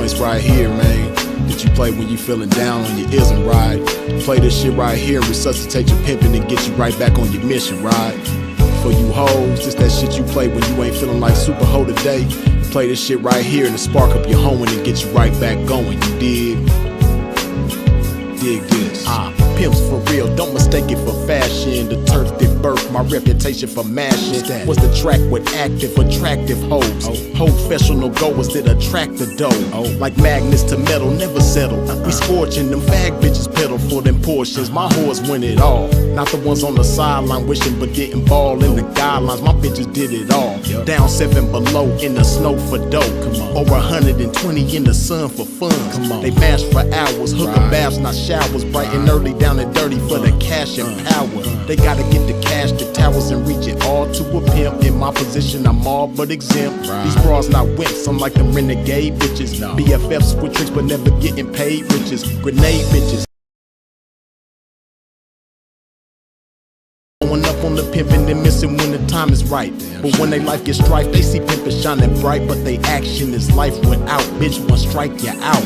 joints right here, man, that you play when you feeling down on your ism, right? Play this shit right here and resuscitate your pimpin' and get you right back on your mission, right? For you hoes, this that shit you play when you ain't feeling like super hoe today. Play this shit right here and spark up your hoeing and get you right back going, you dig? Dig this. Pimps for real, don't mistake it for fashion. The turf that birthed my reputation for mashing was the track with active, attractive hoes. Professional goers that attract the dough. Like magnets to metal, never settle. We scorching them fag bitches pedal for them portions. My whores win it all. Not the ones on the sideline wishing but didn't ball in the guidelines. My bitches did it all. Down 7 below in the snow for dough. Over 120 in the sun for fun. They mash for hours, hooker baths, not showers. Bright and early, down and dirty for the cash and power. They gotta get the cash, the towers, and reach it all to a pimp. In my position, I'm all but exempt. These bras not wimps, I'm like them renegade bitches. BFFs with tricks but never getting paid riches. Grenade bitches. Going up on the pimpin' and missing when the time is right. But when they life gets strife, they see pimpin' shining bright, but they action is life without. Bitch, one strike, you out.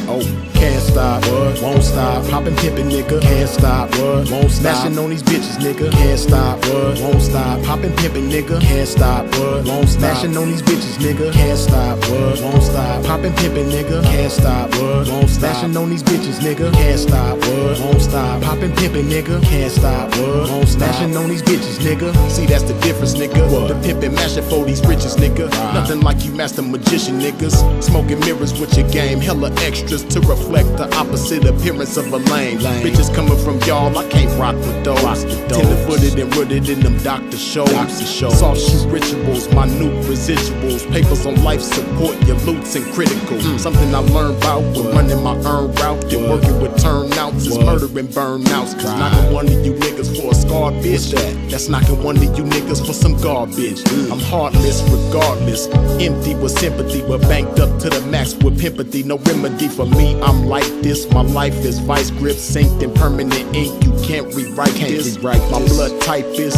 Can't stop, won't stop. Poppin' pimpin', nigga, can't stop, won't stop. Smashing on these bitches, nigga, can't stop, won't stop. Poppin' pimpin', nigga, can't stop, won't stop. Smashing on these bitches, nigga, can't stop, won't stop. Poppin' pimpin', nigga, can't stop, won't stop. Smashing on these bitches, nigga, can't stop, won't stop. Poppin' pimpin', nigga, can't stop, won't stop. Smashing on these bitches, nigga. See, that's the difference, nigga. The pimpin' mashing for these riches, nigga. Nothing like you master magician, niggas. Smoking mirrors with your game, hella extras to reflect the opposite appearance of a lame. Bitches coming from y'all, I can't rock with those. Tender-footed and rooted in them doctor shows. Soft shoe rituals, minute residuals. Papers on life support, your loots and critical. Something I learned about when running my earn route and working with turnouts is murdering burnouts. Cause knocking one of you niggas for a scar bitch, that's knocking one of you niggas for some garbage. I'm heartless regardless, empty with sympathy, but banked up to the max with pimpathy. No remedy for me, I'm like this. My life is vice grip, synced in permanent ink. You can't rewrite this. My blood type is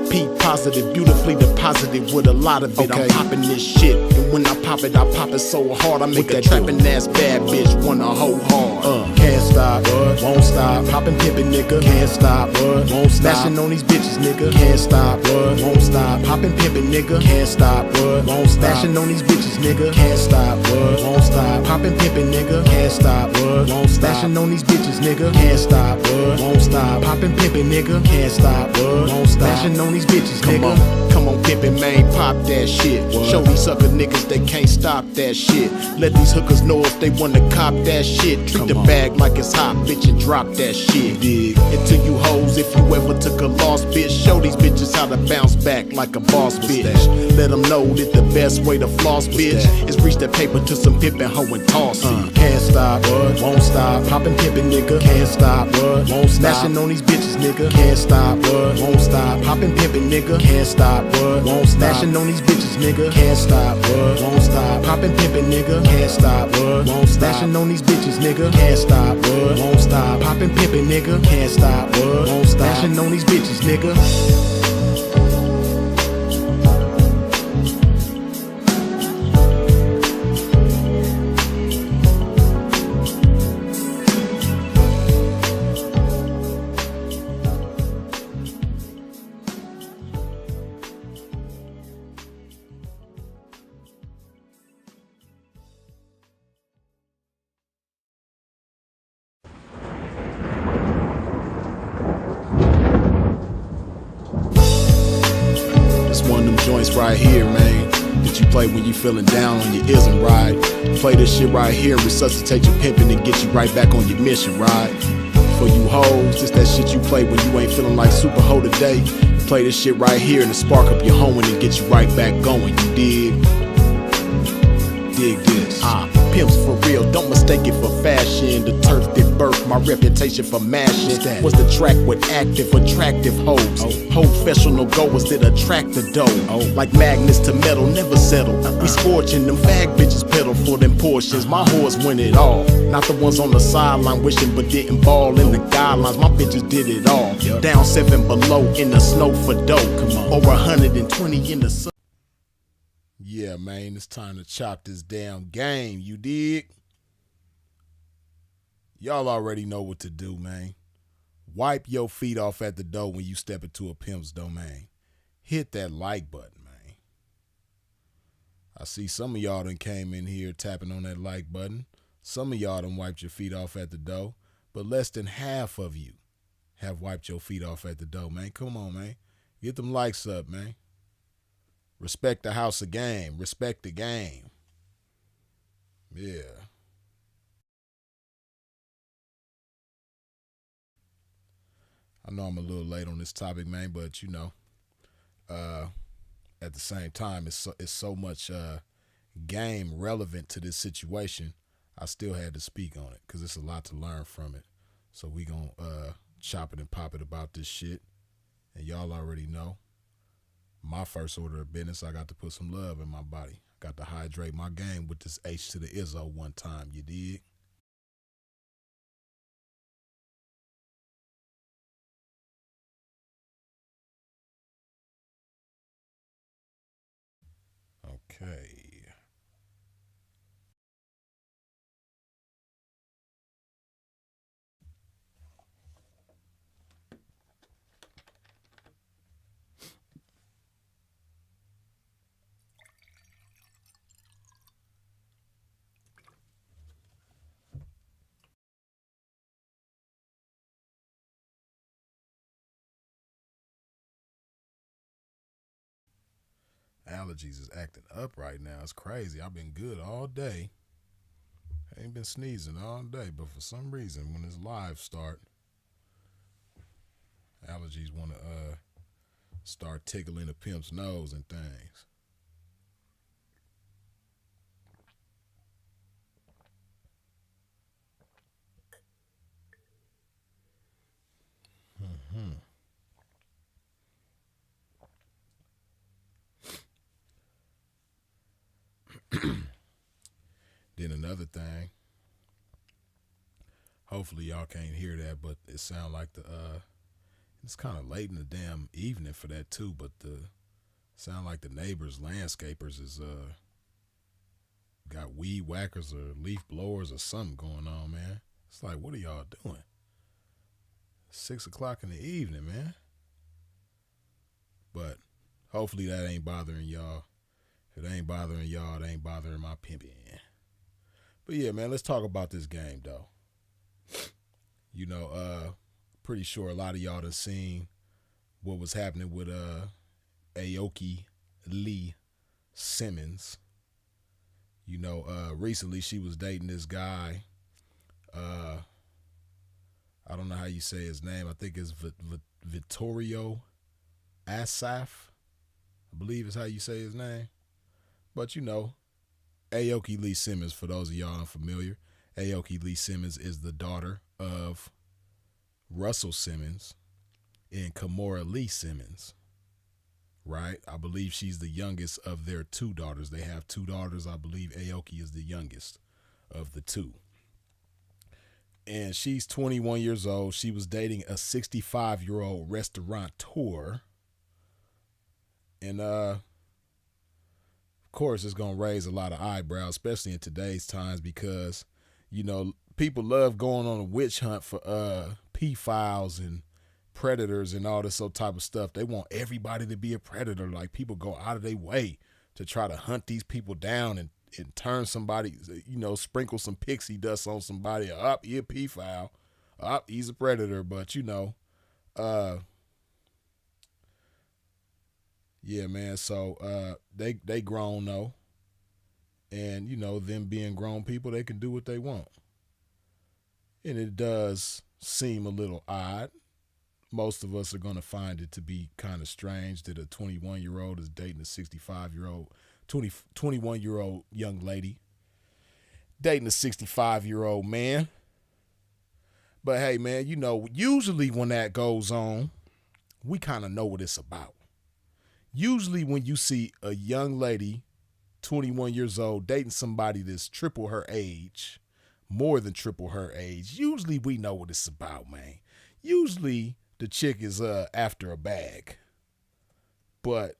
P positive, beautifully deposited with a lot of it. I'm popping this shit, and when I pop it so hard I make a trapping ass bad bitch wanna hoe hard. Can't stop, won't stop. Poppin' pimpin', nigga, can't stop, won't stop. Smashing on these bitches, nigga, can't stop, won't stop. Poppin' pimpin', nigga, can't stop, won't stop. Smashing on these bitches, nigga, can't stop, won't stop. Poppin' pimpin', nigga, can't stop, won't stop. Smashing on these bitches, nigga, can't stop, won't stop. Poppin' pimpin', nigga, can't stop, won't stop. Smashing on these bitches, nigga. Come on, pimpin', man, pop that shit. Show these sucker niggas they can't stop that shit. Let these hookers know if they wanna cop that shit. Treat the bag like it's hot, bitch, and drop that shit. Dig. And to you hoes, if you ever took a loss, bitch, show these bitches how to bounce back like a boss, bitch. Let them know that the best way to floss, bitch, is reach that paper to some pimpin' hoe and toss it. Can't stop, won't stop. Poppin' pimpin', nigga, can't stop, won't stop. Smashing on these bitches, nigga, can't stop, won't stop. Poppin' pimpin', nigga, can't stop, won't stop. Smashing on these bitches, nigga, can't stop, won't stop. Poppin' pimpin', nigga, can't stop, won't stop. Smashing on these bitches, nigga, can't stop, won't stop. Poppin' pimpin', nigga, can't stop, won't stop. Smashing on these bitches, nigga. One of them joints right here, man, that you play when you feeling down on your ism, right? Play this shit right here and resuscitate your pimpin' and get you right back on your mission, right? For you hoes, this that shit you play when you ain't feeling like super hoe today. Play this shit right here and spark up your hoeing and get you right back going, you dig? Dig this. Pimps for real, don't mistake it for fashion. The turf that birthed my reputation for mashing was the track with active, attractive hoes. Professional goers that attract the dough. Like magnets to metal, never settle. We scorching them fag bitches pedal for them portions. My whores win it all. Not the ones on the sideline wishing but didn't ball in the guidelines. My bitches did it all. Down 7 below in the snow for dough. Over 120 in the sun. Yeah, man, it's time to chop this damn game, you dig? Y'all already know what to do, man. Wipe your feet off at the door when you step into a pimp's domain. Hit that like button, man. I see some of y'all done came in here tapping on that like button. Some of y'all done wiped your feet off at the door, but less than half of you have wiped your feet off at the door, man. Come on, man. Get them likes up, man. Respect the house of game. Respect the game. Yeah. I know I'm a little late on this topic, man, but uh, at the same time, it's so much game relevant to this situation. I still had to speak on it because it's a lot to learn from it. So we gonna chop it and pop it about this shit, and y'all already know. My first order of business, I got to put some love in my body. I got to hydrate my game with this H to the Izzo one time. You dig? Okay. Allergies is acting up right now. It's crazy. I've been good all day. I ain't been sneezing all day, but for some reason, when this live start, allergies want to start tickling the pimp's nose and things. Mm-hmm. Then another thing, hopefully y'all can't hear that, but it sound like it's kind of late in the damn evening for that too, but the sound like the neighbors landscapers is got weed whackers or leaf blowers or something going on, man. It's like, what are y'all doing? 6 o'clock in the evening, man. But hopefully that ain't bothering y'all. If it ain't bothering y'all, it ain't bothering my pimpin'. But yeah, man, let's talk about this game though. Pretty sure a lot of y'all done seen what was happening with Aoki Lee Simmons. Recently she was dating this guy. I don't know how you say his name. I think it's Vittorio Assaf. I believe is how you say his name. But Aoki Lee Simmons, for those of y'all unfamiliar, Aoki Lee Simmons is the daughter of Russell Simmons and Kimora Lee Simmons, right? I believe she's the youngest of their two daughters. They have two daughters. I believe Aoki is the youngest of the two. And she's 21 years old. She was dating a 65-year-old restaurateur. And of course, it's going to raise a lot of eyebrows, especially in today's times, because, people love going on a witch hunt for pedophiles and predators and all this type of stuff. They want everybody to be a predator. Like, people go out of their way to try to hunt these people down and turn somebody, sprinkle some pixie dust on somebody. Up, he a pedophile. Up, he's a predator. But, yeah, man. So they grown though, and them being grown people, they can do what they want, and it does seem a little odd. Most of us are gonna find it to be kind of strange that a 21-year-old is dating a 65-year-old, 21-year-old young lady, dating a 65-year-old man. But hey, man, usually when that goes on, we kind of know what it's about. Usually when you see a young lady, 21 years old, dating somebody that's triple her age, more than triple her age, usually we know what it's about, man. Usually the chick is after a bag. But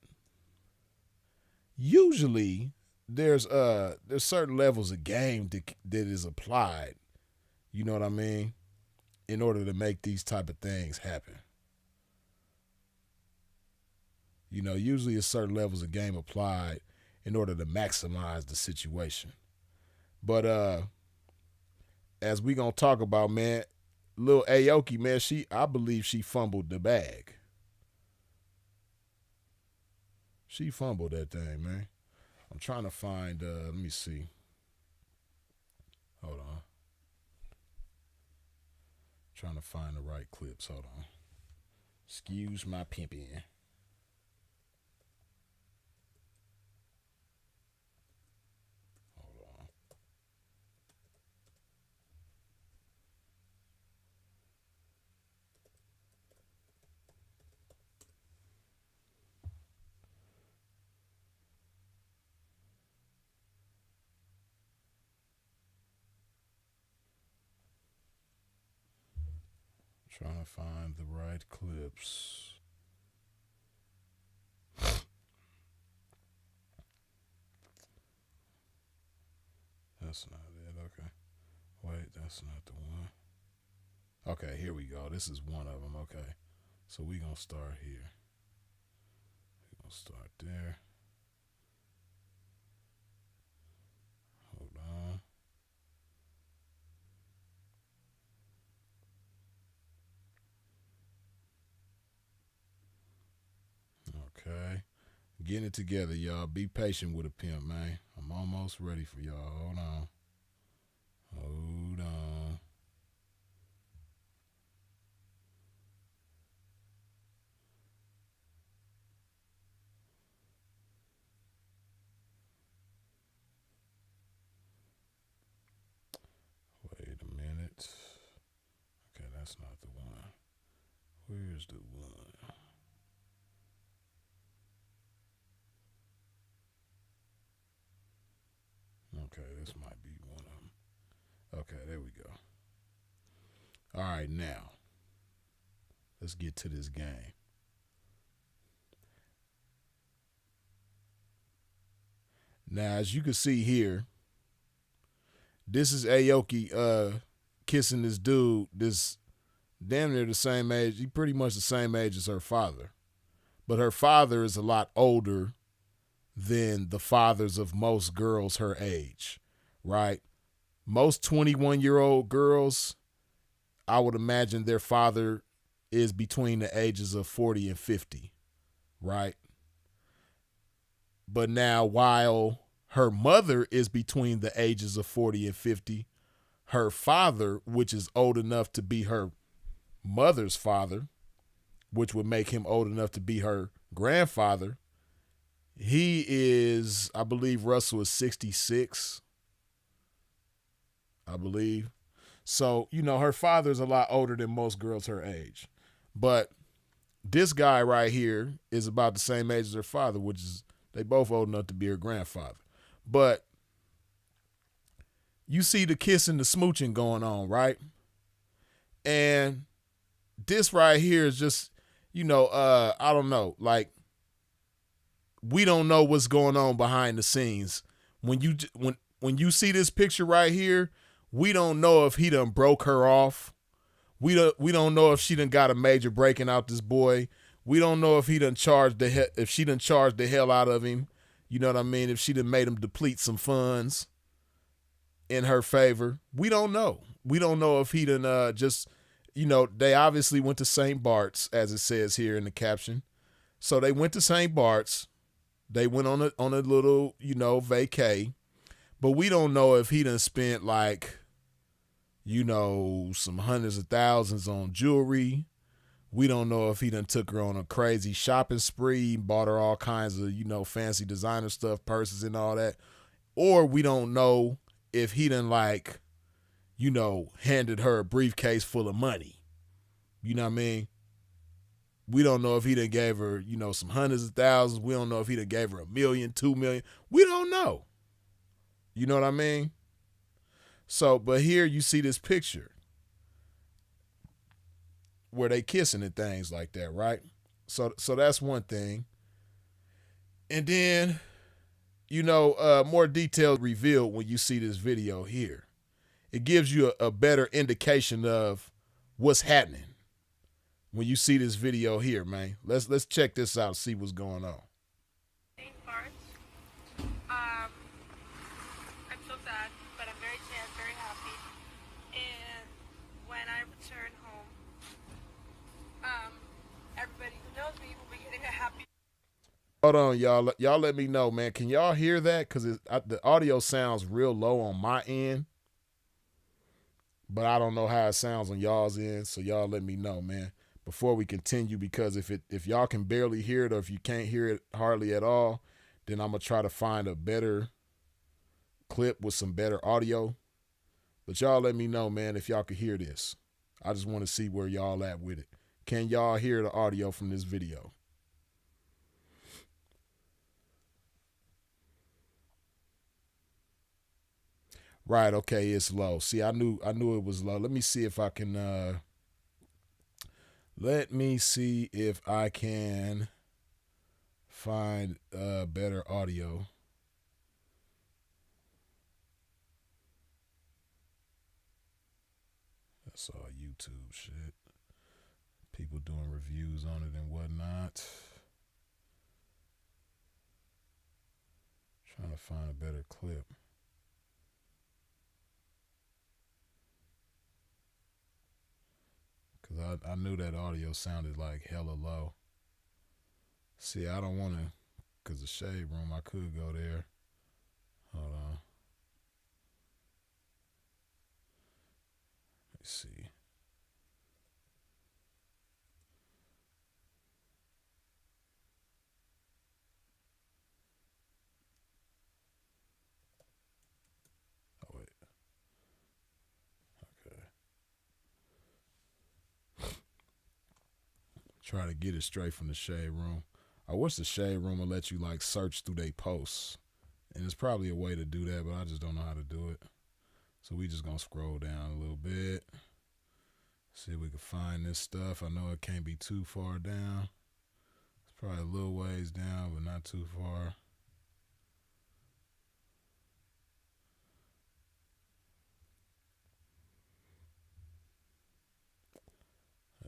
usually there's certain levels of game that is applied You know what I mean? In order to make these type of things happen. You know, usually a certain levels of game applied in order to maximize the situation. But as we gonna talk about, man, little Aoki, man, I believe she fumbled the bag. She fumbled that thing, man. I'm trying to find let me see. Hold on. Trying to find the right clips. Hold on. Excuse my pimping. Hold on. Trying to find the right clips. That's not it. Okay. Wait, that's not the one. Okay, here we go. This is one of them. Okay. So we going to start here. We're going to start there. Hold on. Okay. Getting it together, y'all. Be patient with a pimp, man. I'm almost ready for y'all. Hold on. Hold on. Wait a minute. Okay, that's not the one. Where's the one? Okay, this might be one of them. Okay, there we go. All right, now let's get to this game. Now, as you can see here, this is Aoki kissing this dude, this damn near the same age. He pretty much the same age as her father. But her father is a lot older than the fathers of most girls her age, right? Most 21-year-old girls, I would imagine their father is between the ages of 40 and 50, right? But now, while her mother is between the ages of 40 and 50, her father, which is old enough to be her mother's father, which would make him old enough to be her grandfather, he is, I believe Russell is 66, I believe. So, you know, her father's a lot older than most girls her age. But this guy right here is about the same age as her father, which is, they both old enough to be her grandfather. But you see the kissing, the smooching going on, right? And this right here is just, you know, I don't know, like, we don't know what's going on behind the scenes. When you see this picture right here, we don't know if he done broke her off. We don't know if she done got a major breaking out this boy. We don't know if he done if she done charged the hell out of him. You know what I mean? If she done made him deplete some funds in her favor. We don't know. We don't know if he done just, you know, they obviously went to St. Bart's, as it says here in the caption. So they went to St. Bart's. They went on a little, you know, vacay. But we don't know if he done spent like, you know, some hundreds of thousands on jewelry. We don't know if he done took her on a crazy shopping spree, bought her all kinds of, you know, fancy designer stuff, purses and all that. Or we don't know if he done like, you know, handed her a briefcase full of money. You know what I mean? We don't know if he done gave her, you know, some hundreds of thousands. We don't know if he done gave her $1 million, $2 million. We don't know. You know what I mean? So, but here you see this picture where they kissing and things like that, right? So that's one thing. And then, you know, more details revealed when you see this video here. it gives you a better indication of what's happening when you see this video here, man. Let's check this out, see what's going on. I'm so sad, but I'm very sad, very happy. And when I return home, everybody who knows me will be getting a happy. Hold on, y'all. Y'all let me know, man. Can y'all hear that? Because the audio sounds real low on my end, but I don't know how it sounds on y'all's end. So y'all let me know, man, before we continue. Because if y'all can barely hear it, or if you can't hear it hardly at all, then I'm gonna try to find a better clip with some better audio. But y'all let me know, man, if y'all could hear this. I just want to see where y'all at with it. Can y'all hear the audio from this video? Right, okay, it's low. See, I knew it was low. Let me see if I can find better audio. That's all YouTube shit. People doing reviews on it and whatnot. Trying to find a better clip. Because I knew that audio sounded like hella low. See, I don't want to, because the shade room, I could go there. Hold on. Let's see. Oh, wait. Okay. Try to get it straight from the shade room. I wish the shade room would let you like search through their posts. And there's probably a way to do that, but I just don't know how to do it. So we just gonna scroll down a little bit. See if we can find this stuff. I know it can't be too far down. It's probably a little ways down, but not too far.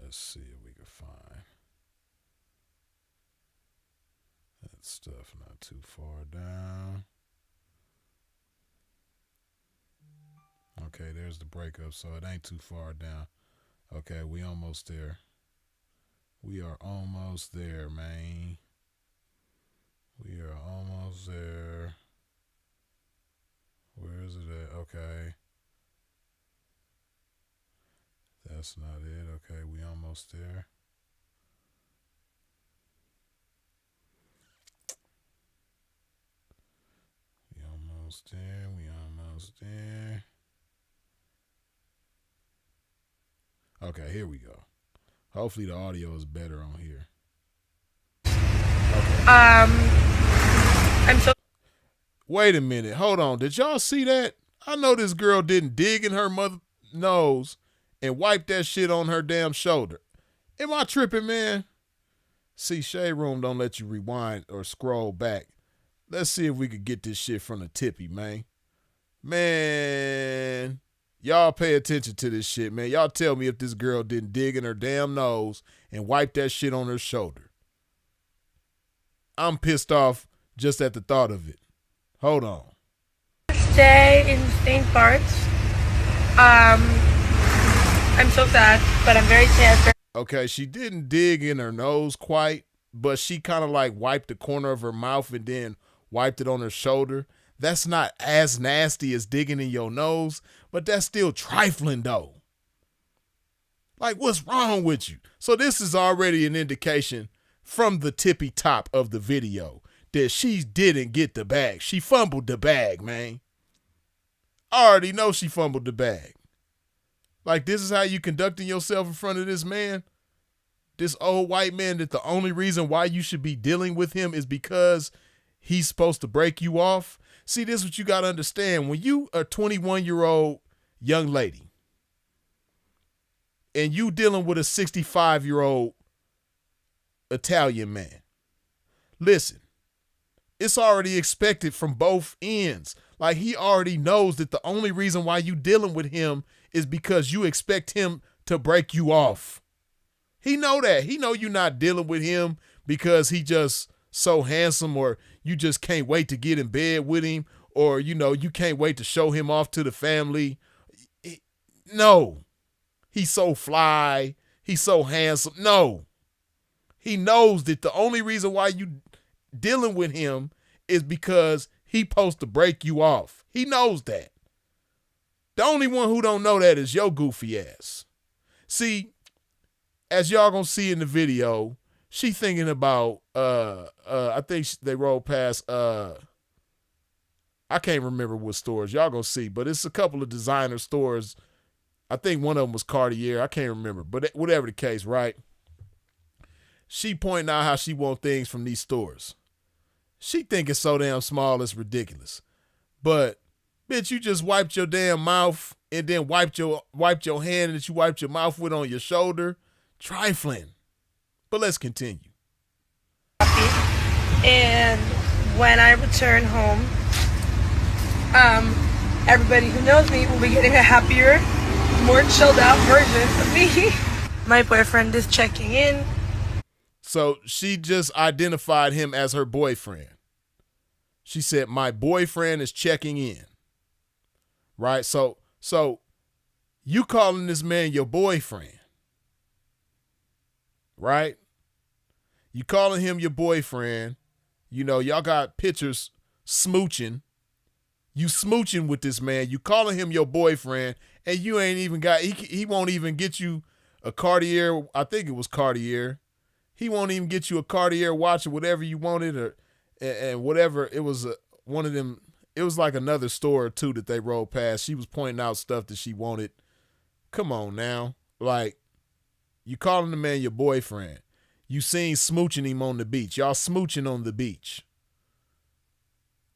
Let's see if we can find that stuff not too far down. Okay, there's the breakup, so it ain't too far down. Okay, we almost there. We are almost there, man. We are almost there. Where is it at? Okay. That's not it. Okay, we almost there. We almost there. We almost there. Okay, here we go. Hopefully the audio is better on here. Okay. I'm so. Wait a minute. Hold on. Did y'all see that? I know this girl didn't dig in her mother nose and wipe that shit on her damn shoulder. Am I tripping, man? See, Shade Room don't let you rewind or scroll back. Let's see if we could get this shit from the tippy, man. Man, y'all pay attention to this shit, man. Y'all tell me if this girl didn't dig in her damn nose and wipe that shit on her shoulder. I'm pissed off just at the thought of it. Hold on. Stay in same parts. I'm so sad, but I'm very sad. Okay, she didn't dig in her nose quite, but she kind of like wiped the corner of her mouth and then wiped it on her shoulder. That's not as nasty as digging in your nose, but that's still trifling though. Like, what's wrong with you? So this is already an indication from the tippy top of the video that she didn't get the bag. She fumbled the bag, man. I already know she fumbled the bag. Like, this is how you conducting yourself in front of this man? This old white man that the only reason why you should be dealing with him is because he's supposed to break you off? See, this is what you got to understand. When you a 21-year-old young lady and you dealing with a 65-year-old Italian man, listen, It's already expected from both ends. Like, he already knows that the only reason why you dealing with him is because you expect him to break you off. He know that. He know you're not dealing with him because he just so handsome, or you just can't wait to get in bed with him, or, you know, you can't wait to show him off to the family. No. He's so fly. He's so handsome. No. He knows that the only reason why you dealing with him is because he supposed to break you off. He knows that. The only one who don't know that is your goofy ass. See, as y'all gonna see in the video, she thinking about, I think they rolled past, I can't remember what stores. Y'all gonna see, but it's a couple of designer stores. I think one of them was Cartier. I can't remember, but whatever the case, right? She pointing out how she want things from these stores. She think it's so damn small, it's ridiculous. But, bitch, you just wiped your damn mouth and then wiped your hand that you wiped your mouth with on your shoulder. Trifling. But let's continue. And when I return home, everybody who knows me will be getting a happier, more chilled out version of me. My boyfriend is checking in. So she just identified him as her boyfriend. She said, my boyfriend is checking in. Right? So you calling this man your boyfriend. Right? You calling him your boyfriend. You know, y'all got pictures smooching. You smooching with this man. You calling him your boyfriend, and you ain't even got, he won't even get you a Cartier. I think it was Cartier. He won't even get you a Cartier watch or whatever you wanted, or and whatever. It was one of them. It was like another store or two that they rolled past. She was pointing out stuff that she wanted. Come on now. Like, you calling the man your boyfriend. You seen smooching him on the beach. Y'all smooching on the beach.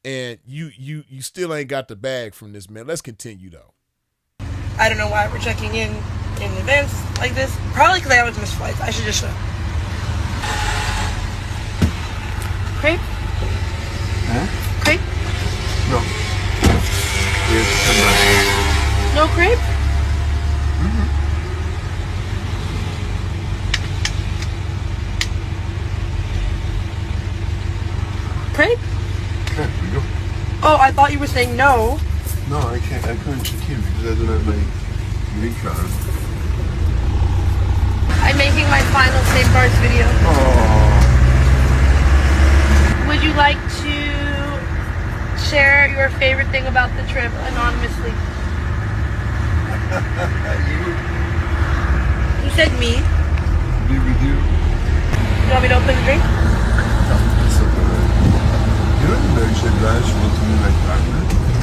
And you still ain't got the bag from this man. Let's continue, though. I don't know why we're checking in advance like this. Probably because I always miss flights. I should just show. Crepe? Huh? Crepe? No. Yes, No crepe? Mm-hmm. Crepe? Okay, we go. Oh, I thought you were saying no. No, I can't check in because I don't have my green card. I'm making my final safeguards video. Oh. Would you like to share your favorite thing about the trip anonymously? You said me. Be with you. You want me to open the drink? It's okay. You don't know she lies, she wants to be my partner.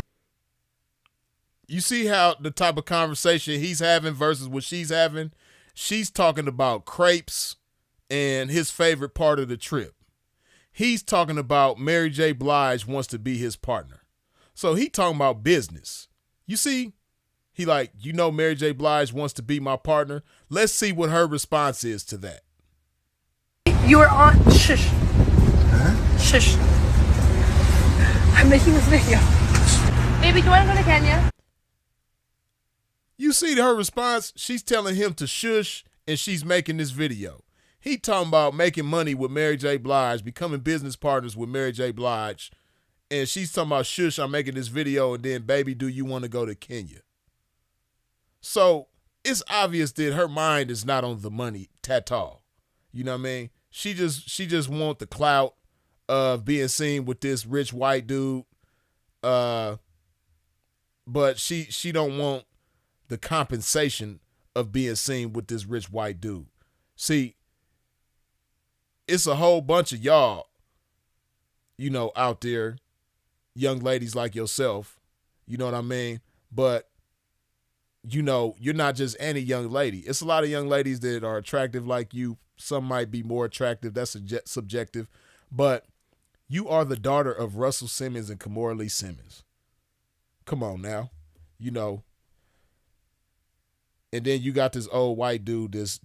You see how the type of conversation he's having versus what she's having? She's talking about crepes and his favorite part of the trip. He's talking about Mary J. Blige wants to be his partner. So he talking about business. You see? He like, you know, Mary J. Blige wants to be my partner. Let's see what her response is to that. You are on. Shush. Huh? Shush. I'm making this video. Baby, do you want to go to Kenya? You see her response? She's telling him to shush, and she's making this video. He talking about making money with Mary J. Blige, becoming business partners with Mary J. Blige, and she's talking about shush, I'm making this video, and then, baby, do you want to go to Kenya? So it's obvious that her mind is not on the money at all. You know what I mean? She just want the clout of being seen with this rich white dude, but she don't want the compensation of being seen with this rich white dude. See, it's a whole bunch of y'all, you know, out there, young ladies like yourself, you know what I mean? But, you know, you're not just any young lady. It's a lot of young ladies that are attractive like you. Some might be more attractive. That's subjective. But you are the daughter of Russell Simmons and Aoki Lee Simmons. Come on now. You know. And then you got this old white dude that's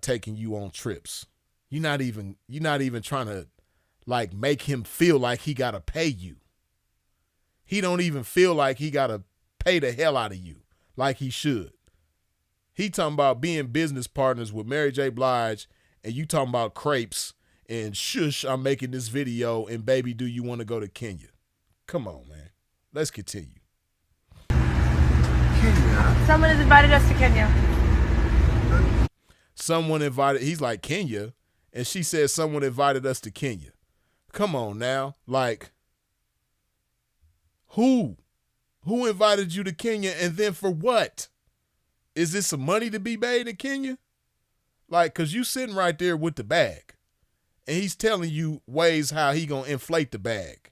taking you on trips. You're not even trying to like make him feel like he gotta pay you. He don't even feel like he gotta pay the hell out of you like he should. He talking about being business partners with Mary J. Blige, and you talking about crepes and shush, I'm making this video, and baby, do you want to go to Kenya? Come on, man. Let's continue. Kenya. Someone has invited us to Kenya. Someone invited, he's like, Kenya? And she said someone invited us to Kenya. Come on now. Like, who? Who invited you to Kenya, and then for what? Is this some money to be made in Kenya? Like, because you sitting right there with the bag, and he's telling you ways how he going to inflate the bag.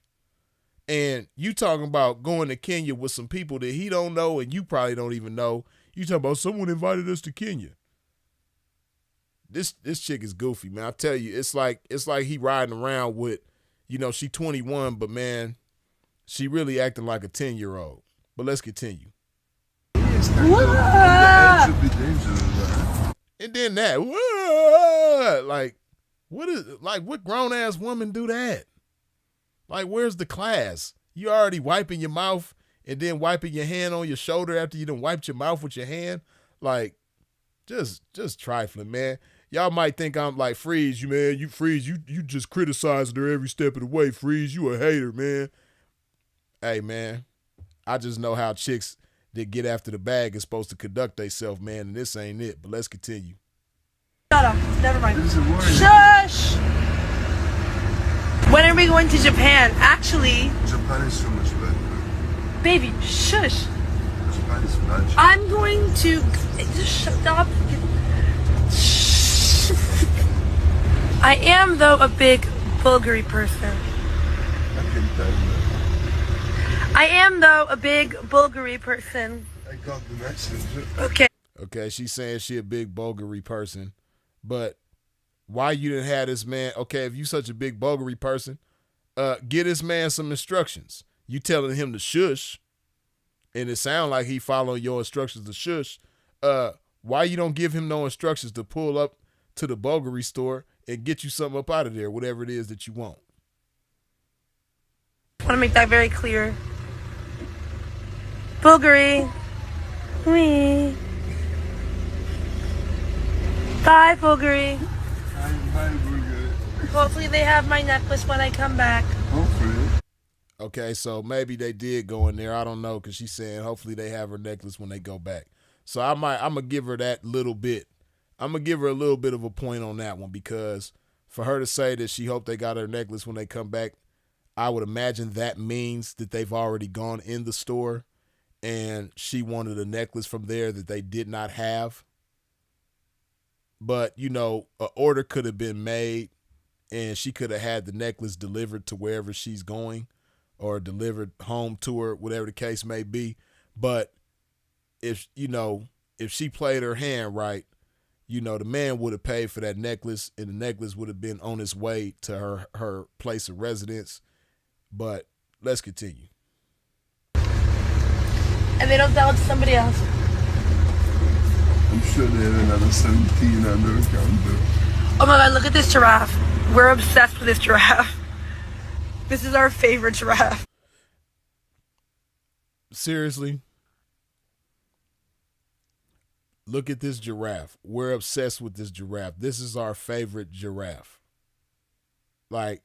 And you talking about going to Kenya with some people that he don't know and you probably don't even know. You talking about someone invited us to Kenya. This chick is goofy, man. I tell you, it's like he riding around with, you know, she 21, but man, she really acting like a 10-year-old. But let's continue. That should be dangerous, right? And then that, what? Like, what grown ass woman do that? Like, where's the class? You already wiping your mouth and then wiping your hand on your shoulder after you done wiped your mouth with your hand. Like, just trifling, man. Y'all might think I'm like, Freeze, you man, you Freeze, you just criticizing her every step of the way. Freeze, you a hater, man. Hey, man, I just know how chicks that get after the bag is supposed to conduct themselves, man, and this ain't it. But let's continue. Shut up. Never mind. This is a warning. Shush! When are we going to Japan? Actually, Japan is so much better. baby, shush. Japan is magic. I'm going to just shut up. Shh. I am though a big Bulgari person. I can tell you. I am though a big Bulgari person. I got the message. Okay. Okay, she's saying she a big Bulgari person, but why you didn't have this man? Okay, if you such a big Bulgari person, get this man some instructions. You telling him to shush, and it sound like he following your instructions to shush. Why you don't give him no instructions to pull up to the Bulgari store and get you something up out of there, whatever it is that you want? I want to make that very clear. Bulgari. Wee. Bye, Bulgari. I'm very good. Hopefully they have my necklace when I come back. Hopefully. Okay, so maybe they did go in there. I don't know, because she's saying hopefully they have her necklace when they go back. So I'm going to give her that little bit. I'm going to give her a little bit of a point on that one, because for her to say that she hoped they got her necklace when they come back, I would imagine that means that they've already gone in the store and she wanted a necklace from there that they did not have. But, you know, an order could have been made and she could have had the necklace delivered to wherever she's going or delivered home to her, whatever the case may be. But if she played her hand right, you know, the man would have paid for that necklace and the necklace would have been on its way to her place of residence. But let's continue. And they don't sell it to somebody else. I'm sure they have another 17 under the counter. Oh my god, look at this giraffe. We're obsessed with this giraffe. This is our favorite giraffe. Seriously? Look at this giraffe. We're obsessed with this giraffe. This is our favorite giraffe. Like,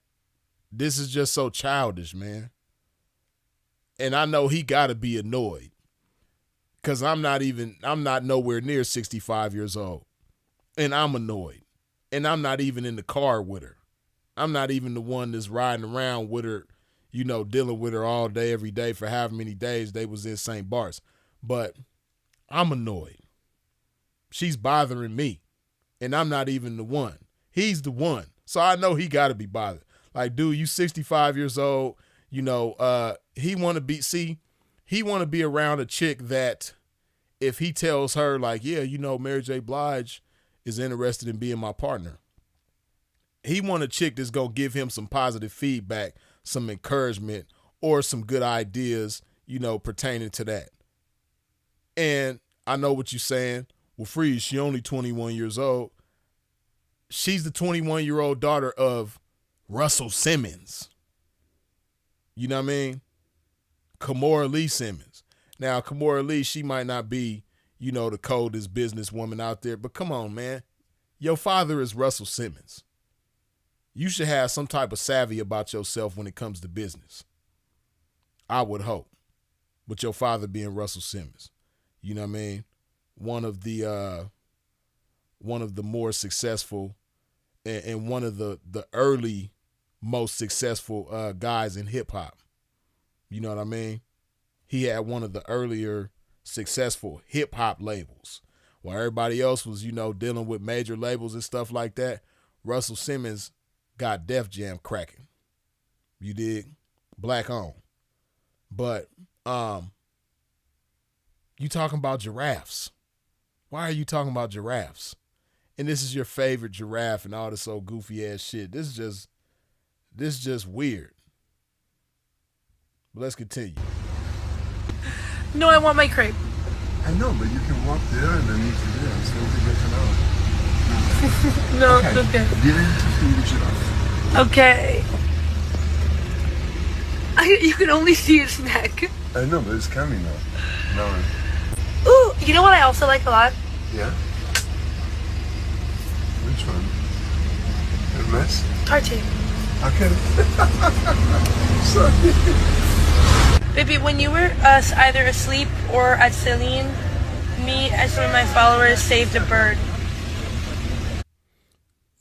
this is just so childish, man. And I know he got to be annoyed. Because I'm not nowhere near 65 years old. And I'm annoyed. And I'm not even in the car with her. I'm not even the one that's riding around with her, you know, dealing with her all day, every day for however many days they was in St. Bart's. But I'm annoyed. She's bothering me. And I'm not even the one. He's the one. So I know he got to be bothered. Like, dude, you 65 years old. You know, he want to be around a chick that if he tells her, like, yeah, you know, Mary J. Blige is interested in being my partner. He want a chick that's going to give him some positive feedback, some encouragement, or some good ideas, you know, pertaining to that. And I know what you're saying. Well, Freeze, she only 21 years old. She's the 21-year-old daughter of Russell Simmons. You know what I mean? Kimora Lee Simmons. Now, Kimora Lee, she might not be, you know, the coldest businesswoman out there, but come on, man. Your father is Russell Simmons. You should have some type of savvy about yourself when it comes to business. I would hope. With your father being Russell Simmons. You know what I mean? One of the more successful and one of the early most successful guys in hip hop. You know what I mean? He had one of the earlier successful hip hop labels. While everybody else was, you know, dealing with major labels and stuff like that, Russell Simmons got Def Jam cracking. You dig? Black owned. But you talking about giraffes. Why are you talking about giraffes? And this is your favorite giraffe and all this old goofy ass shit. This is just weird. But let's continue. No, I want my crepe. I know, but you can walk there and then eat it there. It's going to get an hour. No, Okay. okay. Get into feed the giraffe. Okay. You can only see his neck. I know, but it's coming now. No. Ooh, you know what I also like a lot? Yeah? Which one? Hermes? Tartine. Okay. Sorry. Baby, when you were either asleep or at Celine, me and some of my followers saved a bird.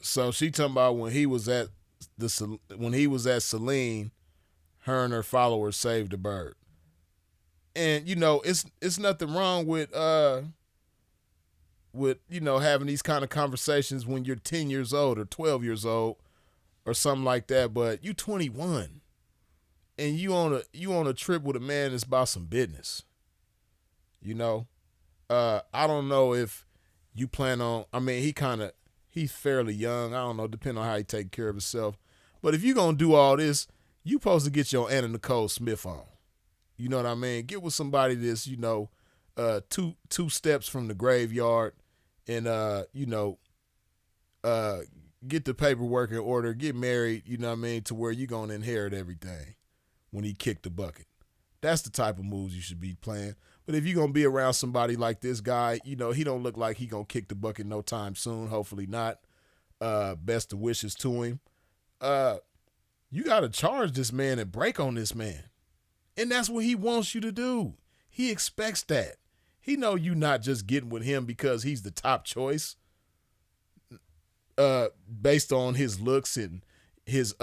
So she talking about when he was at Celine, her and her followers saved a bird. And you know, it's nothing wrong with you know, having these kind of conversations when you're 10 years old or 12 years old or something like that, but you 21 and you on a trip with a man that's about some business. You know? I don't know if you plan on, I mean, he's fairly young. I don't know, depending on how he take care of himself. But if you're going to do all this, you supposed to get your Anna Nicole Smith on. You know what I mean? Get with somebody that's, you know, two steps from the graveyard and, you know, get the paperwork in order, get married, you know what I mean, to where you're going to inherit everything when he kicked the bucket. That's the type of moves you should be playing. But if you're going to be around somebody like this guy, you know, he don't look like he going to kick the bucket no time soon. Hopefully not. Best of wishes to him. You got to charge this man and break on this man. And that's what he wants you to do. He expects that. He know you not just getting with him because he's the top choice based on his looks and his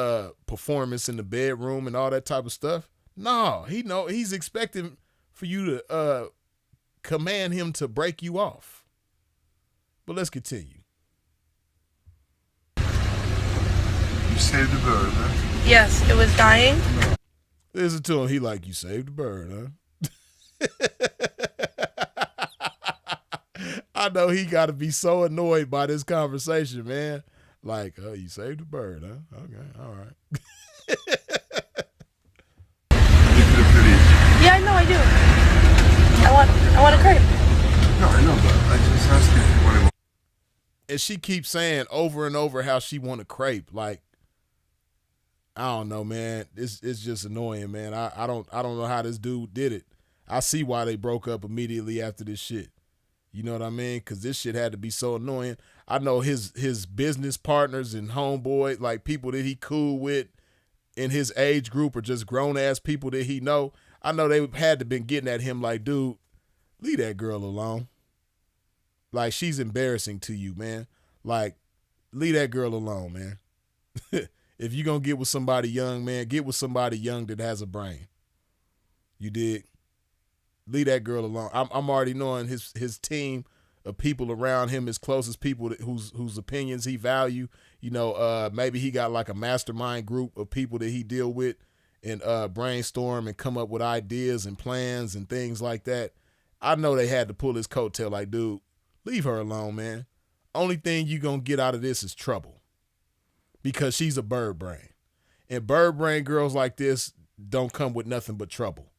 performance in the bedroom and all that type of stuff. No, he's expecting for you to command him to break you off. But let's continue. You saved the bird, huh? Yes, it was dying. Listen to him. He like, you saved the bird, huh? I know he got to be so annoyed by this conversation, man. Like, oh, you saved the bird, huh? Okay, all right. Yeah, I know, I do. I want a crepe. No, I know, but I just asked you what I want. And she keeps saying over and over how she want a crepe. Like, I don't know, man. It's just annoying, man. I don't know how this dude did it. I see why they broke up immediately after this shit. You know what I mean? Because this shit had to be so annoying. I know his business partners and homeboy, like people that he cool with in his age group or just grown-ass people that he know. I know they had to been getting at him like, dude, leave that girl alone. Like, she's embarrassing to you, man. Like, leave that girl alone, man. If you're going to get with somebody young, man, get with somebody young that has a brain. You dig? Leave that girl alone. I'm already knowing his team of people around him, his closest people whose opinions he value. You know, maybe he got like a mastermind group of people that he deal with and brainstorm and come up with ideas and plans and things like that. I know they had to pull his coattail like, dude, leave her alone, man. Only thing you going to get out of this is trouble because she's a bird brain. And bird brain girls like this don't come with nothing but trouble.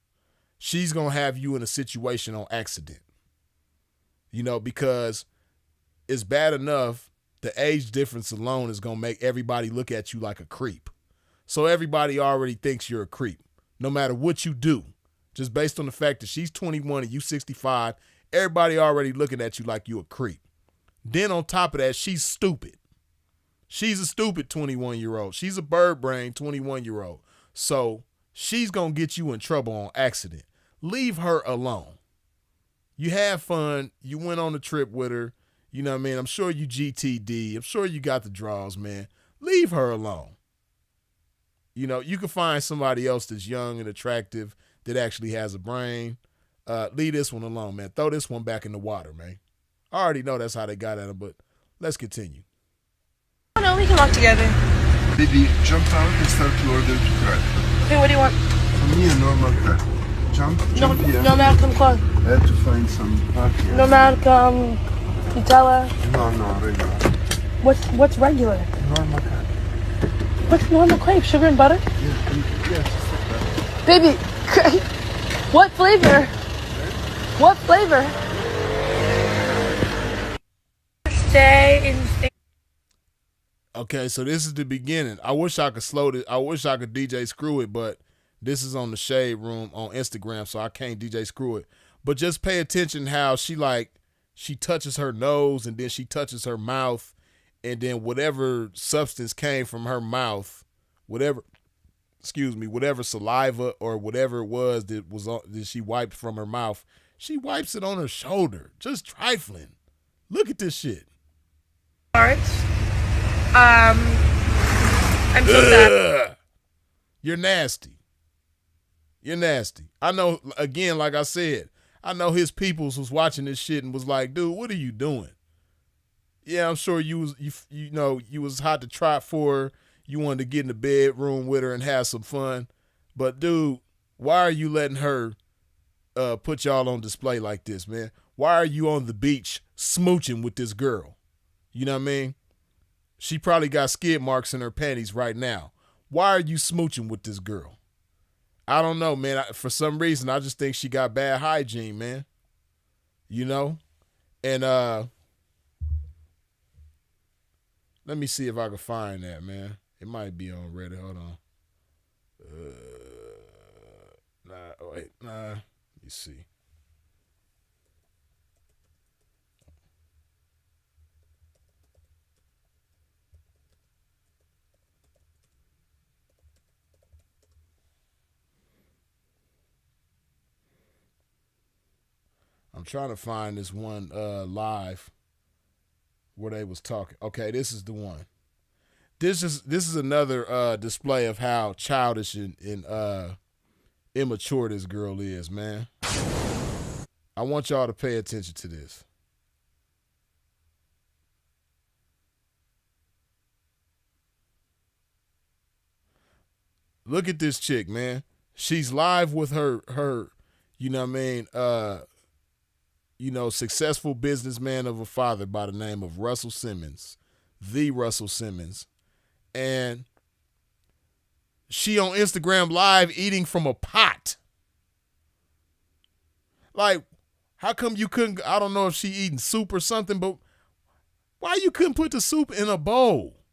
She's going to have you in a situation on accident, you know, because it's bad enough the age difference alone is going to make everybody look at you like a creep. So everybody already thinks you're a creep, no matter what you do. Just based on the fact that she's 21 and you 65, everybody already looking at you like you a creep. Then on top of that, she's stupid. She's a stupid 21-year-old. She's a bird brain 21-year-old. So she's going to get you in trouble on accident. Leave her alone. You had fun. You went on a trip with her. You know what I mean? I'm sure you GTD. I'm sure you got the draws, man. Leave her alone. You know, you can find somebody else that's young and attractive that actually has a brain. Leave this one alone, man. Throw this one back in the water, man. I already know that's how they got at him, but let's continue. Oh no, we can walk together. Baby, jump out and start to order to crack. Okay, what do you want? For me, a normal crack. Jump here. No, Malcolm, come. I have to find some back here. No, Malcolm, Nutella. No, regular. What's regular? Normal crack. What's normal crepe? Sugar and butter? Yeah, Baby, what flavor? What flavor? Stay in. Okay, so this is the beginning. I wish I could slow this. I wish I could DJ screw it, but this is on the Shade Room on Instagram, so I can't DJ screw it. But just pay attention how she touches her nose and then she touches her mouth, and then whatever substance came from her mouth, whatever saliva or whatever it was that she wiped from her mouth, she wipes it on her shoulder. Just trifling. Look at this shit. I'm so sad. You're nasty. You're nasty. I know, again, like I said, I know his peoples was watching this shit and was like, dude, what are you doing? Yeah, I'm sure you was hot to trot for her. You wanted to get in the bedroom with her and have some fun. But, dude, why are you letting her put y'all on display like this, man? Why are you on the beach smooching with this girl? You know what I mean? She probably got skid marks in her panties right now. Why are you smooching with this girl? I don't know, man. For some reason, I just think she got bad hygiene, man. You know? And let me see if I can find that, man. It might be on Reddit. Hold on. Let me see. I'm trying to find this one live where they was talking. Okay, this is the one. This is another display of how childish and immature this girl is, man. I want y'all to pay attention to this. Look at this chick, man. She's live with her, you know what I mean, successful businessman of a father by the name of Russell Simmons, the Russell Simmons. And she on Instagram live eating from a pot. Like, how come you couldn't, I don't know if she eating soup or something, but why you couldn't put the soup in a bowl?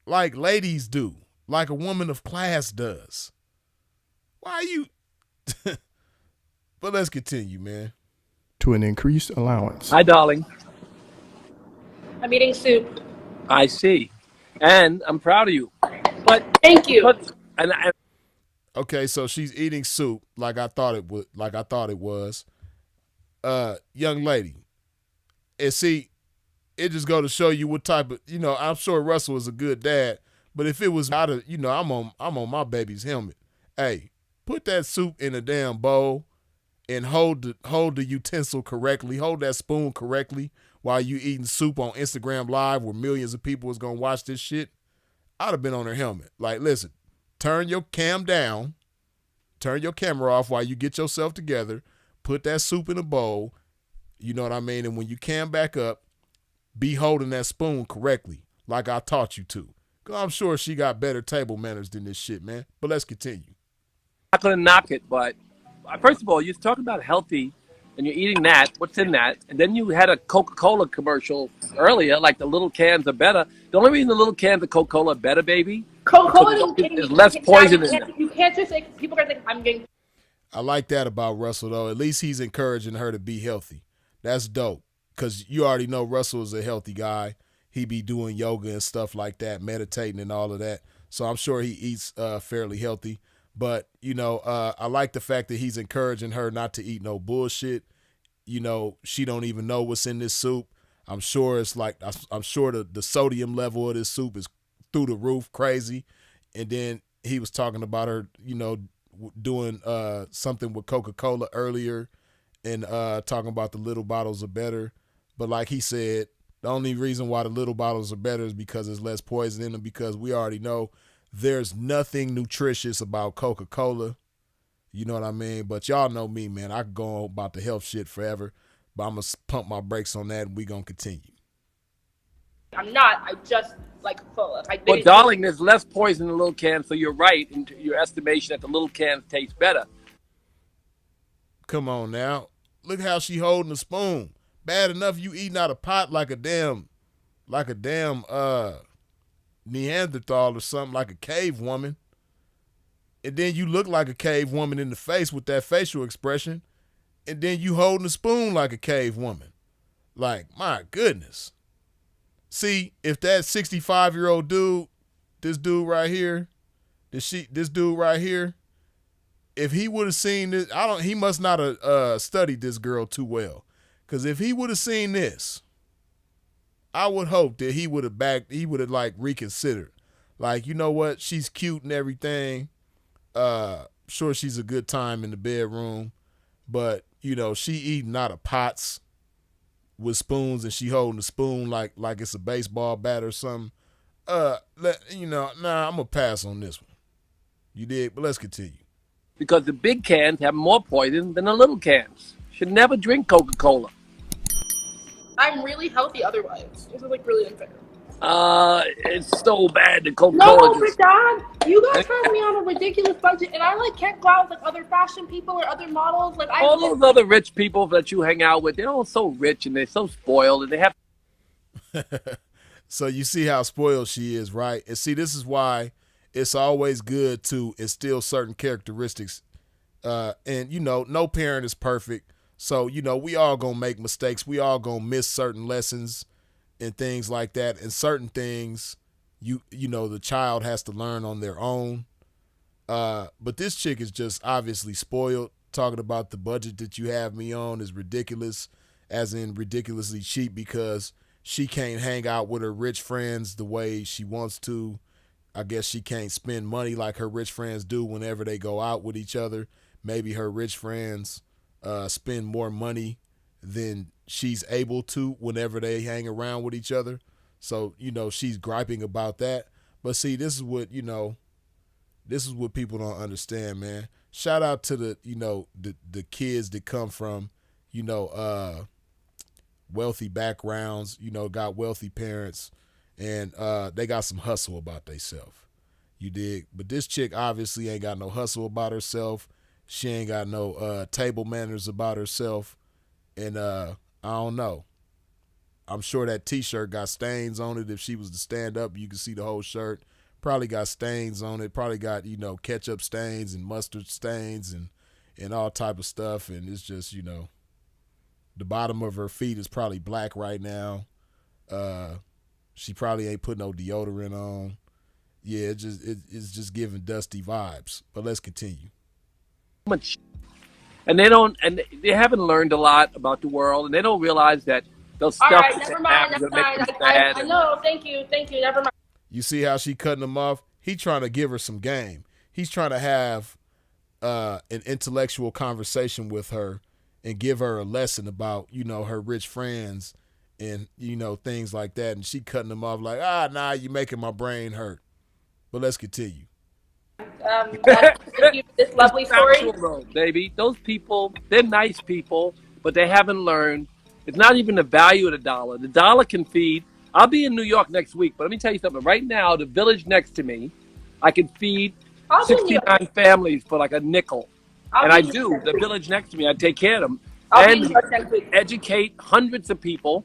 Like ladies do, like a woman of class does. Why you, but let's continue, man. To an increased allowance. Hi, darling. I'm eating soup. I see. And I'm proud of you. But Thank you. Okay, so she's eating soup like I thought it was. Young lady. And see, it just go to show you what type of, I'm sure Russell is a good dad, but if it was out of, I'm on my baby's helmet. Hey, put that soup in a damn bowl and hold the utensil correctly, hold that spoon correctly while you eating soup on Instagram Live where millions of people is going to watch this shit. I'd have been on her helmet. Like, listen, turn your cam down, turn your camera off while you get yourself together, put that soup in a bowl, you know what I mean? And when you cam back up, be holding that spoon correctly like I taught you to. Because I'm sure she got better table manners than this shit, man. But let's continue. I'm not going to knock it, but first of all, you're talking about healthy and you're eating that, what's in that, and then you had a Coca-Cola commercial earlier, like the little cans are better. The only reason the little cans of Coca-Cola are better, baby, Coca-Cola is less poison in them. You can't just say, people are going to think I'm getting. I like that about Russell, though. At least he's encouraging her to be healthy. That's dope, because you already know Russell is a healthy guy. He be doing yoga and stuff like that, meditating and all of that. So I'm sure he eats fairly healthy. But, you know, I like the fact that he's encouraging her not to eat no bullshit. You know, she don't even know what's in this soup. I'm sure it's like, I'm sure the sodium level of this soup is through the roof, crazy. And then he was talking about her, you know, doing something with Coca-Cola earlier and talking about the little bottles are better. But like he said, the only reason why the little bottles are better is because there's less poison in them, because we already know there's nothing nutritious about Coca-Cola. You know what I mean? But y'all know me, man. I can go on about the health shit forever, but I'm going to pump my brakes on that and we going to continue. I'm not. I just like Coca-Cola. Well, darling, there's less poison in the little cans, so you're right in your estimation that the little cans taste better. Come on now. Look how she holding the spoon. Bad enough you eating out of pot like a damn Neanderthal or something, like a cave woman. And then you look like a cave woman in the face with that facial expression. And then you holding the spoon like a cave woman. Like, my goodness. See, if that 65-year-old dude, this dude right here, if he would have seen this, he must not have studied this girl too well. Because if he would have seen this, I would hope that he would have like reconsidered. Like, you know what? She's cute and everything. Sure, she's a good time in the bedroom. But, you know, she eating out of pots with spoons and she holding the spoon like it's a baseball bat or something. I'm going to pass on this one. You did, but let's continue. Because the big cans have more poison than the little cans. Should never drink Coca-Cola. I'm really healthy otherwise. This is like really unfair. It's so bad that Coca-Cola. No, but Dad, you guys have me on a ridiculous budget, and I like can't go out with like other fashion people or other models. Like all those other rich people that you hang out with, they're all so rich and they're so spoiled, and they have. So you see how spoiled she is, right? And see, this is why it's always good to instill certain characteristics. And you know, no parent is perfect. So, you know, we all gonna make mistakes. We all gonna miss certain lessons and things like that. And certain things, you know, the child has to learn on their own. But this chick is just obviously spoiled. Talking about the budget that you have me on is ridiculous, as in ridiculously cheap, because she can't hang out with her rich friends the way she wants to. I guess she can't spend money like her rich friends do whenever they go out with each other. Maybe her rich friends spend more money than she's able to whenever they hang around with each other. So, you know, she's griping about that. But see, this is what people don't understand, man. Shout out to the kids that come from, wealthy backgrounds, got wealthy parents, and they got some hustle about themselves. You dig? But this chick obviously ain't got no hustle about herself. She ain't got no table manners about herself. And I don't know. I'm sure that T-shirt got stains on it. If she was to stand up, you could see the whole shirt. Probably got stains on it. Probably got, ketchup stains and mustard stains and all type of stuff. And it's just, the bottom of her feet is probably black right now. She probably ain't put no deodorant on. Yeah, it's just giving dusty vibes. But let's continue. And they haven't learned a lot about the world, and they don't realize that they'll stuff. All right, never mind. That's fine. I know. Thank you. Never mind. You see how she cutting him off? He trying to give her some game. He's trying to have an intellectual conversation with her and give her a lesson about, her rich friends and, things like that. And she cutting him off like, nah, you making my brain hurt. But let's continue. This lovely story. Though, baby. Those people, they're nice people, but they haven't learned. It's not even the value of the dollar. The dollar can feed. I'll be in New York next week, but let me tell you something. Right now, the village next to me, I can feed 69 families for like a nickel. I do. The village next to me, I take care of them. I'll be And in touch next week. educate hundreds of people,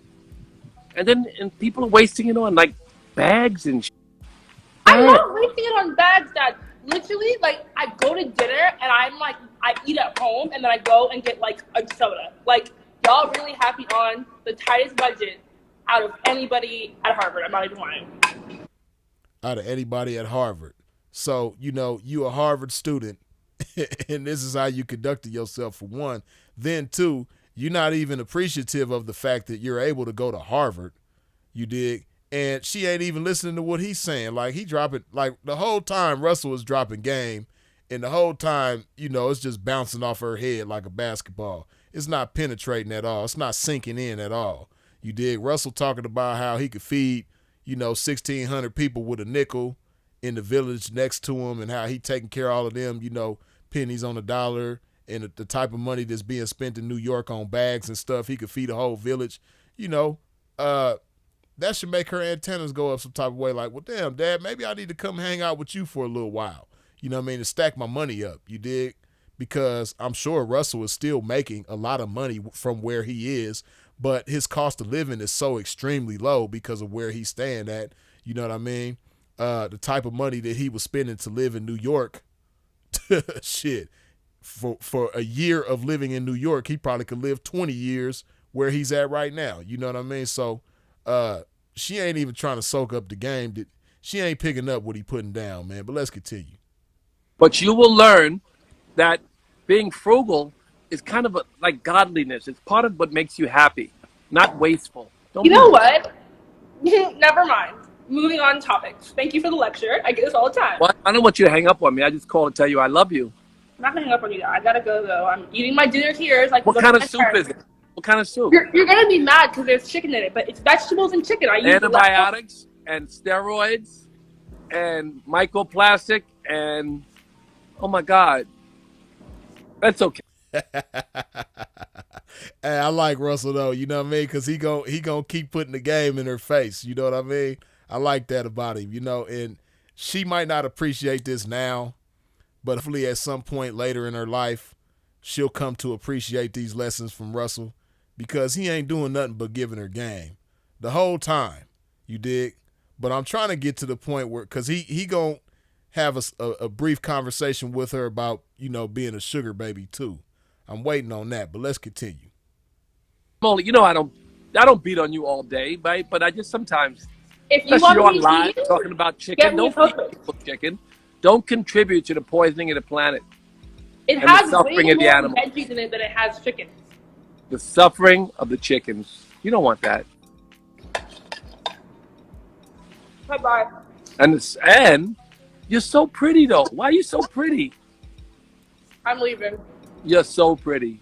and people are wasting it on like bags and shit. I'm not wasting it on bags, Dad. Literally, like, I go to dinner and I'm like, I eat at home and then I go and get like a soda. Like, y'all really have me on the tightest budget out of anybody at Harvard. I'm not even lying. Out of anybody at Harvard. So, you a Harvard student, and this is how you conducted yourself, for one. Then, two, you're not even appreciative of the fact that you're able to go to Harvard. You dig? And she ain't even listening to what he's saying. Like, he dropping, like, the whole time Russell was dropping game, and the whole time, it's just bouncing off her head like a basketball. It's not penetrating at all. It's not sinking in at all. You dig? Russell talking about how he could feed, 1,600 people with a nickel in the village next to him, and how he taking care of all of them, pennies on the dollar, and the type of money that's being spent in New York on bags and stuff. He could feed a whole village. That should make her antennas go up some type of way. Like, well, damn, Dad, maybe I need to come hang out with you for a little while. You know what I mean? To stack my money up. You dig? Because I'm sure Russell is still making a lot of money from where he is, but his cost of living is so extremely low because of where he's staying at. You know what I mean? The type of money that he was spending to live in New York, shit, for a year of living in New York, he probably could live 20 years where he's at right now. You know what I mean? So she ain't even trying to soak up the game. She ain't picking up what he putting down, man. But let's continue. But you will learn that being frugal is kind of like godliness. It's part of what makes you happy, not wasteful. You know what? Never mind. Moving on topics. Thank you for the lecture. I get this all the time. Well, I don't want you to hang up on me. I just called to tell you I love you. I'm not going to hang up on you, Dad. I got to go, though. I'm eating my dinner here. Like, What kind of soup is it? What kind of soup? You're going to be mad because there's chicken in it, but it's vegetables and chicken. I use antibiotics and steroids and microplastic and, oh my God, that's okay. Hey, I like Russell though, you know what I mean? Because he gonna keep putting the game in her face, you know what I mean? I like that about him, and she might not appreciate this now, but hopefully at some point later in her life, she'll come to appreciate these lessons from Russell, because he ain't doing nothing but giving her game the whole time, you dig? But I'm trying to get to the point where, because he gonna have a brief conversation with her about, being a sugar baby too. I'm waiting on that, but let's continue. Molly, I don't beat on you all day, right? But I just sometimes, if you especially want on live, to talking about chicken, don't feed people chicken. Don't contribute to the poisoning of the planet. It and has the suffering way of the more animals. veggies in it than it has chicken. The suffering of the chickens. You don't want that. Bye-bye. And you're so pretty, though. Why are you so pretty? I'm leaving. You're so pretty.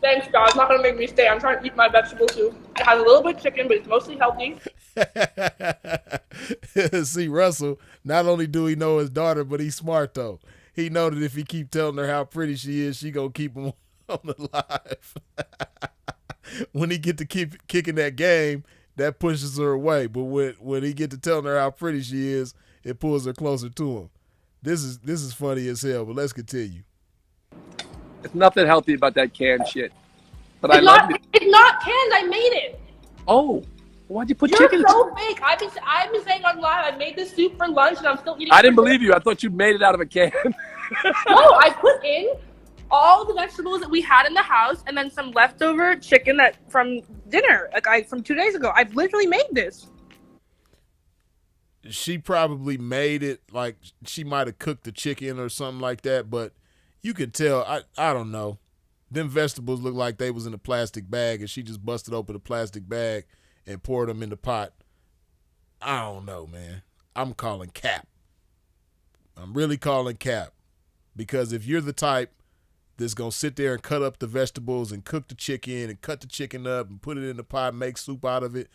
Thanks, God. It's not going to make me stay. I'm trying to eat my vegetable soup. It has a little bit of chicken, but it's mostly healthy. See, Russell, not only do he know his daughter, but he's smart, though. He know that if he keep telling her how pretty she is, she going to keep him on the live. When he get to keep kicking that game, that pushes her away. But when he get to telling her how pretty she is, it pulls her closer to him. This is funny as hell, but let's continue. There's nothing healthy about that canned shit. But It's I love you. It's not canned. I made it. Oh, why'd you put You're chicken? so fake. I've been saying on live, I made this soup for lunch and I'm still eating it. I didn't believe you. I thought you made it out of a can. No, I put in all the vegetables that we had in the house and then some leftover chicken from dinner, from 2 days ago. I've literally made this. She probably made it, like she might have cooked the chicken or something like that, but you can tell, I don't know. Them vegetables look like they was in a plastic bag and she just busted open a plastic bag and poured them in the pot. I don't know, man. I'm calling cap. I'm really calling cap. Because if you're the type that's going to sit there and cut up the vegetables and cook the chicken and cut the chicken up and put it in the pot, make soup out of it,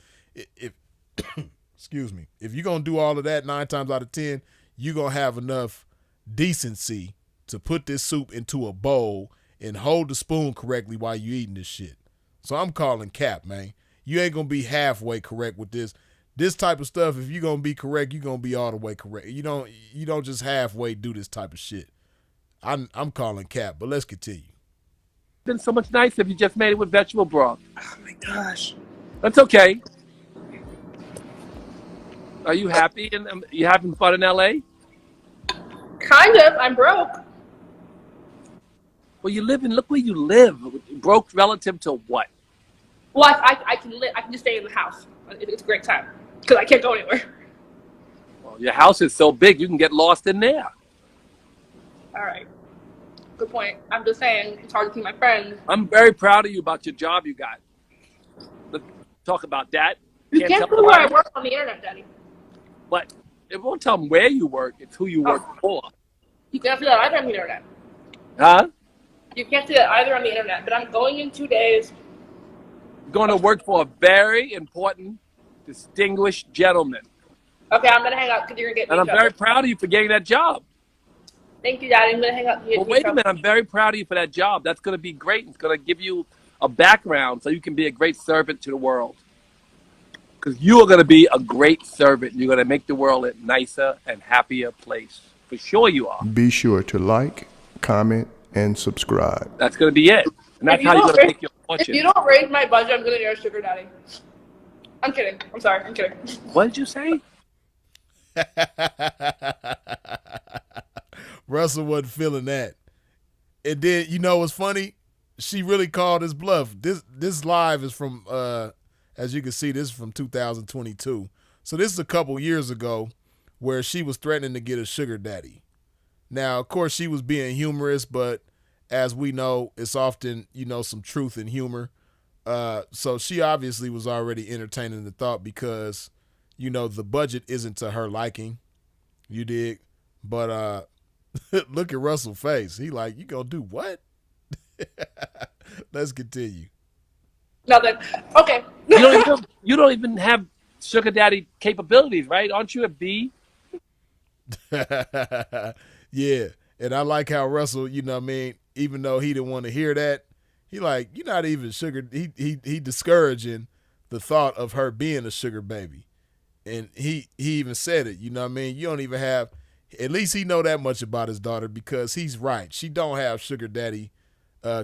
excuse me, if you're going to do all of that 9 times out of 10, you're going to have enough decency to put this soup into a bowl and hold the spoon correctly while you eating this shit. So I'm calling cap, man. You ain't going to be halfway correct with this. This type of stuff, if you're going to be correct, you're going to be all the way correct. You don't just halfway do this type of shit. I'm calling cap, but let's continue. been so much nicer if you just made it with vegetable broth. Oh my gosh. That's okay. Are you happy and you having fun in LA? Kind of. I'm broke. Well, you live in, look where you live. Broke relative to what? Well, I can live. I can just stay in the house. It's a great time because I can't go anywhere. Well, your house is so big, you can get lost in there. All right. Good point. I'm just saying it's hard to see my friends. I'm very proud of you about your job you got. Let's talk about that. You can't tell tell where I nobody. work on the internet, Daddy. But it won't tell them where you work. It's who you work for. You can't see that either on the internet. Huh? You can't see that either on the internet. But I'm going in 2 days. Going to work for a very important, distinguished gentleman. Okay, I'm gonna hang out because you're gonna get. And I'm very proud of you for getting that job. Thank you, Daddy. I'm gonna hang out. Well, wait a minute. I'm very proud of you for that job. That's going to be great. It's going to give you a background so you can be a great servant to the world. Because you are going to be a great servant. You're going to make the world a nicer and happier place. For sure you are. Be sure to like, comment, and subscribe. That's going to be it. And that's how you're going to make your If fortune. you don't raise my budget, I'm gonna need a sugar daddy. I'm kidding. I'm sorry. I'm kidding. What did you say? Russell wasn't feeling that. And then, you know what's funny? She really called his bluff. This live is from, as you can see, this is from 2022. So this is a couple years ago where she was threatening to get a sugar daddy. Now, of course, she was being humorous, but as we know, it's often, you know, some truth in humor. So she obviously was already entertaining the thought because, you know, the budget isn't to her liking. You dig? But look at Russell's face. He like, you gonna do what? Let's continue. Nothing. Okay. You don't even have sugar daddy capabilities, right? Aren't you a B? Yeah. And I like how Russell, you know what I mean, even though he didn't want to hear that, he like, you're not even sugar. He discouraging the thought of her being a sugar baby. And he even said it, you know what I mean? You don't even have, at least he know that much about his daughter because he's right. She don't have sugar daddy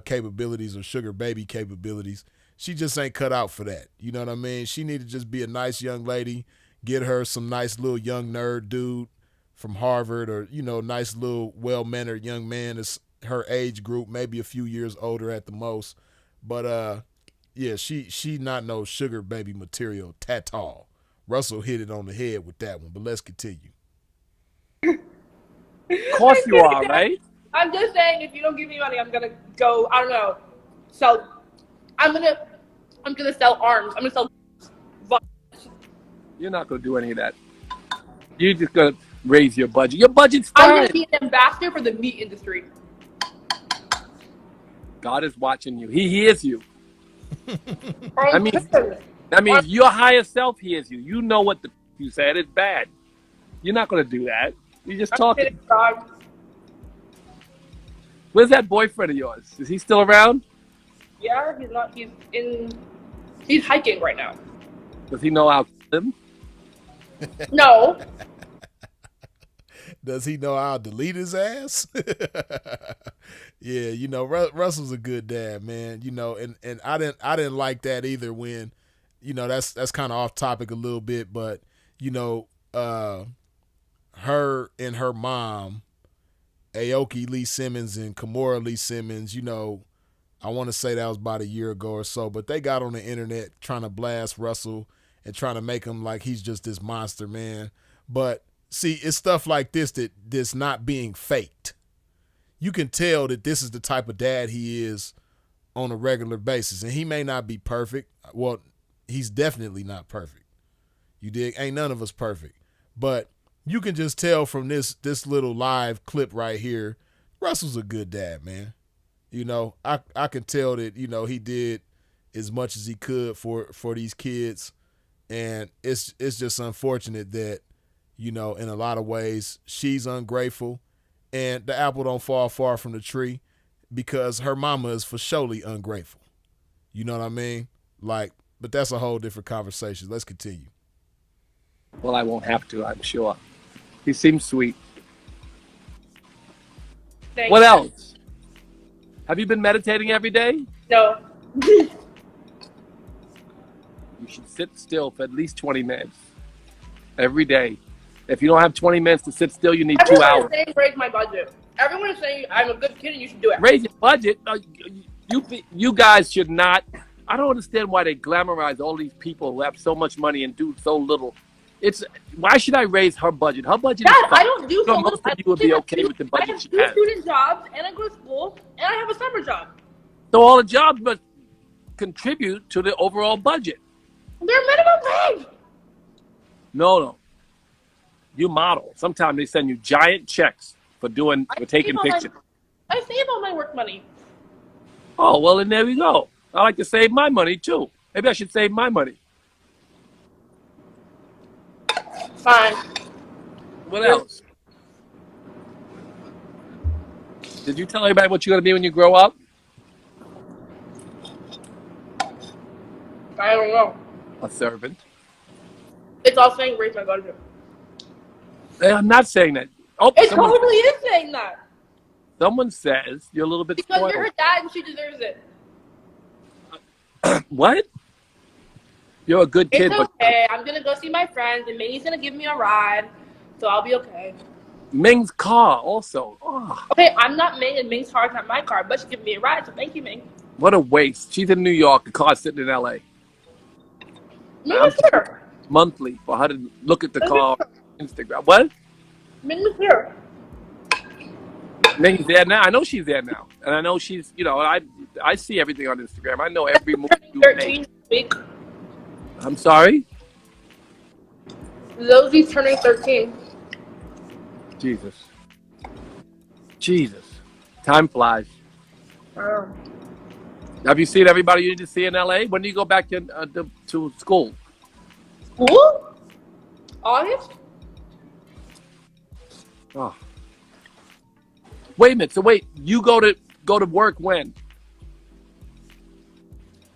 capabilities or sugar baby capabilities. She just ain't cut out for that. You know what I mean? She need to just be a nice young lady, get her some nice little young nerd dude from Harvard or, you know, nice little well-mannered young man that's her age group, maybe a few years older at the most. But, yeah, she not no sugar baby material at all. Russell hit it on the head with that one, but let's continue. Of course you are, right? I'm just saying, if you don't give me money, I'm gonna go. I don't know. So, I'm gonna sell arms. I'm gonna sell. You're not going to do any of that. You're just going to raise your budget. Your budget's I'm fine. gonna be an ambassador for the meat industry. God is watching you. He hears you. I That means your higher self hears you. You know what you said is bad. You're not going to do that. You're just talking. Where's that boyfriend of yours? Is he still around? Yeah, he's not. He's hiking right now. Does he know how to live? No. Does he know I'll delete his ass? Yeah, you know, Russell's a good dad, man. You know, and I didn't like that either when, you know, that's kind of off topic a little bit, but you know, her and her mom, Aoki Lee Simmons and Kimora Lee Simmons, you know, I want to say that was about a year ago or so, but they got on the internet trying to blast Russell and trying to make him like he's just this monster, man. But see, it's stuff like this that's not being faked. You can tell that this is the type of dad he is on a regular basis. And he may not be perfect. Well, he's definitely not perfect. You dig? Ain't none of us perfect. But you can just tell from this little live clip right here, Russell's a good dad, man. You know, I can tell that, you know, he did as much as he could for these kids. And it's just unfortunate that, you know, in a lot of ways, she's ungrateful and the apple don't fall far from the tree because her mama is for surely ungrateful. You know what I mean? Like, but that's a whole different conversation. Let's continue. Well, I won't have to, I'm sure. He seems sweet. Thanks. What else? Have you been meditating every day? No. You should sit still for at least 20 minutes every day. If you don't have 20 minutes to sit still, you need 2 Everyone hours. is saying raise my budget. Everyone is saying I'm a good kid and you should do it. Raise your budget. You guys should not. I don't understand why they glamorize all these people who have so much money and do so little. Why should I raise her budget? Her budget Dad, is fine. I don't do so Most little. of you would be okay with the I budget have she 2 has. student jobs, and I go to school, and I have a summer job. So all the jobs must contribute to the overall budget. They're minimum wage. No. You model. Sometimes they send you giant checks for taking pictures. I save all my work money. Oh, well, then there we go. I like to save my money, too. Maybe I should save my money. Fine. What else? Did you tell everybody what you're going to be when you grow up? I don't know. A servant. It's all saying raise my budget. I'm not saying that. Oh, It totally is saying that. Someone says you're a little bit Because spoiled. you're her dad and she deserves it. What? You're a good kid, It's okay. I'm going to go see my friends, and Minnie's going to give me a ride, so I'll be okay. but Ming's car also. Oh, Okay, I'm not Ming, and Ming's car's not my car, but she's giving me a ride, so thank you, Ming. what a waste. She's in New York. The car's sitting in L.A. Ming is here. Monthly for her to look at the car on Instagram. What? Ming is here. Ming's there now. I know she's there now. And I know she's, I see everything on Instagram. I know every move you 13 make. this week. I'm sorry? Rosie's turning 13. Jesus. Time flies. Oh. Have you seen everybody you need to see in LA? When do you go back to school? School? August? Oh. Wait a minute. So wait, you go to work when?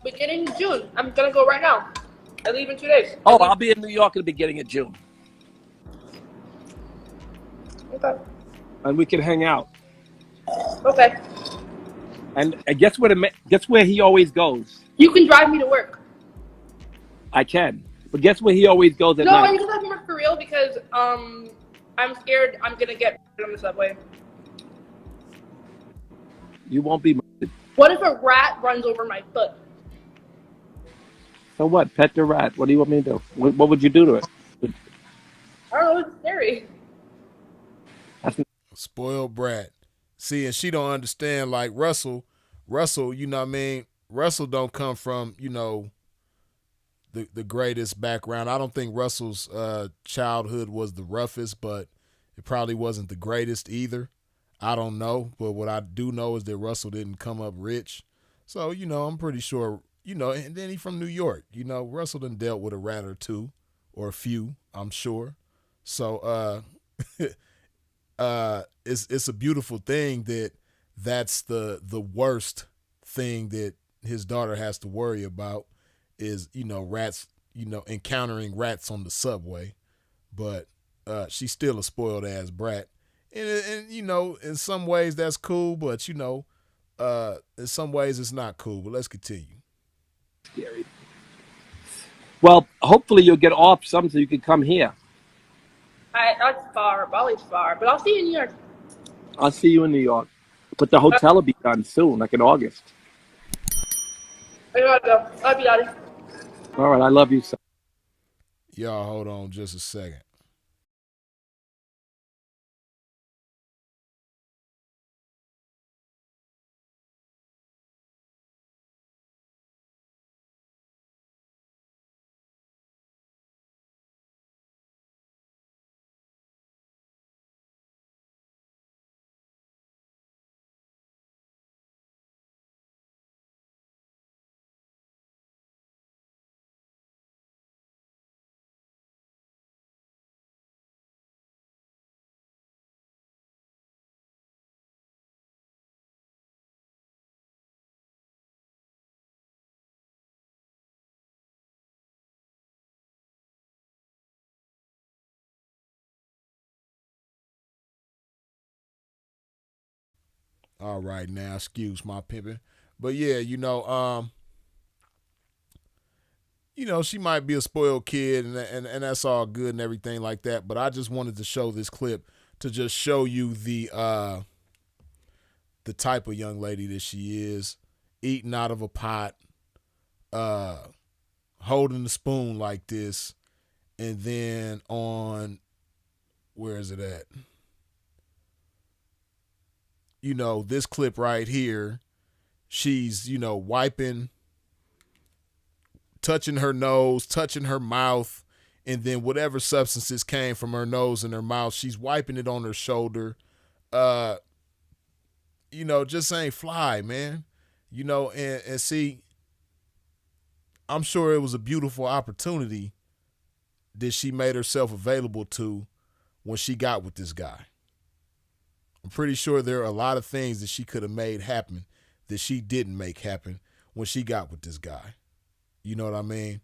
Beginning of June. I'm gonna go right now. I leave in 2 days. Oh, I'll be in New York at the beginning of June. Okay. And we can hang out. Okay. And guess where he always goes? You can drive me to work. I can. But guess where he always goes at No, night? I'm just having work for real because I'm scared I'm gonna get on the subway. You won't be murdered. What if a rat runs over my foot? So what? Pet the rat. What do you want me to do? What would you do to it? I don't know, it's scary. Spoiled brat. See, and she don't understand, like Russell, you know what I mean? Russell don't come from, the greatest background. I don't think Russell's childhood was the roughest, but it probably wasn't the greatest either. I don't know, but what I do know is that Russell didn't come up rich. So, I'm pretty sure, and then he from New York. Russell done dealt with a rat or two or a few, I'm sure. So it's a beautiful thing that's the worst thing that his daughter has to worry about is, rats, encountering rats on the subway. But she's still a spoiled ass brat. And in some ways that's cool, but in some ways it's not cool. But let's continue. Scary. Well, hopefully you'll get off some so you can come here. That's far. Bali's far. But I'll see you in New York. I'll see you in New York. But the hotel will be done soon, like in August. I gotta go. Love you, Daddy. All right, I love you so. Y'all hold on just a second. All right, now, excuse my pimping. But yeah, she might be a spoiled kid, and that's all good and everything like that. But I just wanted to show this clip to just show you the type of young lady that she is, eating out of a pot, holding the spoon like this, and then on, where is it at? This clip right here, she's, wiping, touching her nose, touching her mouth, and then whatever substances came from her nose and her mouth, she's wiping it on her shoulder. Just ain't fly, man. And see, I'm sure it was a beautiful opportunity that she made herself available to when she got with this guy. I'm pretty sure there are a lot of things that she could have made happen that she didn't make happen when she got with this guy. You know what I mean?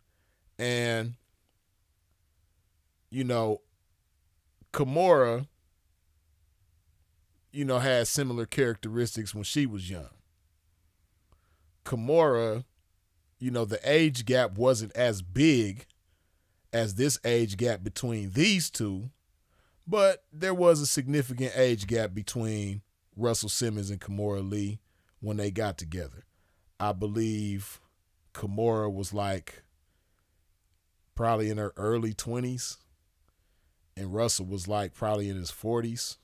And, Kimora, had similar characteristics when she was young. Kimora, the age gap wasn't as big as this age gap between these two, but there was a significant age gap between Russell Simmons and Kimora Lee when they got together. I believe Kimora was like probably in her early 20s, and Russell was like probably in his 40s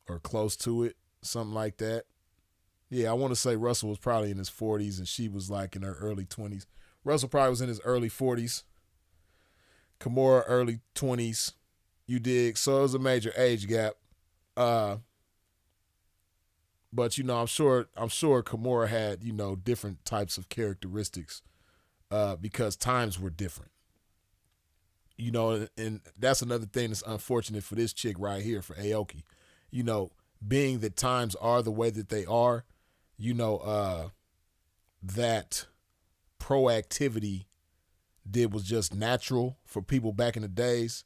or close to it, something like that. Yeah, I want to say Russell was probably in his 40s and she was like in her early 20s. Russell probably was in his early 40s. Kimora early 20s. You dig? So it was a major age gap. But I'm sure Kimora had, different types of characteristics because times were different. And that's another thing that's unfortunate for this chick right here, for Aoki. Being that times are the way that they are, that proactivity was just natural for people back in the days.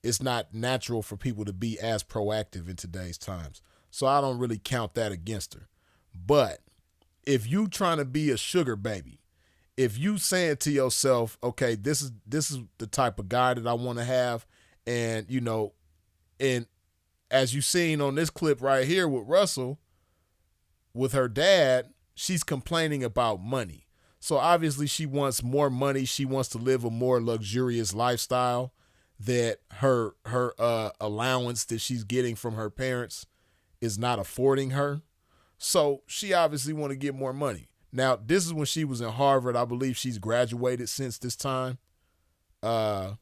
It's not natural for people to be as proactive in today's times. So I don't really count that against her. But if you trying to be a sugar baby, if you saying to yourself, okay, this is the type of guy that I want to have, and and as you seen on this clip right here with Russell, with her dad, she's complaining about money. So obviously she wants more money. She wants to live a more luxurious lifestyle that her allowance that she's getting from her parents is not affording her. So she obviously want to get more money. Now, this is when she was in Harvard. I believe she's graduated since this time. Yeah,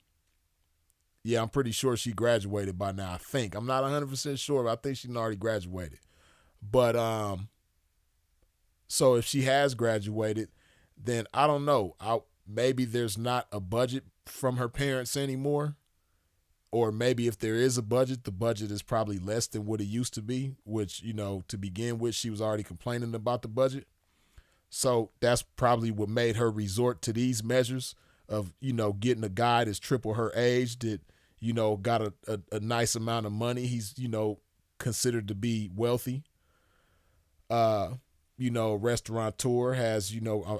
I'm pretty sure she graduated by now, I think. I'm not 100% sure, but I think she already graduated. But so if she has graduated, then I don't know. Maybe there's not a budget from her parents anymore. Or maybe if there is a budget, the budget is probably less than what it used to be, which, to begin with, she was already complaining about the budget. So that's probably what made her resort to these measures of, getting a guy that's triple her age that, got a nice amount of money. He's, considered to be wealthy. Restaurateur has,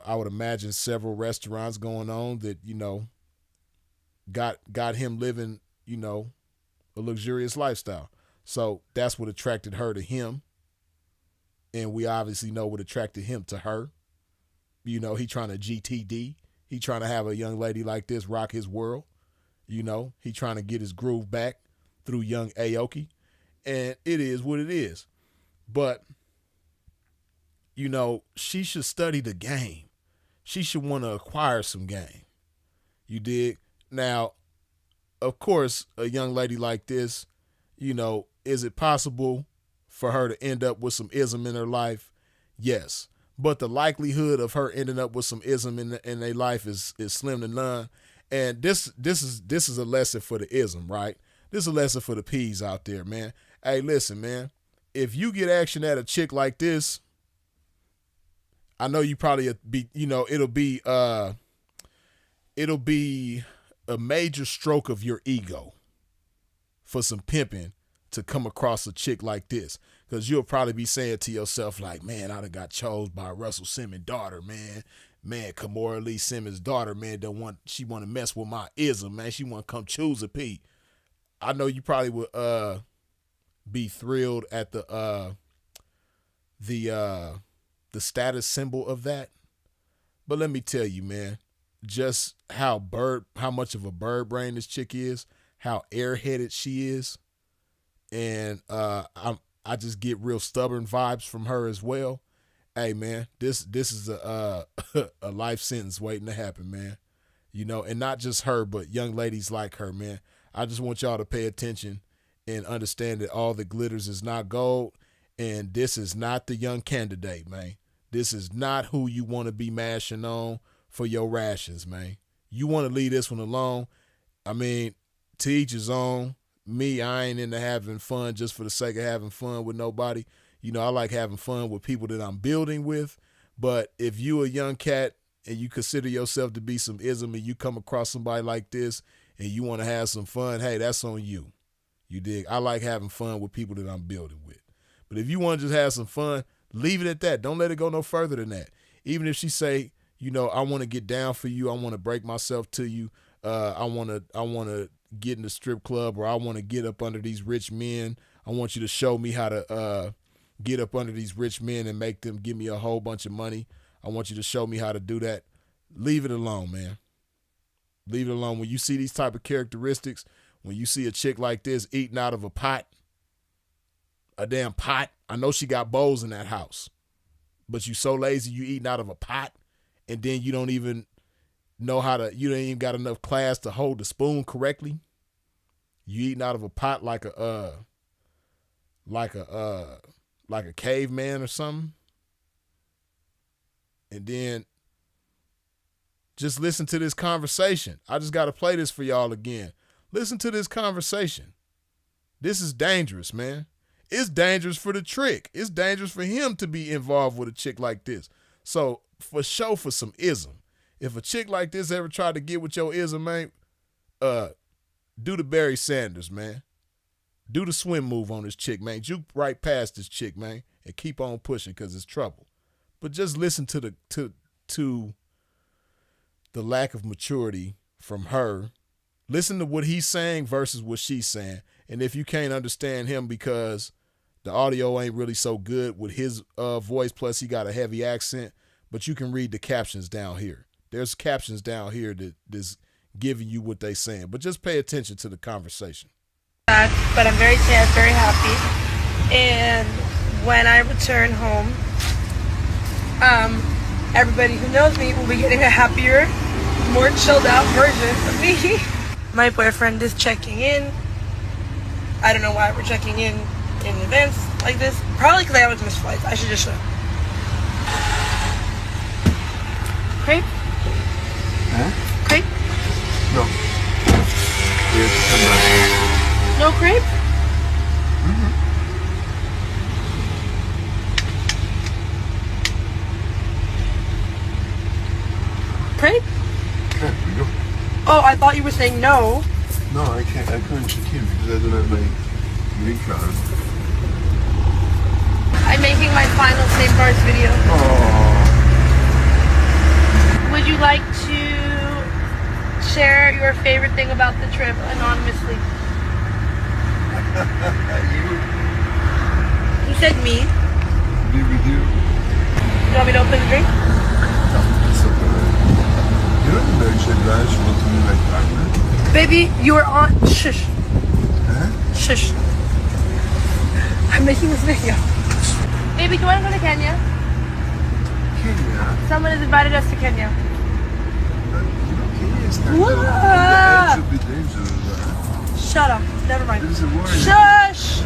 I would imagine several restaurants going on that, got him living, a luxurious lifestyle. So that's what attracted her to him. And we obviously know what attracted him to her. He trying to GTD. He trying to have a young lady like this rock his world. He trying to get his groove back through young Aoki. And it is what it is. But, she should study the game. She should want to acquire some game. You dig? Now, of course, a young lady like this, is it possible for her to end up with some ism in her life? Yes. But the likelihood of her ending up with some ism in their life is slim to none. And this is a lesson for the ism, right? This is a lesson for the P's out there, man. Hey, listen, man. If you get action at a chick like this, I know you probably be, it'll be a major stroke of your ego for some pimping to come across a chick like this. Because you'll probably be saying to yourself, like, man, I done got chose by Russell Simmons' daughter, man. Man, Aoki Lee Simmons' daughter, man, she want to mess with my ism, man. She want to come choose a P. I know you probably would be thrilled at the status symbol of that. But let me tell you, man, just how much of a bird brain this chick is, how airheaded she is, and I just get real stubborn vibes from her as well. Hey, man, this is a a life sentence waiting to happen, man. You know, and not just her, but young ladies like her, man. I just want y'all to pay attention and understand that all that glitters is not gold, and this is not the young candidate, man. This is not who you want to be mashing on for your rations, man. You want to leave this one alone. I mean, to each his own. Me, I ain't into having fun just for the sake of having fun with nobody. You know, I like having fun with people that I'm building with. But if you a young cat and you consider yourself to be some ism and you come across somebody like this and you want to have some fun, hey, that's on you. You dig? I like having fun with people that I'm building with. But if you want to just have some fun, leave it at that. Don't let it go no further than that. Even if she say, you know, I want to get down for you, I want to break myself to you, I want to get in the strip club, or I want to get up under these rich men. I want you to show me how to get up under these rich men and make them give me a whole bunch of money. I want you to show me how to do that. Leave it alone, man. Leave it alone. When you see these type of characteristics, when you see a chick like this eating out of a pot, a damn pot. I know she got bowls in that house, but you so lazy you eating out of a pot, and then you don't even know how to, you don't even got enough class to hold the spoon correctly. You eating out of a pot like a caveman or something. And then just listen to this conversation. I just got to play this for y'all again. Listen to this conversation. This is dangerous, man. It's dangerous for the trick. It's dangerous for him to be involved with a chick like this. So for sure, for some ism, if a chick like this ever tried to get with your ism, man, do the Barry Sanders, man. Do the swim move on this chick, man. Juke right past this chick, man, and keep on pushing because it's trouble. But just listen to the lack of maturity from her. Listen to what he's saying versus what she's saying. And if you can't understand him because the audio ain't really so good with his voice, plus he got a heavy accent, but you can read the captions down here. There's captions down here that's giving you what they saying. But just pay attention to the conversation. But I'm very sad, very happy. And when I return home, everybody who knows me will be getting a happier, more chilled out version of me. My boyfriend is checking in. I don't know why we're checking in advance like this. Probably because I always miss flights. I should just show. Crepe? Huh? Crepe? No. Yes, No crepe? Crepe? can't. You know? Oh, I thought you were saying no. No, I can't. I couldn't check in because I don't have my green card. I'm making my final safeguards video. Oh. Would you like to share your favorite thing about the trip anonymously? You said me. Be with you. You want me to open the drink? It's okay. You don't mention that you want to be my partner. Baby, you are on. Shush. Huh? Shush. I'm making this video. Baby, do you want to go to Kenya? Kenya. Someone has invited us to Kenya. You know, Kenya is kind What? of on the edge of the dangerous. Shut up. Never mind. There's a warning. Shush.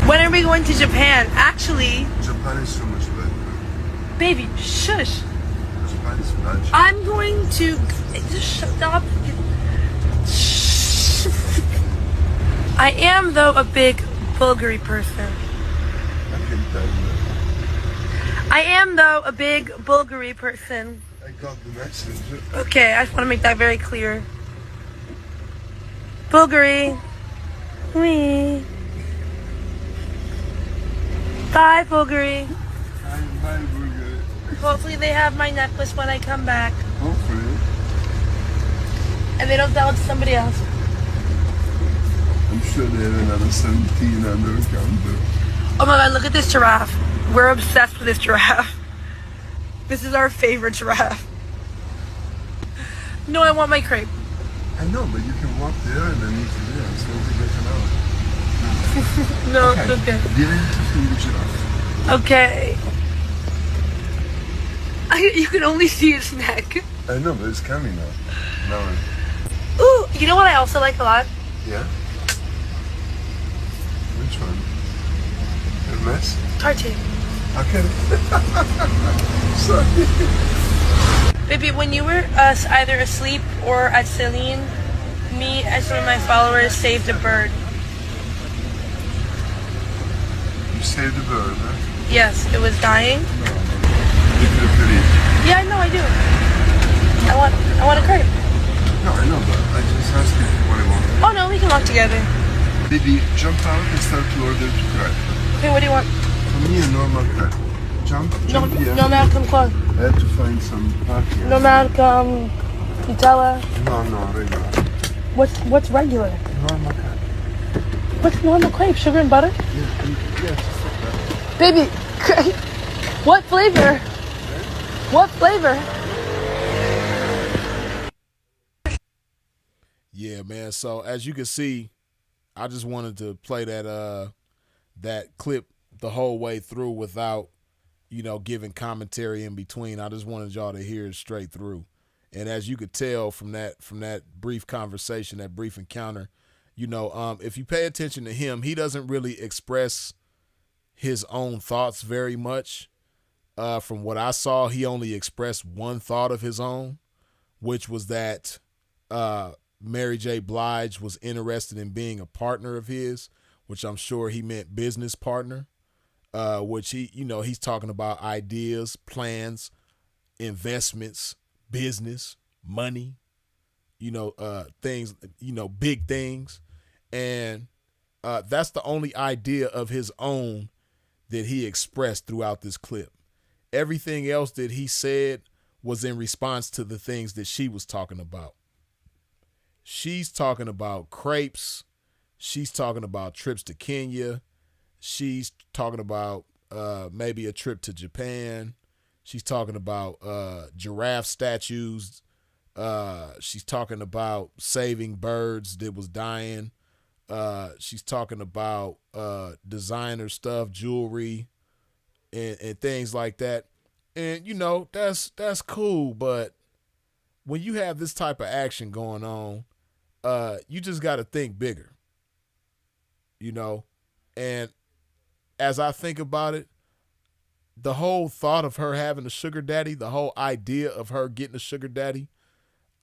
When are we going to Japan? Actually, Japan is so much better. baby, shush. Japan is magic. I'm going to just shut up. Shh. I am though a big Bulgari person. I can tell you that. I am though a big Bulgari person. I got the messenger. Okay, I just want to make that very clear. Bulgari. Me. Bye, Boogery. Bye, Burger. Hopefully they have my necklace when I come back. Hopefully. And they don't sell it to somebody else. I'm sure they have another 17 on their counter. Oh my god, look at this giraffe. We're obsessed with this giraffe. This is our favorite giraffe. No, I want my crepe. I know, but you can walk there and then eat there. It's going to get an hour. No, it's okay. Dealing to feed the giraffe. Okay. You can only see its neck. I know, but it's coming now. Now, Ooh, you know what I also like a lot? yeah? Which one? Hermes? Cartoon. Okay. Sorry. Baby, when you were either asleep or at Celine, me and some of my followers saved a bird. You saved the bird, huh? Yes, it was dying. You could have put it. Yeah, I know, I do. I want a crepe. No, I know, but I just asked you what I want. Oh no, we can walk together. Baby, jump out and start to order to crepe. Okay, what do you want? For me, a normal crepe. Jump here. No, Malcolm, come. I had to find some parking. No, Malcolm, Nutella. No, regular. What's regular? Normal crepe. What's normal crepe? Sugar and butter? Yeah, just like that. Baby, what flavor? What flavor? Yeah, man. So as you can see, I just wanted to play that clip the whole way through without, giving commentary in between. I just wanted y'all to hear it straight through. And as you could tell from that brief conversation, that brief encounter, if you pay attention to him, he doesn't really express his own thoughts very much. From what I saw, he only expressed one thought of his own, which was that Mary J. Blige was interested in being a partner of his, which I'm sure he meant business partner, which he's talking about ideas, plans, investments, business, money, things, big things. And that's the only idea of his own that he expressed throughout this clip. Everything else that he said was in response to the things that she was talking about. She's talking about crepes. She's talking about trips to Kenya. She's talking about maybe a trip to Japan. She's talking about giraffe statues. She's talking about saving birds that was dying. She's talking about designer stuff, jewelry, and things like that. And, that's cool. But when you have this type of action going on, you just got to think bigger, and as I think about it, the whole thought of her having a sugar daddy, the whole idea of her getting a sugar daddy,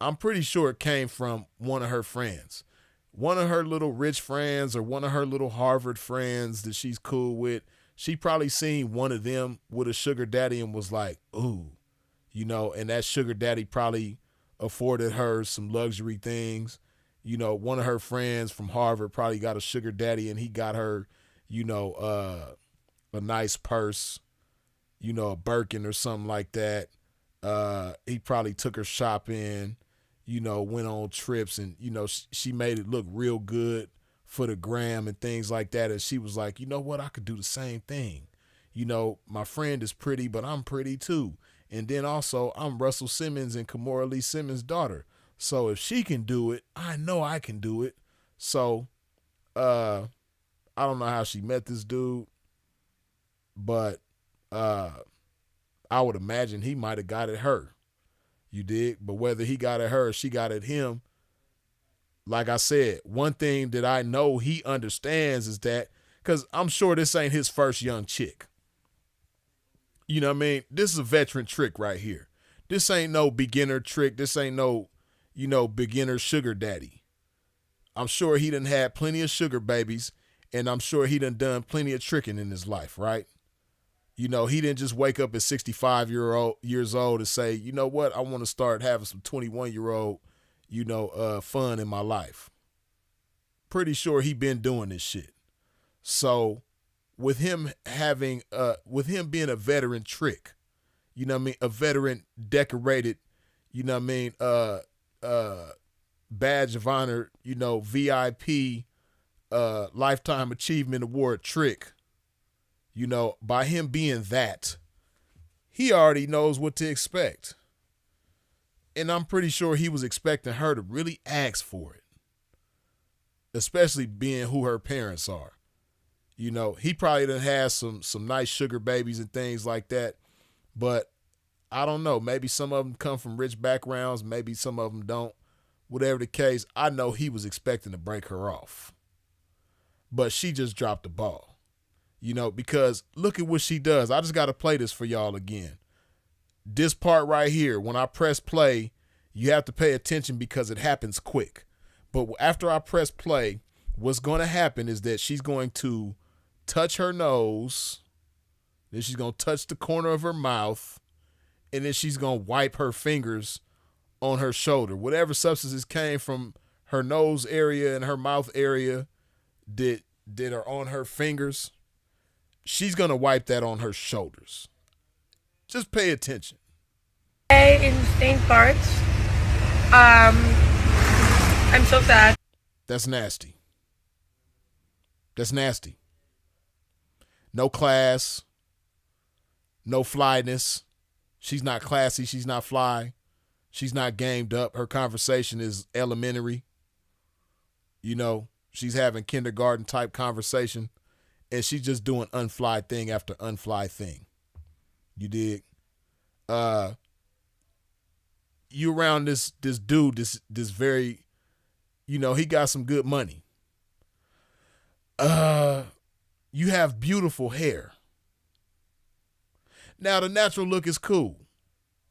I'm pretty sure it came from one of her friends, one of her little rich friends or one of her little Harvard friends that she's cool with. She probably seen one of them with a sugar daddy and was like, ooh, and that sugar daddy probably afforded her some luxury things. One of her friends from Harvard probably got a sugar daddy and he got her, a nice purse, a Birkin or something like that. He probably took her shopping, went on trips and, she made it look real good for the gram and things like that. And she was like, you know what? I could do the same thing. My friend is pretty, but I'm pretty too. And then also I'm Russell Simmons and Kimora Lee Simmons' daughter. So if she can do it, I know I can do it. So I don't know how she met this dude, but I would imagine he might have got at her. You dig? But whether he got at her or she got at him, like I said, one thing that I know he understands is that, because I'm sure this ain't his first young chick. You know what I mean? This is a veteran trick right here. This ain't no beginner trick. This ain't no, beginner sugar daddy. I'm sure he done had plenty of sugar babies, and I'm sure he done plenty of tricking in his life, right? He didn't just wake up at 65 years old and say, you know what, I want to start having some 21-year-old, fun in my life. pretty sure he been doing this shit. So with him being a veteran trick, you know what I mean, a veteran decorated, you know what I mean, badge of honor, you know, VIP, lifetime achievement award trick, you know, by him being that, he already knows what to expect. And I'm pretty sure he was expecting her to really ask for it, especially being who her parents are. You know, he probably done had some nice sugar babies and things like that, but I don't know. Maybe some of them come from rich backgrounds. Maybe some of them don't. Whatever the case, I know he was expecting to break her off. But she just dropped the ball. You know, because look at what she does. I just got to play this for y'all again. This part right here, when I press play, you have to pay attention because it happens quick. But after I press play, what's going to happen is that she's going to touch her nose, then she's going to touch the corner of her mouth, and then she's going to wipe her fingers on her shoulder. Whatever substances came from her nose area and her mouth area that are on her fingers, she's going to wipe that on her shoulders. Just pay attention. In distinct parts. I'm so sad. That's nasty. That's nasty. No class. No flyness. She's not classy. She's not fly. She's not gamed up. Her conversation is elementary. You know, she's having kindergarten type conversation, and she's just doing unfly thing after unfly thing. You dig? You around this dude, this very, you know, he got some good money. You have beautiful hair. Now the natural look is cool.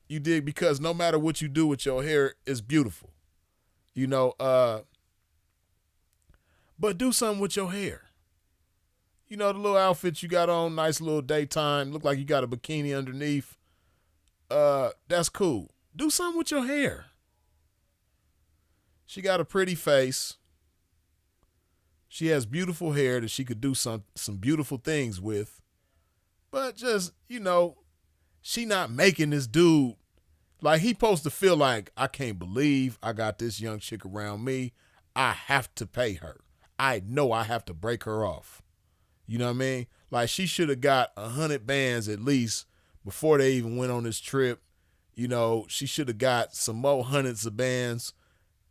You dig? Because no matter what you do with your hair, it's beautiful. You know, but do something with your hair. You know, the little outfits you got on, nice little daytime, look like you got a bikini underneath. That's cool. Do something with your hair. She got a pretty face. She has beautiful hair that she could do some beautiful things with. But just, you know, she not making this dude, like, he supposed to feel like, I can't believe I got this young chick around me. I have to pay her. I know I have to break her off. You know what I mean? Like, she should have got 100 bands at least before they even went on this trip. You know, she should have got some more hundreds of bands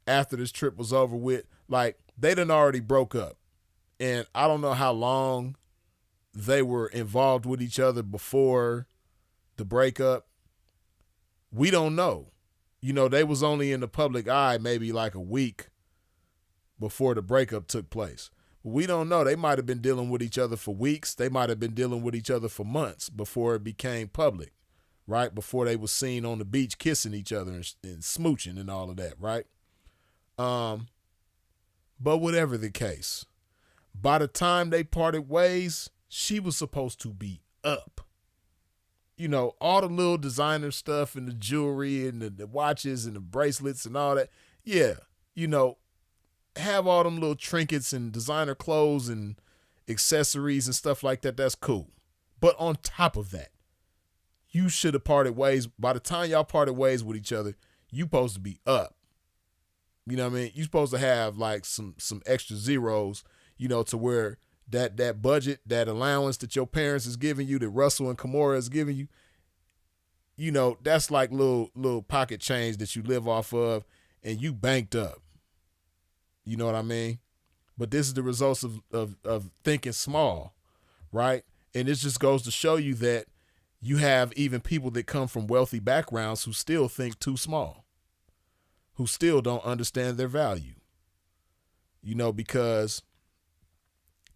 after this trip was over with. Like, they done already broke up. And I don't know how long they were involved with each other before the breakup. We don't know. You know, they was only in the public eye maybe like a week before the breakup took place. We don't know. They might have been dealing with each other for weeks. They might have been dealing with each other for months before it became public, right? Before they was seen on the beach kissing each other and smooching and all of that, right? But whatever the case, by the time they parted ways, she was supposed to be up. You know, all the little designer stuff and the jewelry and the watches and the bracelets and all that. Yeah, you know, have all them little trinkets and designer clothes and accessories and stuff like that. That's cool. But on top of that, you should have parted ways. By the time y'all parted ways with each other, you supposed to be up. You know what I mean? You supposed to have like some extra zeros, you know, to where that budget, that allowance that your parents is giving you, that Russell and Kimora is giving you, you know, that's like little pocket change that you live off of and you banked up. You know what I mean? But this is the results of thinking small, right? And this just goes to show you that you have even people that come from wealthy backgrounds who still think too small, who still don't understand their value. You know, because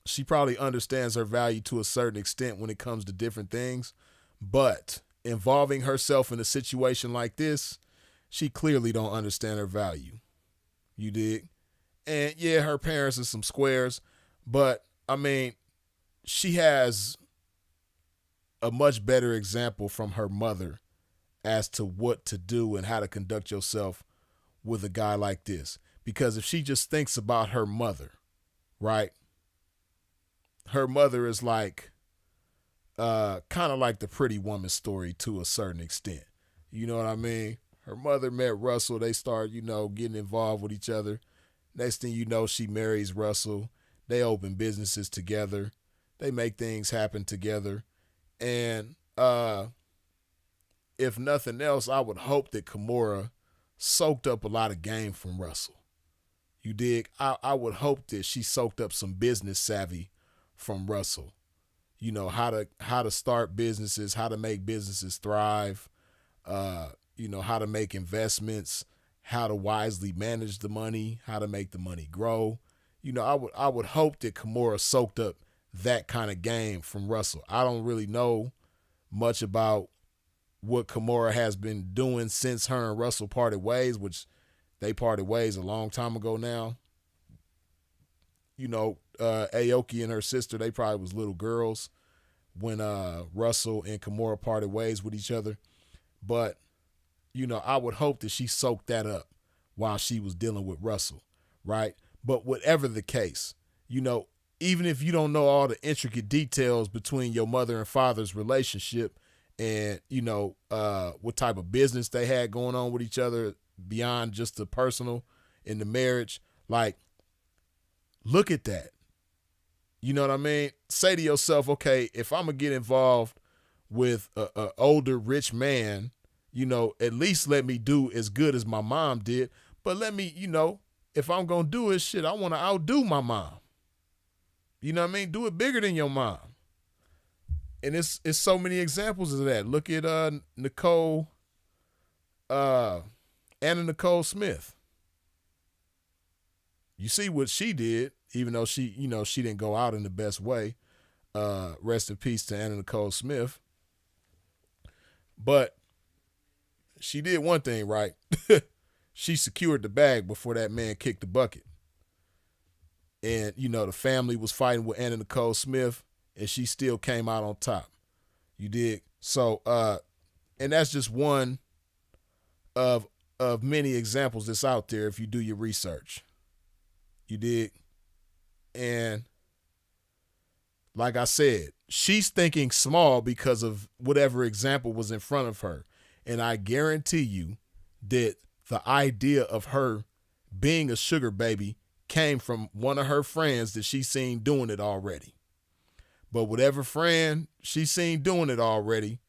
she probably understands her value to a certain extent when it comes to different things, but involving herself in a situation like this, she clearly don't understand her value. You dig? And yeah, her parents are some squares, but I mean, she has a much better example from her mother as to what to do and how to conduct yourself with a guy like this. Because if she just thinks about her mother, right? Her mother is like kind of like the Pretty Woman story to a certain extent. You know what I mean? Her mother met Russell. They start, getting involved with each other. Next thing you know, she marries Russell. They open businesses together. They make things happen together. And if nothing else, I would hope that Kimura soaked up a lot of game from Russell. You dig? I would hope that she soaked up some business savvy from Russell. How to start businesses, how to make businesses thrive, how to make investments, how to wisely manage the money, how to make the money grow. I would hope that Kimura soaked up that kind of game from Russell. I don't really know much about what Kimura has been doing since her and Russell parted ways, which they parted ways a long time ago now. Aoki and her sister, they probably was little girls when Russell and Kimura parted ways with each other. But, I would hope that she soaked that up while she was dealing with Russell, right? But whatever the case, even if you don't know all the intricate details between your mother and father's relationship and, what type of business they had going on with each other beyond just the personal in the marriage, like, look at that. You know what I mean? Say to yourself, okay, if I'm going to get involved with a older rich man, at least let me do as good as my mom did. But let me, if I'm going to do it, shit, I want to outdo my mom. You know what I mean? Do it bigger than your mom. And it's so many examples of that. Look at Anna Nicole Smith. You see what she did, even though she didn't go out in the best way. Rest in peace to Anna Nicole Smith. But she did one thing right. She secured the bag before that man kicked the bucket. And, the family was fighting with Anna Nicole Smith, and she still came out on top. You dig? So, and that's just one of many examples that's out there if you do your research. You dig? And like I said, she's thinking small because of whatever example was in front of her. And I guarantee you that the idea of her being a sugar baby came from one of her friends that she seen doing it already. But whatever friend she seen doing it already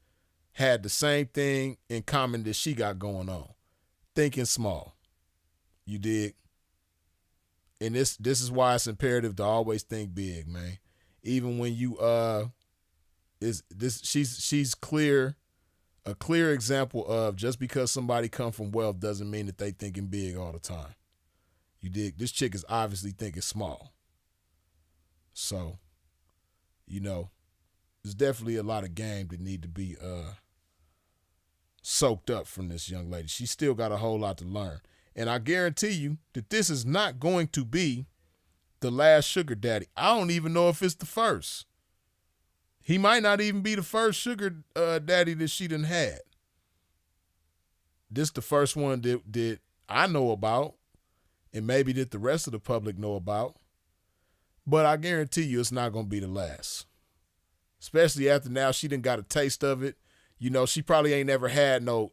had the same thing in common that she got going on. Thinking small. You dig? And this is why it's imperative to always think big, man. Even when you she's a clear example of just because somebody come from wealth doesn't mean that they thinking big all the time. You dig? This chick is obviously thinking small. So, there's definitely a lot of game that need to be soaked up from this young lady. She's still got a whole lot to learn. And I guarantee you that this is not going to be the last sugar daddy. I don't even know if it's the first. He might not even be the first sugar daddy that she done had. This the first one that I know about, and maybe that the rest of the public know about. But I guarantee you it's not going to be the last. Especially after now she done got a taste of it. She probably ain't never had no,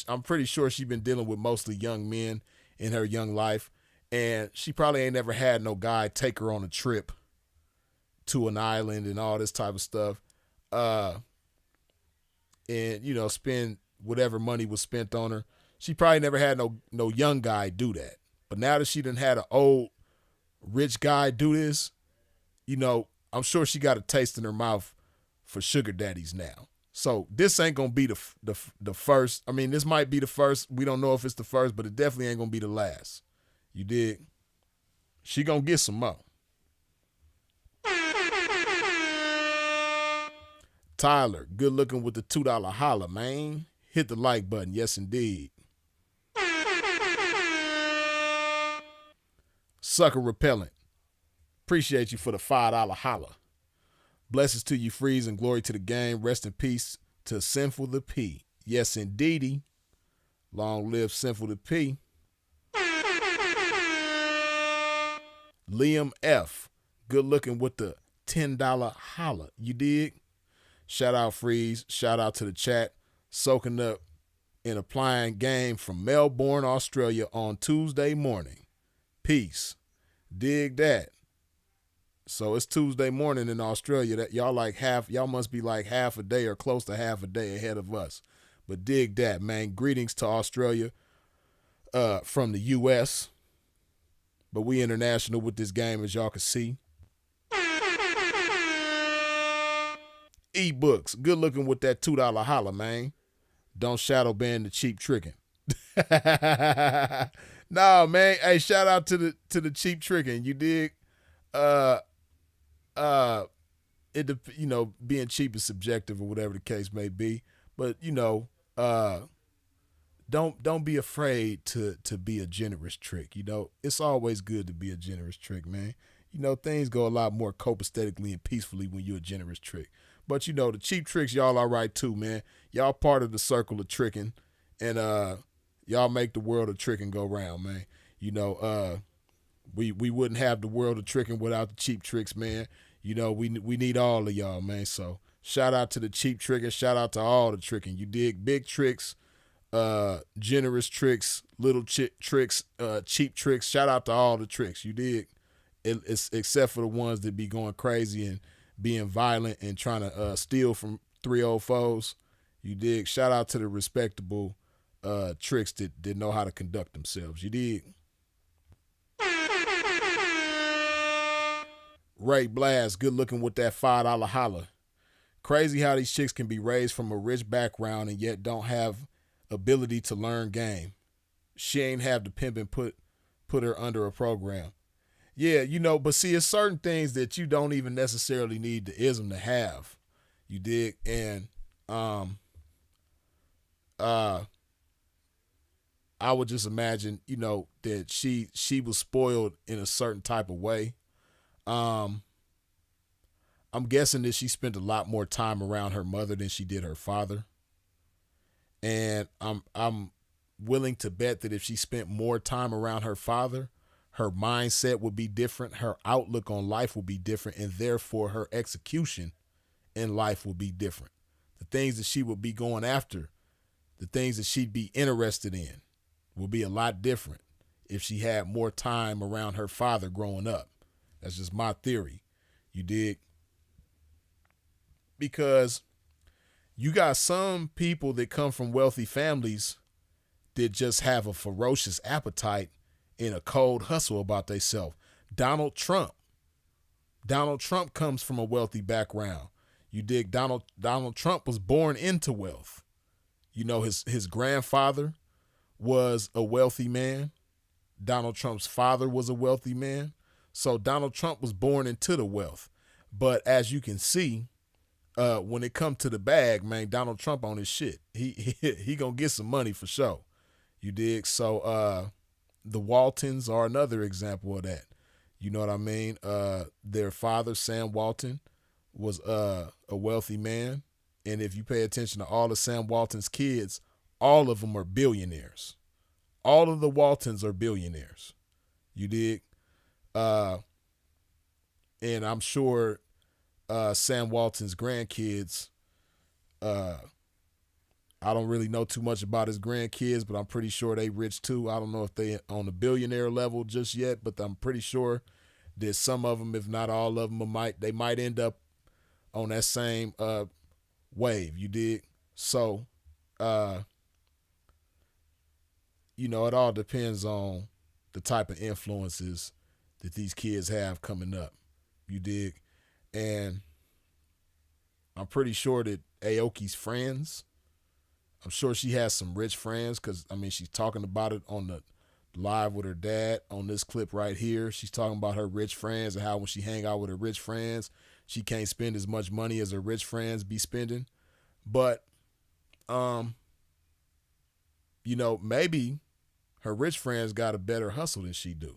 I'm pretty sure she been dealing with mostly young men in her young life. And she probably ain't never had no guy take her on a trip to an island and all this type of stuff. And, spend whatever money was spent on her. She probably never had no young guy do that. But now that she done had an old rich guy do this, I'm sure she got a taste in her mouth for sugar daddies now. So this ain't going to be the first. I mean, this might be the first. We don't know if it's the first, but it definitely ain't going to be the last. You dig? She going to get some more. Tyler, good looking with the $2 holla, man. Hit the like button. Yes, indeed. Sucker repellent. Appreciate you for the $5 holla. Blessings to you, Freeze, and glory to the game. Rest in peace to Sinful the P. Yes, indeedy. Long live Sinful the P. Liam F. good looking with the $10 holla. You dig? Shout out Freeze. Shout out to the chat. Soaking up and applying game from Melbourne, Australia on Tuesday morning. Peace. Dig that. So it's Tuesday morning in Australia. That y'all must be like half a day or close to half a day ahead of us. But dig that, man. Greetings to Australia from the US. But we international with this game, as y'all can see. Ebooks, good looking with that $2 holla, man. Don't shadow ban the cheap tricking. Nah, man. Hey, shout out to the cheap tricking. You dig? Being cheap is subjective or whatever the case may be. But don't be afraid to be a generous trick. It's always good to be a generous trick, man. Things go a lot more copacetically and peacefully when you're a generous trick. But the cheap tricks, y'all all right too, man. Y'all part of the circle of tricking, and y'all make the world of tricking go round, man. We wouldn't have the world of tricking without the cheap tricks, man. We need all of y'all, man. So shout out to the cheap trickers. Shout out to all the tricking. You dig? Big tricks, generous tricks, little tricks, cheap tricks. Shout out to all the tricks. You dig? It's except for the ones that be going crazy and being violent and trying to steal from 304s. You dig? Shout out to the respectable tricks that know how to conduct themselves. You dig? Ray Blast, good looking with that $5 holla. Crazy how these chicks can be raised from a rich background and yet don't have ability to learn game. She ain't have the pimping put her under a program. Yeah, but see, it's certain things that you don't even necessarily need the ism to have. You dig? And I would just imagine, that she was spoiled in a certain type of way. I'm guessing that she spent a lot more time around her mother than she did her father. And I'm willing to bet that if she spent more time around her father, her mindset would be different, her outlook on life will be different, and therefore her execution in life will be different. The things that she would be going after, the things that she'd be interested in will be a lot different if she had more time around her father growing up. That's just my theory. You dig? Because you got some people that come from wealthy families that just have a ferocious appetite and a cold hustle about themselves. Donald Trump comes from a wealthy background. You dig? Donald Trump was born into wealth. His grandfather was a wealthy man. Donald Trump's father was a wealthy man. So Donald Trump was born into the wealth. But as you can see, when it comes to the bag, man, Donald Trump on his shit. He gonna get some money for sure. You dig? So the Waltons are another example of that. You know what I mean? Their father, Sam Walton, was a wealthy man. And if you pay attention to all of Sam Walton's kids, all of them are billionaires. All of the Waltons are billionaires. You dig? And I'm sure Sam Walton's grandkids, I don't really know too much about his grandkids, but I'm pretty sure they rich too. I don't know if they on the billionaire level just yet, but I'm pretty sure that some of them, if not all of them, they might end up on that same wave. You dig? So, it all depends on the type of influences that these kids have coming up. You dig? And I'm pretty sure that Aoki's friends, I'm sure she has some rich friends because, she's talking about it on the live with her dad on this clip right here. She's talking about her rich friends and how when she hang out with her rich friends, she can't spend as much money as her rich friends be spending. But, maybe her rich friends got a better hustle than she do.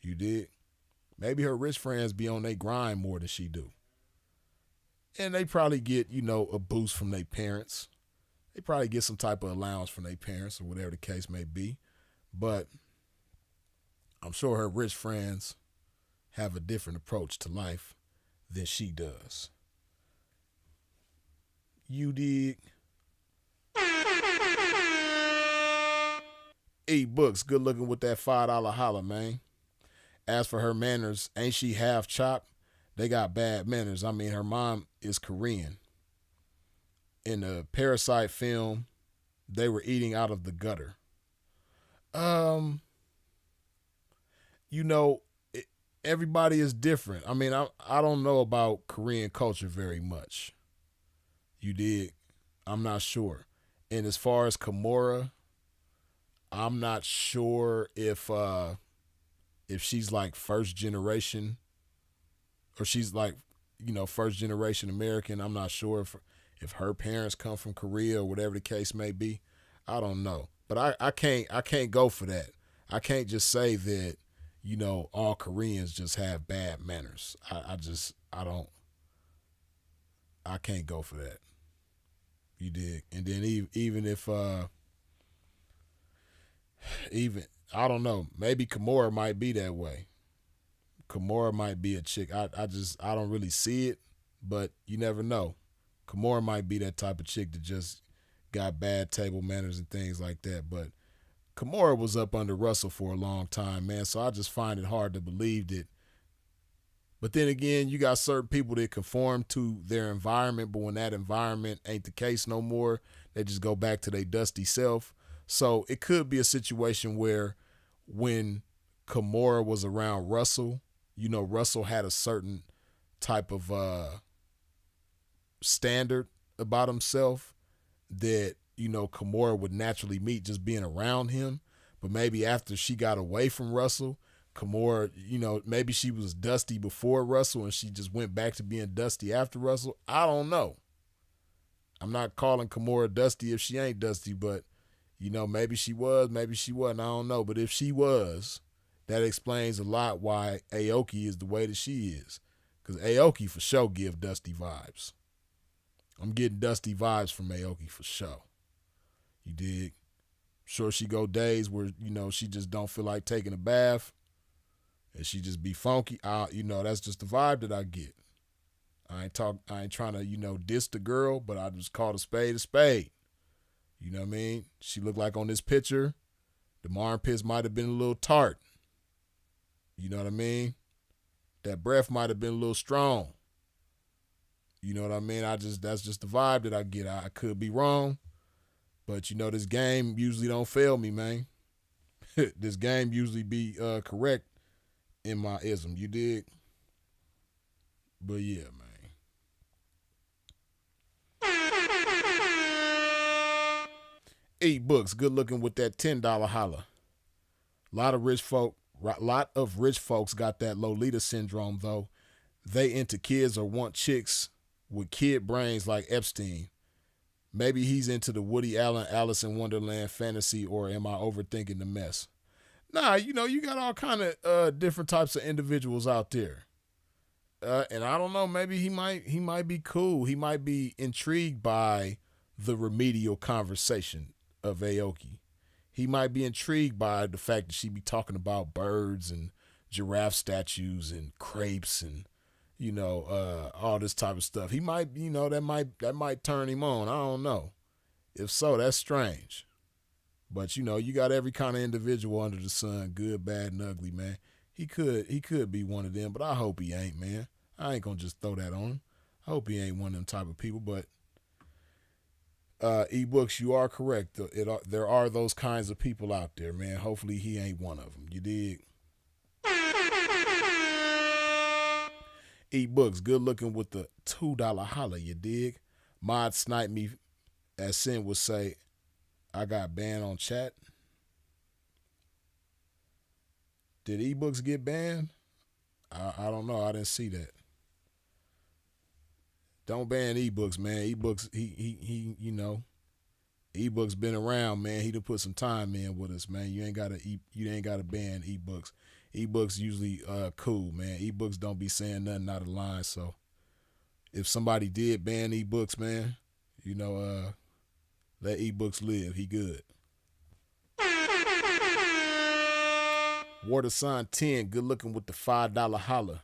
You dig? Maybe her rich friends be on their grind more than she do. And they probably get, a boost from their parents. They probably get some type of allowance from their parents or whatever the case may be. But I'm sure her rich friends have a different approach to life than she does. You dig? E-Books, good looking with that $5 holler, man. As for her manners, ain't she half chopped? They got bad manners. I mean, her mom is Korean. In the Parasite film, they were eating out of the gutter. You know, everybody is different. I mean, I don't know about Korean culture very much. You dig? I'm not sure. And as far as Kimura, I'm not sure if she's like first generation or she's like, you know, first generation American. I'm not sure if her parents come from Korea or whatever the case may be. I don't know. But I can't go for that. I can't just say that, you know, all Koreans just have bad manners. I can't go for that. You dig? And then even if I don't know, maybe Kimura might be that way. Kimura might be a chick. I don't really see it, but you never know. Kimura might be that type of chick that just got bad table manners and things like that. But Kimura was up under Russell for a long time, man. So I just find it hard to believe that. But then again, you got certain people that conform to their environment, but when that environment ain't the case no more, they just go back to their dusty self. So it could be a situation where when Kimura was around Russell, you know, Russell had a certain type of standard about himself that, you know, Kimura would naturally meet just being around him. But maybe after she got away from Russell, Kimura, you know, maybe she was dusty before Russell and she just went back to being dusty after Russell. I don't know. I'm not calling Kimura dusty if she ain't dusty, but, you know, maybe she was, maybe she wasn't. I don't know. But if she was, that explains a lot why Aoki is the way that she is. Because Aoki for sure give dusty vibes. I'm getting dusty vibes from Aoki for sure. You dig? Sure she go days where, you know, she just don't feel like taking a bath and she just be funky. You know, that's just the vibe that I get. I ain't trying to, you know, diss the girl, but I just call a spade a spade. You know what I mean? She looked like on this picture, the armpits might have been a little tart. You know what I mean? That breath might have been a little strong. You know what I mean? That's just the vibe that I get. I could be wrong, but you know, this game usually don't fail me, man. This game usually be correct in my ism. You dig? But yeah, man. E-Books, good looking with that $10 holler. Lot of rich folks got that Lolita syndrome though. They into kids or want chicks with kid brains like Epstein. Maybe he's into the Woody Allen Alice in Wonderland fantasy, or am I overthinking the mess? Nah, you know, you got all kind of different types of individuals out there. And I don't know, maybe he might be cool. He might be intrigued by the remedial conversation of Aoki. He might be intrigued by the fact that she be talking about birds and giraffe statues and crepes and, you know, all this type of stuff. He might, you know, that might turn him on. I don't know. If so, that's strange. But, you know, you got every kind of individual under the sun, good, bad, and ugly, man. He could be one of them, but I hope he ain't, man. I ain't gonna just throw that on him. I hope he ain't one of them type of people, but E-Books, you are correct. There are those kinds of people out there, man. Hopefully he ain't one of them. You dig? E-Books, good looking with the $2 holler, you dig? Mod snipe me, as Sin would say, I got banned on chat. Did E-Books get banned? I don't know. I didn't see that. Don't ban E-Books, man. E-Books, he you know, E-Books been around, man. He done put some time in with us, man. You ain't gotta ban E-Books. E-Books usually cool, man. E-Books don't be saying nothing out of line. So if somebody did ban E-Books, man, you know, let E-Books live. He good. Water sign 10, good looking with the $5 holler.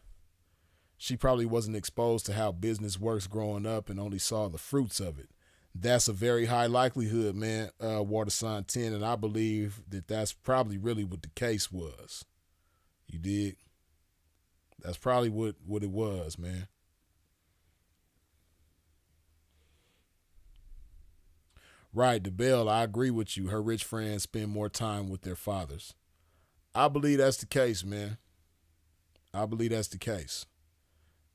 She probably wasn't exposed to how business works growing up and only saw the fruits of it. That's a very high likelihood, man, water sign 10, and I believe that that's probably really what the case was. You dig? That's probably what it was, man. Right, DeBelle, I agree with you. Her rich friends spend more time with their fathers. I believe that's the case, man. I believe that's the case.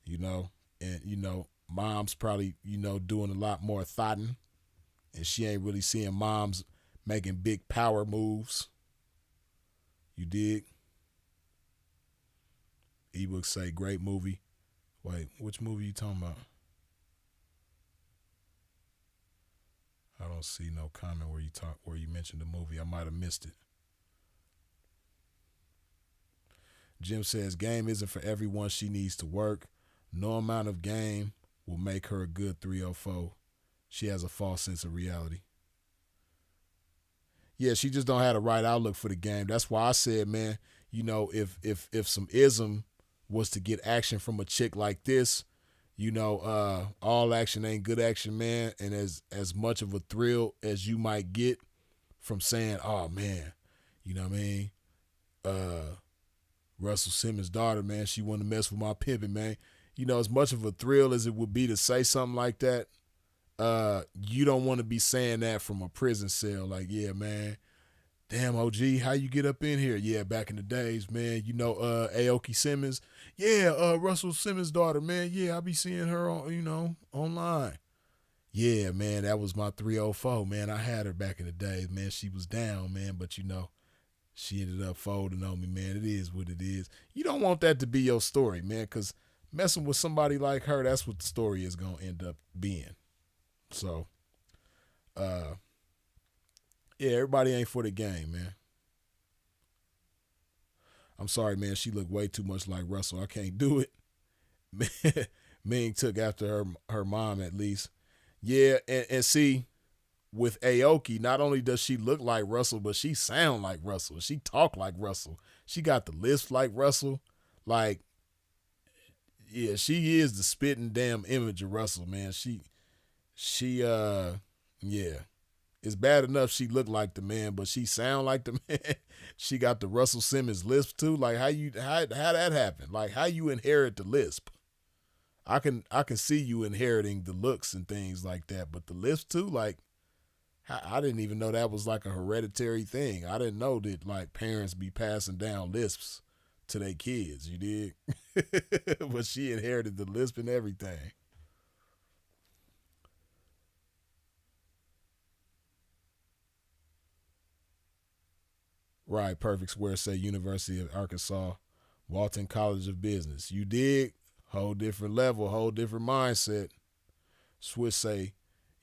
You know, and, you know, mom's probably, you know, doing a lot more thotting, and she ain't really seeing moms making big power moves. You dig? Ebooks say, great movie. Wait, which movie you talking about? I don't see no comment where you mentioned the movie. I might have missed it. Jim says, game isn't for everyone. She needs to work. No amount of game will make her a good 304. She has a false sense of reality. Yeah, she just don't have the right outlook for the game. That's why I said, man, you know, if some ism was to get action from a chick like this, you know, all action ain't good action, man. And as much of a thrill as you might get from saying, oh man, you know what I mean? Russell Simmons' daughter, man, she wanted to mess with my pimpin', man. You know, as much of a thrill as it would be to say something like that, you don't want to be saying that from a prison cell. Like, yeah, man, damn, OG, how you get up in here? Yeah, back in the days, man, you know, Aoki Simmons. Yeah, Russell Simmons' daughter, man. Yeah, I be seeing her on, you know, online. Yeah, man, that was my 304, man. I had her back in the days, man. She was down, man, but you know, she ended up folding on me, man. It is what it is. You don't want that to be your story, man, because messing with somebody like her, that's what the story is going to end up being. So, yeah, everybody ain't for the game, man. I'm sorry, man. She looked way too much like Russell. I can't do it. Man, Ming took after her mom at least. Yeah, and see, with Aoki, not only does she look like Russell, but she sound like Russell. She talk like Russell. She got the lisp like Russell. Like, yeah, she is the spitting damn image of Russell, man. She yeah. It's bad enough she look like the man, but she sound like the man. She got the Russell Simmons lisp too. Like how that happen? Like how you inherit the lisp? I can see you inheriting the looks and things like that, but the lisp too, like I didn't even know that was like a hereditary thing. I didn't know that like parents be passing down lisps to their kids, you did. But she inherited the lisp and everything. Right, Perfect Square say University of Arkansas, Walton College of Business. You dig? Whole different level, whole different mindset. Swiss say,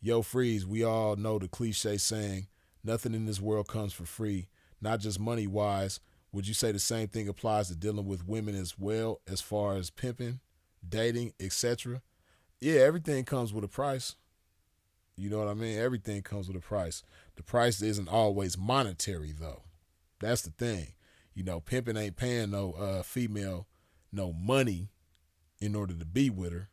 yo, Freeze, we all know the cliche saying, nothing in this world comes for free, not just money-wise. Would you say the same thing applies to dealing with women as well, as far as pimping, dating, etc.? Yeah, everything comes with a price. You know what I mean? Everything comes with a price. The price isn't always monetary, though. That's the thing. You know, pimping ain't paying no female no money in order to be with her.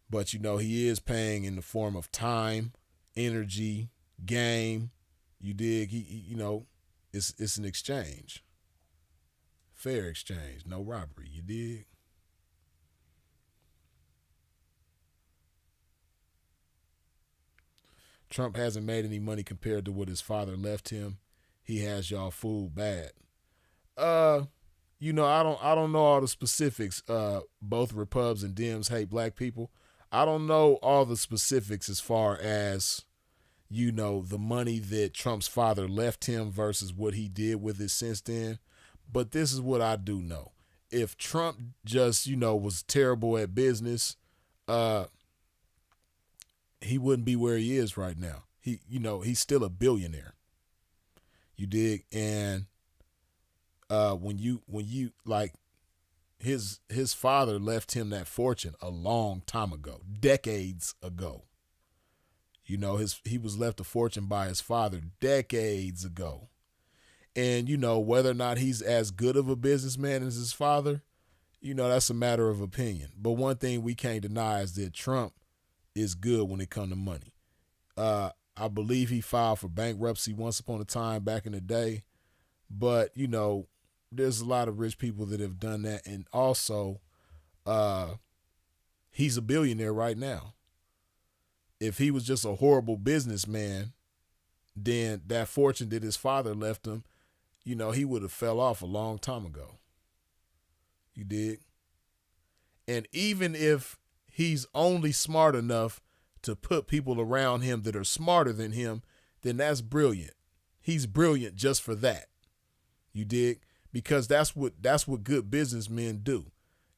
But, you know, he is paying in the form of time, energy, game. You dig? He you know, it's an exchange. Fair exchange, no robbery. You dig? Trump hasn't made any money compared to what his father left him. He has y'all fooled bad. You know, I don't know all the specifics. Both Repubs and Dems hate black people. I don't know all the specifics as far as, you know, the money that Trump's father left him versus what he did with it since then. But this is what I do know. If Trump just, you know, was terrible at business, he wouldn't be where he is right now. He, you know, he's still a billionaire. You dig? And when you like his father left him that fortune a long time ago, decades ago. You know, he was left a fortune by his father decades ago. And, whether or not he's as good of a businessman as his father, that's a matter of opinion. But one thing we can't deny is that Trump is good when it comes to money. I believe he filed for bankruptcy once upon a time back in the day. But, there's a lot of rich people that have done that. And also, he's a billionaire right now. If he was just a horrible businessman, then that fortune that his father left him, he would have fell off a long time ago. You dig? And even if he's only smart enough to put people around him that are smarter than him, then that's brilliant. He's brilliant just for that. You dig? Because that's what good businessmen do.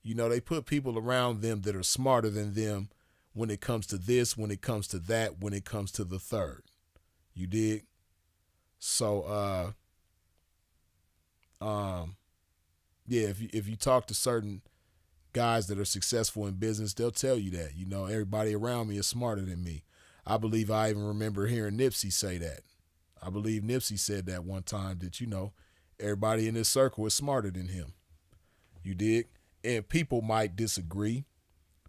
They put people around them that are smarter than them when it comes to this, when it comes to that, when it comes to the third. You dig? So, yeah, if you talk to certain guys that are successful in business, they'll tell you that, everybody around me is smarter than me. I believe I even remember hearing Nipsey say that. I believe Nipsey said that one time that, everybody in this circle is smarter than him. You dig? And people might disagree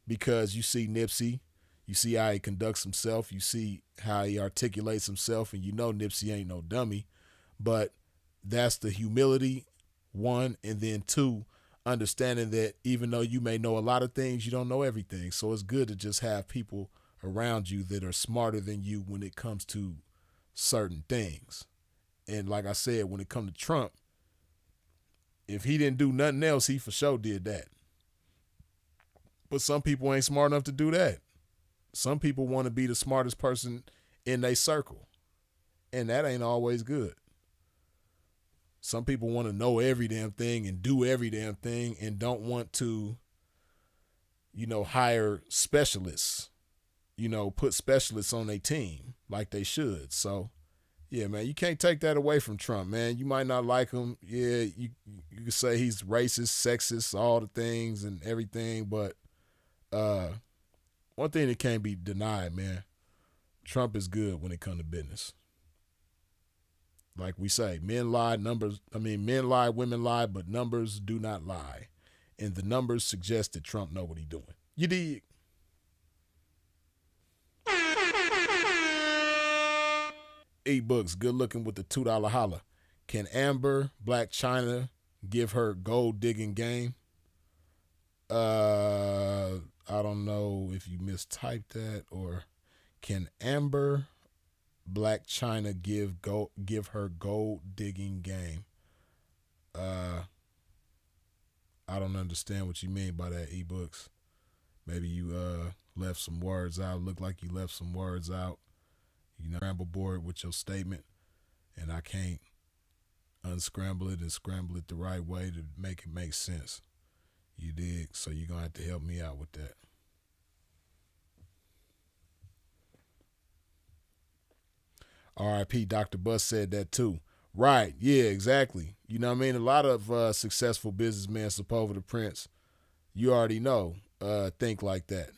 because you see Nipsey, you see how he conducts himself, you see how he articulates himself, and Nipsey ain't no dummy. But that's the humility, one, and then two, understanding that even though you may know a lot of things, you don't know everything. So it's good to just have people around you that are smarter than you when it comes to certain things. And like I said, when it comes to Trump, if he didn't do nothing else, he for sure did that. But some people ain't smart enough to do that. Some people want to be the smartest person in their circle, and that ain't always good. Some people want to know every damn thing and do every damn thing and don't want to, hire specialists, put specialists on their team like they should. So, yeah, man, you can't take that away from Trump, man. You might not like him. Yeah, you can say he's racist, sexist, all the things and everything. But one thing that can't be denied, man, Trump is good when it comes to business. Like we say, men lie, women lie, but numbers do not lie. And the numbers suggest that Trump know what he's doing. You dig? E-books, good looking with the $2 holla. Can Amber Black China give her gold digging game? I don't know if you mistyped that, or can Amber Black China give her gold digging game? I don't understand what you mean by that, E-books. Maybe you left some words out. Look like you left some words out. Scramble board with your statement, and I can't unscramble it and scramble it the right way to make it make sense. You dig? So you're going to have to help me out with that. R.I.P. Dr. Bus said that too. Right. Yeah, exactly. You know what I mean? A lot of successful businessmen, Sepulveda the Prince, you already know, think like that.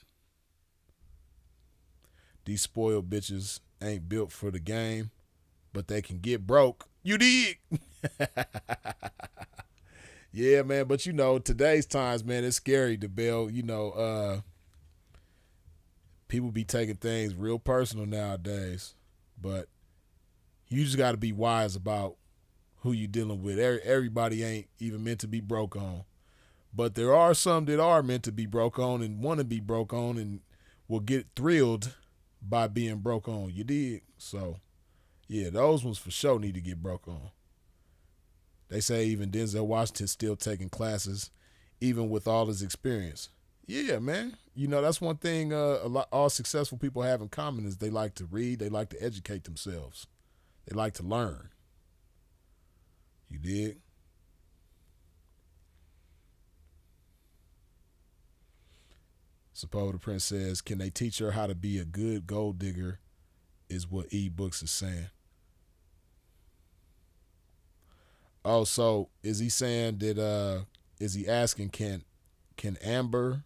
These spoiled bitches ain't built for the game, but they can get broke. You dig? Yeah, man. But today's times, man, it's scary to bail. People be taking things real personal nowadays, but you just got to be wise about who you dealing with. Everybody ain't even meant to be broke on, but there are some that are meant to be broke on and want to be broke on and will get thrilled by being broke on. You dig? So, yeah, those ones for sure need to get broke on. They say even Denzel Washington's still taking classes, even with all his experience. Yeah, man. That's one thing all successful people have in common is they like to read, they like to educate themselves. They like to learn. You dig? Sepulveda the Prince says, can they teach her how to be a good gold digger is what E-books is saying. Oh, so is he saying that, is he asking can Amber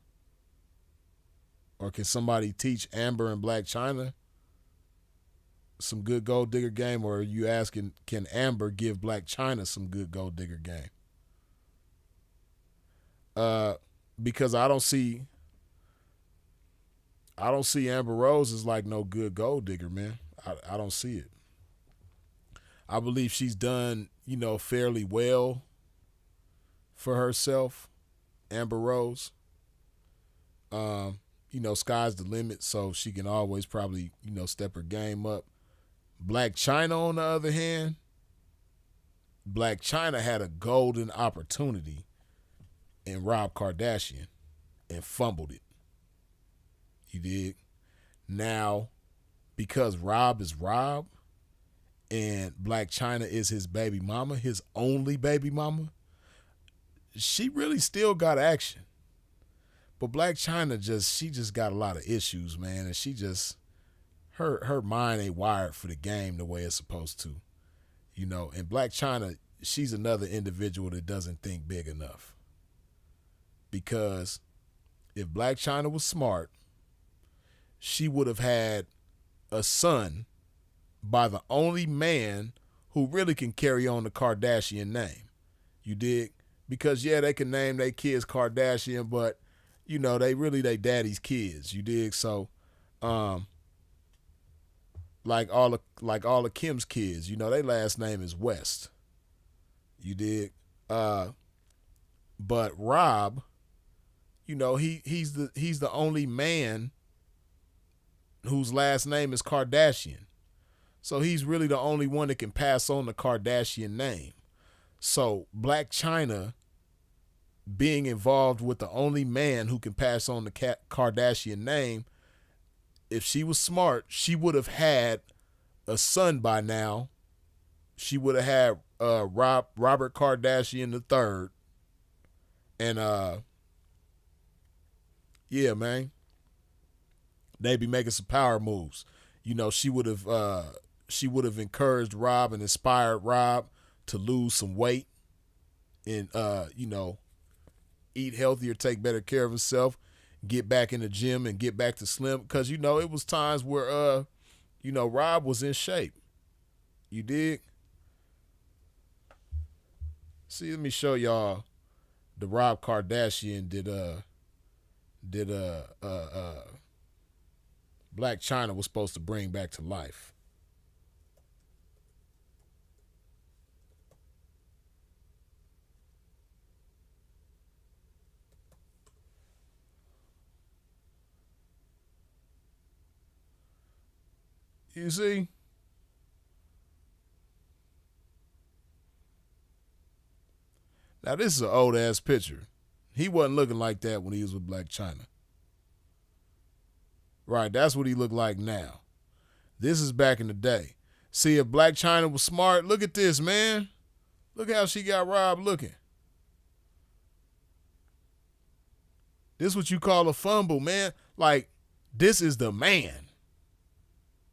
or can somebody teach Amber and Black China some good gold digger game, or are you asking, can Amber give Black China some good gold digger game? Because I don't see Amber Rose as like no good gold digger, man. I don't see it. I believe she's done, fairly well for herself, Amber Rose. Sky's the limit, so she can always probably, step her game up. Black China, on the other hand, Black China had a golden opportunity in Rob Kardashian and fumbled it. You dig? Now, because Rob is Rob and Black China is his baby mama, his only baby mama, she really still got action. But Black China she just got a lot of issues, man, and she just her mind ain't wired for the game the way it's supposed to. And Black China, she's another individual that doesn't think big enough. Because if Black China was smart, she would have had a son by the only man who really can carry on the Kardashian name. You dig? Because, yeah, they can name their kids Kardashian, but, they really they daddy's kids. You dig? So, like all of Kim's kids, their last name is West. You dig? But Rob, he's the only man whose last name is Kardashian. So he's really the only one that can pass on the Kardashian name. So Black China being involved with the only man who can pass on the Kardashian name, if she was smart, she would have had a son by now. She would have had Robert Kardashian III. And yeah, man, they'd be making some power moves. She would have encouraged Rob and inspired Rob to lose some weight and eat healthier, take better care of himself, get back in the gym and get back to slim. Because it was times where Rob was in shape. You dig? See, let me show y'all the Rob Kardashian did Black China was supposed to bring back to life. You see? Now, this is an old-ass picture. He wasn't looking like that when he was with Black China. Right, that's what he looked like now. This is back in the day. See, if Black China was smart, look at this, man. Look how she got Rob looking. This is what you call a fumble, man. Like, this is the man.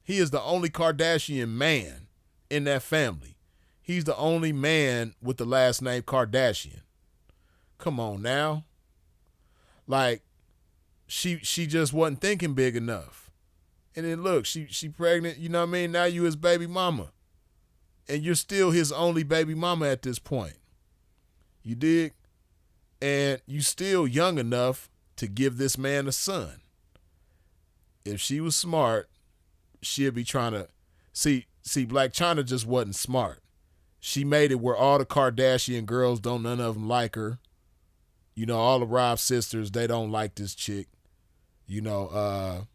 He is the only Kardashian man in that family. He's the only man with the last name Kardashian. Come on now. Like, she just wasn't thinking big enough. And then look, she pregnant, you know what I mean? Now you his baby mama. And you're still his only baby mama at this point. You dig? And you still young enough to give this man a son. If she was smart, she'd be trying to see Black China just wasn't smart. She made it where all the Kardashian girls none of them like her. All the Rob sisters, they don't like this chick. And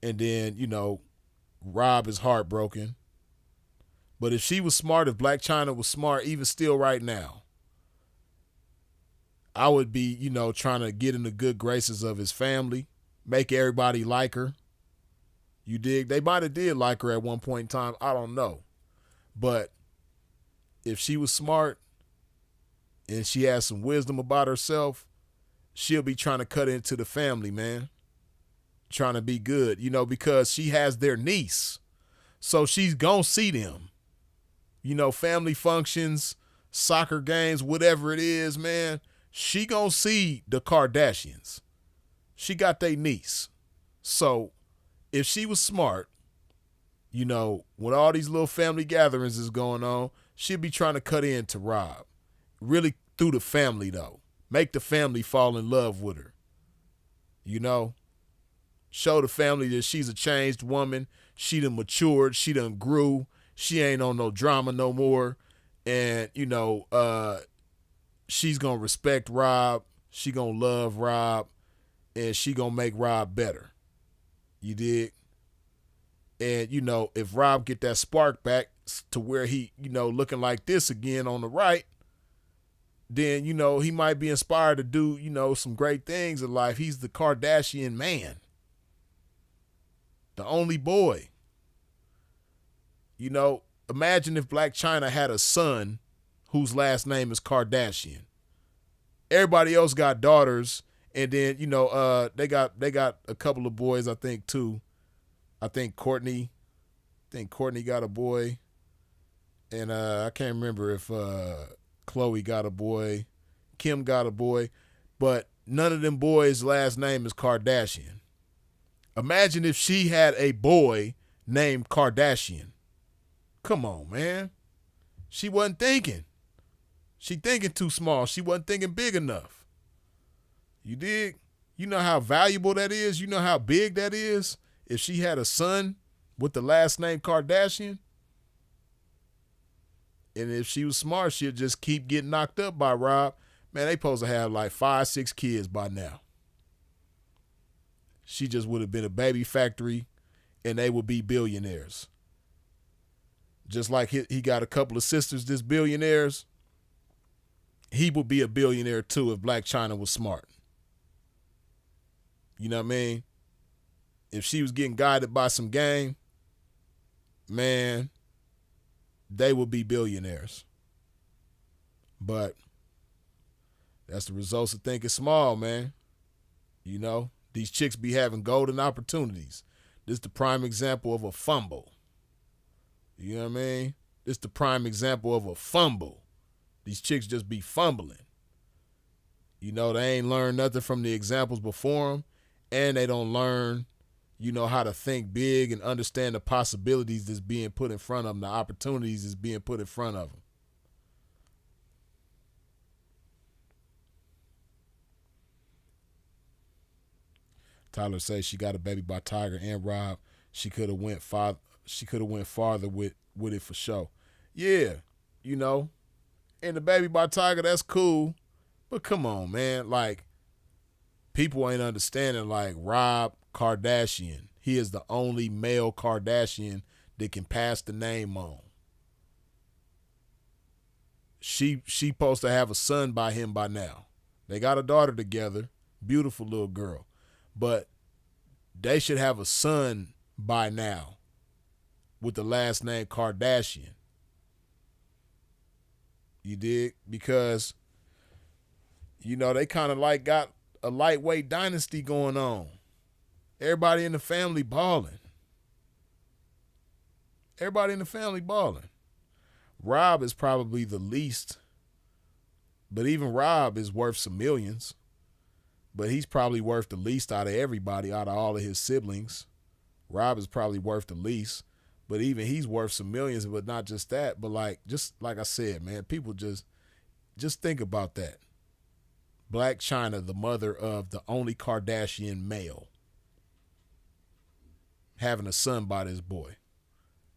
then, Rob is heartbroken. But if she was smart, if Black China was smart, even still right now, I would be, trying to get in the good graces of his family, make everybody like her. You dig? They might have did like her at one point in time. I don't know. But if she was smart and she has some wisdom about herself, she'll be trying to cut into the family, man. Trying to be good, because she has their niece. So she's going to see them. Family functions, soccer games, whatever it is, man. She going to see the Kardashians. She got their niece. So if she was smart, You know, when all these little family gatherings is going on, she'll be trying to cut in to Rob. Really through the family, though. Make the family fall in love with her. You know? Show the family that she's a changed woman. She done matured. She done grew. She ain't on no drama no more. And, you know, she's going to respect Rob. She going to love Rob. And she going to make Rob better. You dig? And, you know, if Rob get that spark back to where he, you know, looking like this again on the right, then, you know, he might be inspired to do, you know, some great things in life. He's the Kardashian man. The only boy. You know, imagine if Black China had a son whose last name is Kardashian. Everybody else got daughters, and then, you know, they got a couple of boys, I think, too. I think Courtney got a boy. And I can't remember if Chloe got a boy. Kim got a boy. But none of them boys' last name is Kardashian. Imagine if she had a boy named Kardashian. Come on, man. She wasn't thinking. She thinking too small. She wasn't thinking big enough. You dig? You know how valuable that is? You know how big that is? If she had a son with the last name Kardashian? And if she was smart, she'd just keep getting knocked up by Rob. Man, they supposed to have like 5, 6 kids by now. She just would have been a baby factory, and they would be billionaires. Just like he got a couple of sisters that's billionaires, he would be a billionaire too if Black China was smart. You know what I mean? If she was getting guided by some game, man, they would be billionaires. But that's the results of thinking small, man. You know? These chicks be having golden opportunities. This is the prime example of a fumble. You know what I mean? This is the prime example of a fumble. These chicks just be fumbling. You know, they ain't learned nothing from the examples before them, and they don't learn, you know, how to think big and understand the possibilities that's being put in front of them, the opportunities that's being put in front of them. Tyler says she got a baby by Tiger and Rob. She could have went farther. She could have went farther with it for sure. Yeah, you know, and the baby by Tiger, that's cool, but come on, man. Like, people ain't understanding. Like, Rob Kardashian, he is the only male Kardashian that can pass the name on. She supposed to have a son by him by now. They got a daughter together, beautiful little girl. But they should have a son by now with the last name Kardashian. You dig? Because, you know, they kind of like got a lightweight dynasty going on. Everybody in the family balling. Everybody in the family balling. Rob is probably the least, but even Rob is worth some millions. But he's probably worth the least out of everybody, out of all of his siblings. Rob is probably worth the least, but even he's worth some millions. But not just that, but like, just like I said, man, people just think about that. Black China, the mother of the only Kardashian male, having a son by this boy.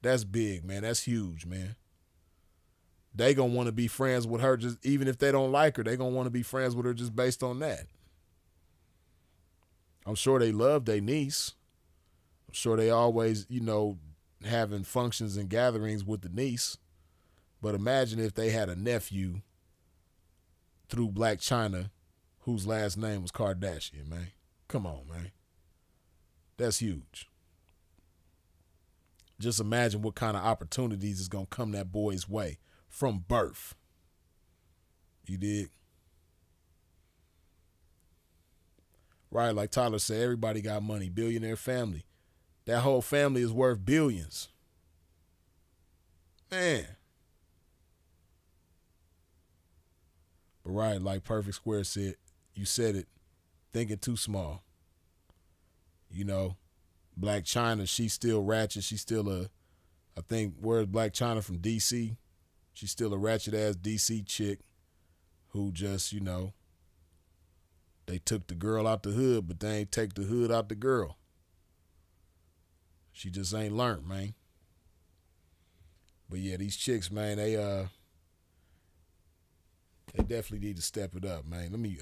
That's big, man. That's huge, man. They gonna want to be friends with her, just even if they don't like her. They gonna want to be friends with her just based on that. I'm sure they love their niece. I'm sure they always, you know, having functions and gatherings with the niece. But imagine if they had a nephew through Black China whose last name was Kardashian, man. Come on, man. That's huge. Just imagine what kind of opportunities is going to come that boy's way from birth. You dig? Right, like Tyler said, everybody got money, billionaire family. That whole family is worth billions. Man. But right, like Perfect Square said, you said it, thinking too small. You know, Black China, she's still ratchet. She's still I think where's Black China from DC? She's still a ratchet ass DC chick who just, you know, they took the girl out the hood, but they ain't take the hood out the girl. She just ain't learned, man. But yeah, these chicks, man, they definitely need to step it up, man. Let me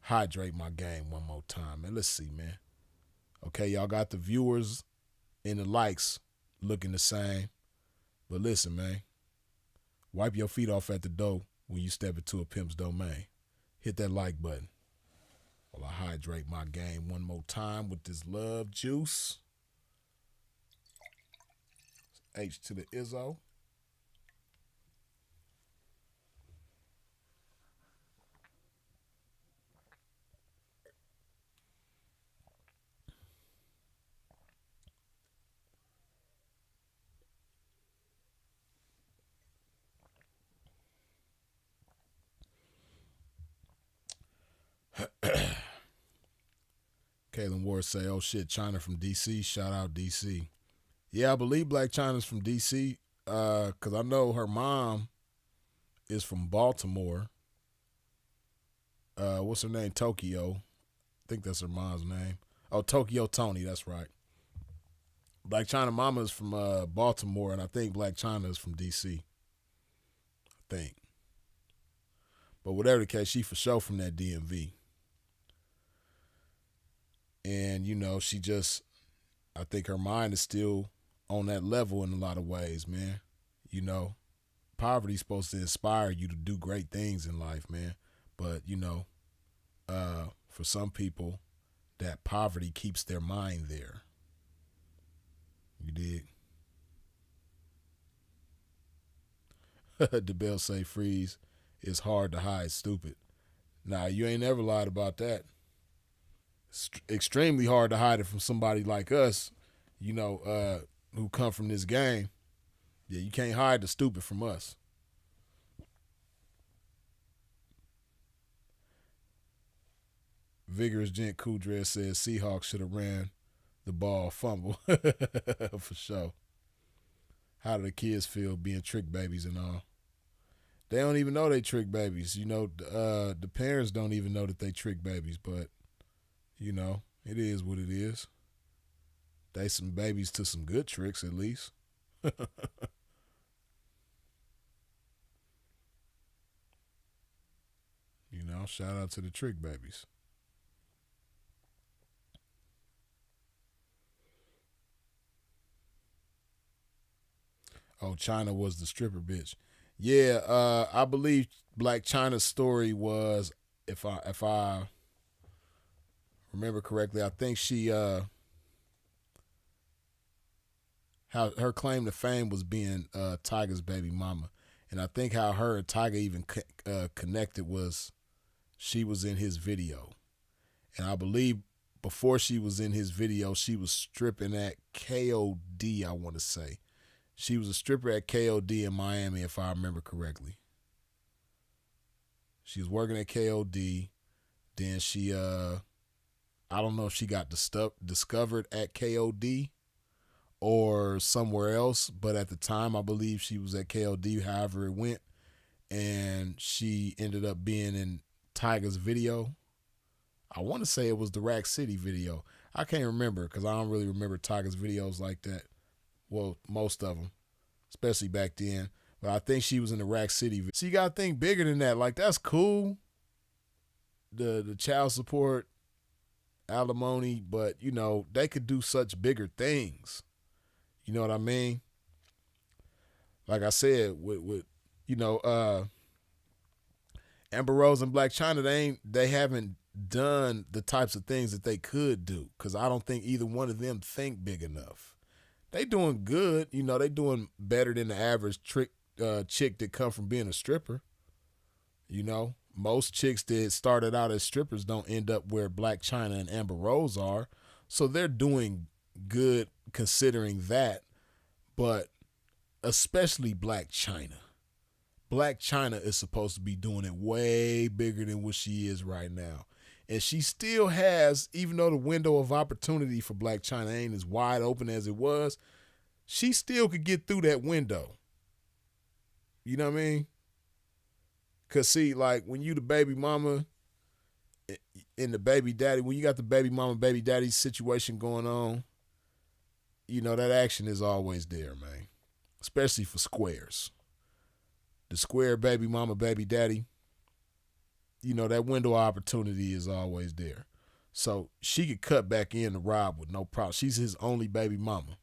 hydrate my game one more time, man. Let's see, man. Okay, y'all got the viewers and the likes looking the same. But listen, man. Wipe your feet off at the door when you step into a pimp's domain. Hit that like button while I hydrate my game one more time with this love juice. H to the Izzo. Kaylin Ward say, oh shit, China from DC. Shout out DC. Yeah, I believe Black China's from DC because I know her mom is from Baltimore. What's her name? Tokyo. I think that's her mom's name. Oh, Tokyo Tony. That's right. Black China mama is from Baltimore, and I think Black China is from DC. I think. But whatever the case, she for sure from that DMV. And, you know, she just, I think her mind is still on that level in a lot of ways, man. You know, poverty's supposed to inspire you to do great things in life, man. But, you know, for some people, that poverty keeps their mind there. You dig? The bell say freeze. It's hard to hide stupid. Nah, you ain't never lied about that. It's extremely hard to hide it from somebody like us, you know, who come from this game. Yeah, you can't hide the stupid from us. Vigorous Gent Kudre says Seahawks should have ran the ball fumble. For sure. How do the kids feel being trick babies and all? They don't even know they trick babies. You know, the parents don't even know that they trick babies, but you know, it is what it is. They some babies to some good tricks, at least. You know, shout out to the trick babies. Oh, China was the stripper bitch. Yeah, I believe Black China's story was, if I remember correctly, I think she how her claim to fame was being Tyga's baby mama, and I think how her and Tyga even connected was she was in his video, and I believe before she was in his video, she was stripping at KOD. I want to say she was a stripper at KOD in Miami, if I remember correctly. She was working at KOD, then she I don't know if she got discovered at KOD or somewhere else, but at the time I believe she was at KOD, however it went, and she ended up being in Tyga's video. I want to say it was the Rack City video. I can't remember because I don't really remember Tyga's videos like that. Well, most of them, especially back then. But I think she was in the Rack City video. So you got to think bigger than that. Like, that's cool. The child support, alimony, but, you know, they could do such bigger things. You know what I mean? Like I said, with you know, Amber Rose and Black China, they haven't done the types of things that they could do, because I don't think either one of them think big enough. They doing good, you know, they doing better than the average chick that come from being a stripper. You know, most chicks that started out as strippers don't end up where Black China and Amber Rose are, so they're doing good considering that. But especially Black China. Black China is supposed to be doing it way bigger than what she is right now. And she still has, even though the window of opportunity for Black China ain't as wide open as it was, she still could get through that window. You know what I mean? Cause see, like when you the baby mama and the baby daddy, when you got the baby mama, baby daddy situation going on, you know, that action is always there, man. Especially for squares. The square baby mama, baby daddy, you know, that window of opportunity is always there. So she could cut back in to Rob with no problem. She's his only baby mama.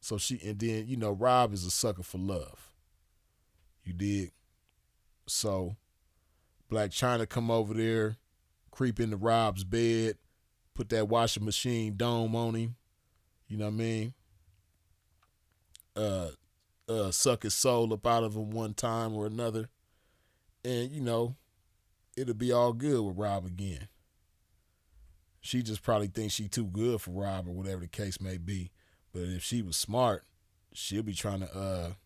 So and then, you know, Rob is a sucker for love. You dig? So Black China come over there, creep into Rob's bed, put that washing machine dome on him. You know what I mean? Suck his soul up out of him one time or another. And, you know, it'll be all good with Rob again. She just probably thinks she too good for Rob or whatever the case may be. But if she was smart, she'll be trying to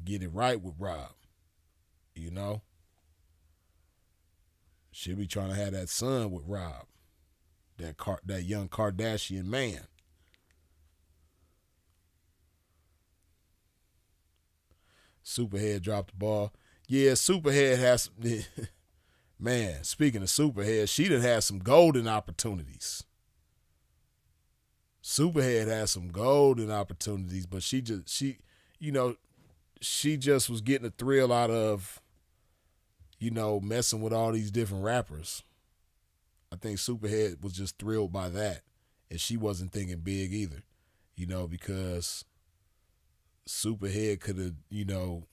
get it right with Rob. You know? She'll be trying to have that son with Rob. That young Kardashian man. Superhead dropped the ball. Yeah, Superhead has some, man, speaking of Superhead, she done had some golden opportunities. Superhead has some golden opportunities, but she just was getting a thrill out of, you know, messing with all these different rappers. I think Superhead was just thrilled by that. And she wasn't thinking big either, you know, because Superhead could have, you know,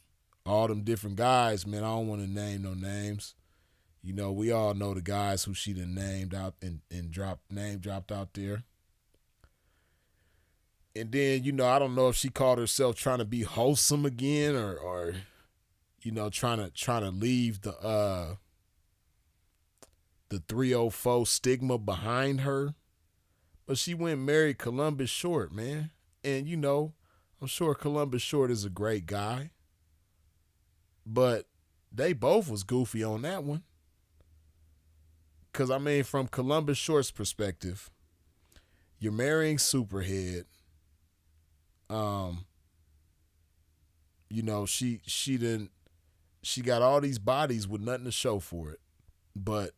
all them different guys, man, I don't want to name no names. You know, we all know the guys who she done named out and dropped out there. And then, you know, I don't know if she called herself trying to be wholesome again or you know, trying to leave the 304 stigma behind her. But she went and married Columbus Short, man. And, you know, I'm sure Columbus Short is a great guy. But they both was goofy on that one. Because, I mean, from Columbus Short's perspective, you're marrying Superhead. You know, she got all these bodies with nothing to show for it. But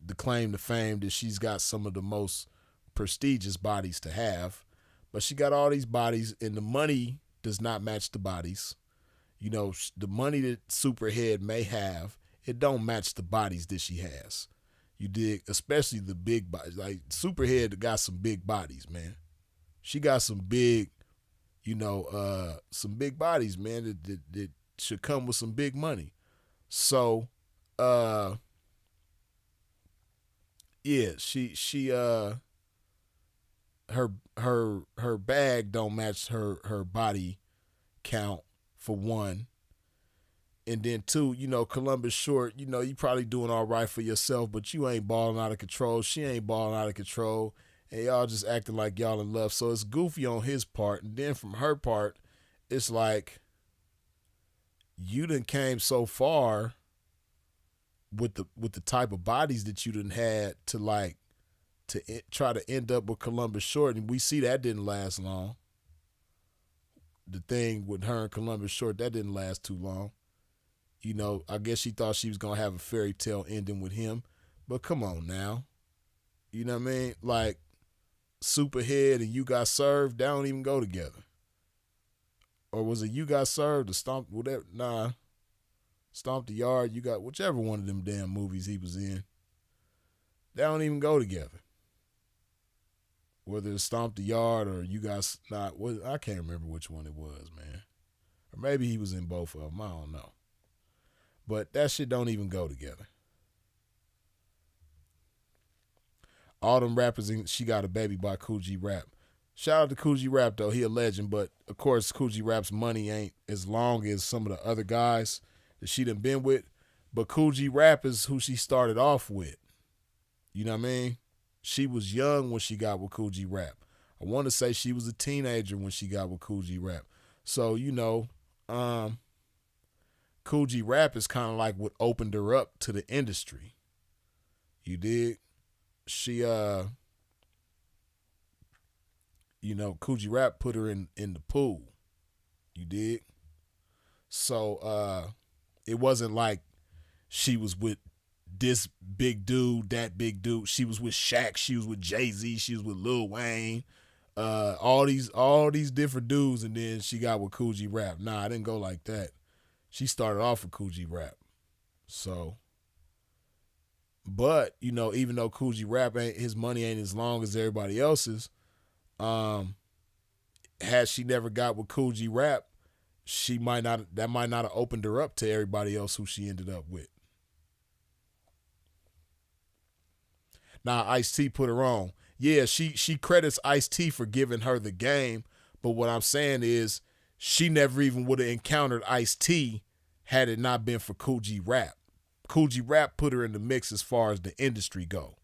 the claim to fame that she's got some of the most prestigious bodies to have. But she got all these bodies, and the money does not match the bodies. You know, the money that Superhead may have, it don't match the bodies that she has. You dig? Especially the big bodies. Like, Superhead got some big bodies, man. She got some big, you know, some big bodies, man, that should come with some big money. So, yeah, she her bag don't match her body count, for one. And then two, you know, Columbus Short, you know, you probably doing all right for yourself, but you ain't balling out of control. She ain't balling out of control. And y'all just acting like y'all in love. So it's goofy on his part. And then from her part, it's like, you done came so far with the type of bodies that you done had to try to end up with Columbus Short. And we see that didn't last long. The thing with her and Columbus Short, that didn't last too long. You know, I guess she thought she was going to have a fairy tale ending with him. But come on now. You know what I mean? Like, Superhead and You Got Served, they don't even go together. Or was it You Got Served or Stomp, whatever? Nah. Stomp the Yard, You Got, whichever one of them damn movies he was in. They don't even go together. Whether it's Stomp the Yard or You Got, I can't remember which one it was, man. Or maybe he was in both of them, I don't know. But that shit don't even go together. All them rappers, she got a baby by Kool G Rap. Shout out to Kool G Rap, though. He a legend, but of course, Kool G Rap's money ain't as long as some of the other guys that she done been with. But Kool G Rap is who she started off with. You know what I mean? She was young when she got with Kool G Rap. I want to say she was a teenager when she got with Kool G Rap. So, you know, Kool G Rap is kind of like what opened her up to the industry. You dig? She, Coogee Rap put her in the pool. You dig? So it wasn't like she was with this big dude, that big dude. She was with Shaq. She was with Jay-Z. She was with Lil Wayne. All these different dudes, and then she got with Coogee Rap. Nah, I didn't go like that. She started off with Coogee Rap. So, but even though Coogee Rap his money ain't as long as everybody else's, had she never got with Coogee Rap, that might not have opened her up to everybody else who she ended up with. Now Ice-T put her on. Yeah, she credits Ice-T for giving her the game, but what I'm saying is she never even would have encountered Ice-T had it not been for Coogee Rap. Coogee Rap put her in the mix as far as the industry go.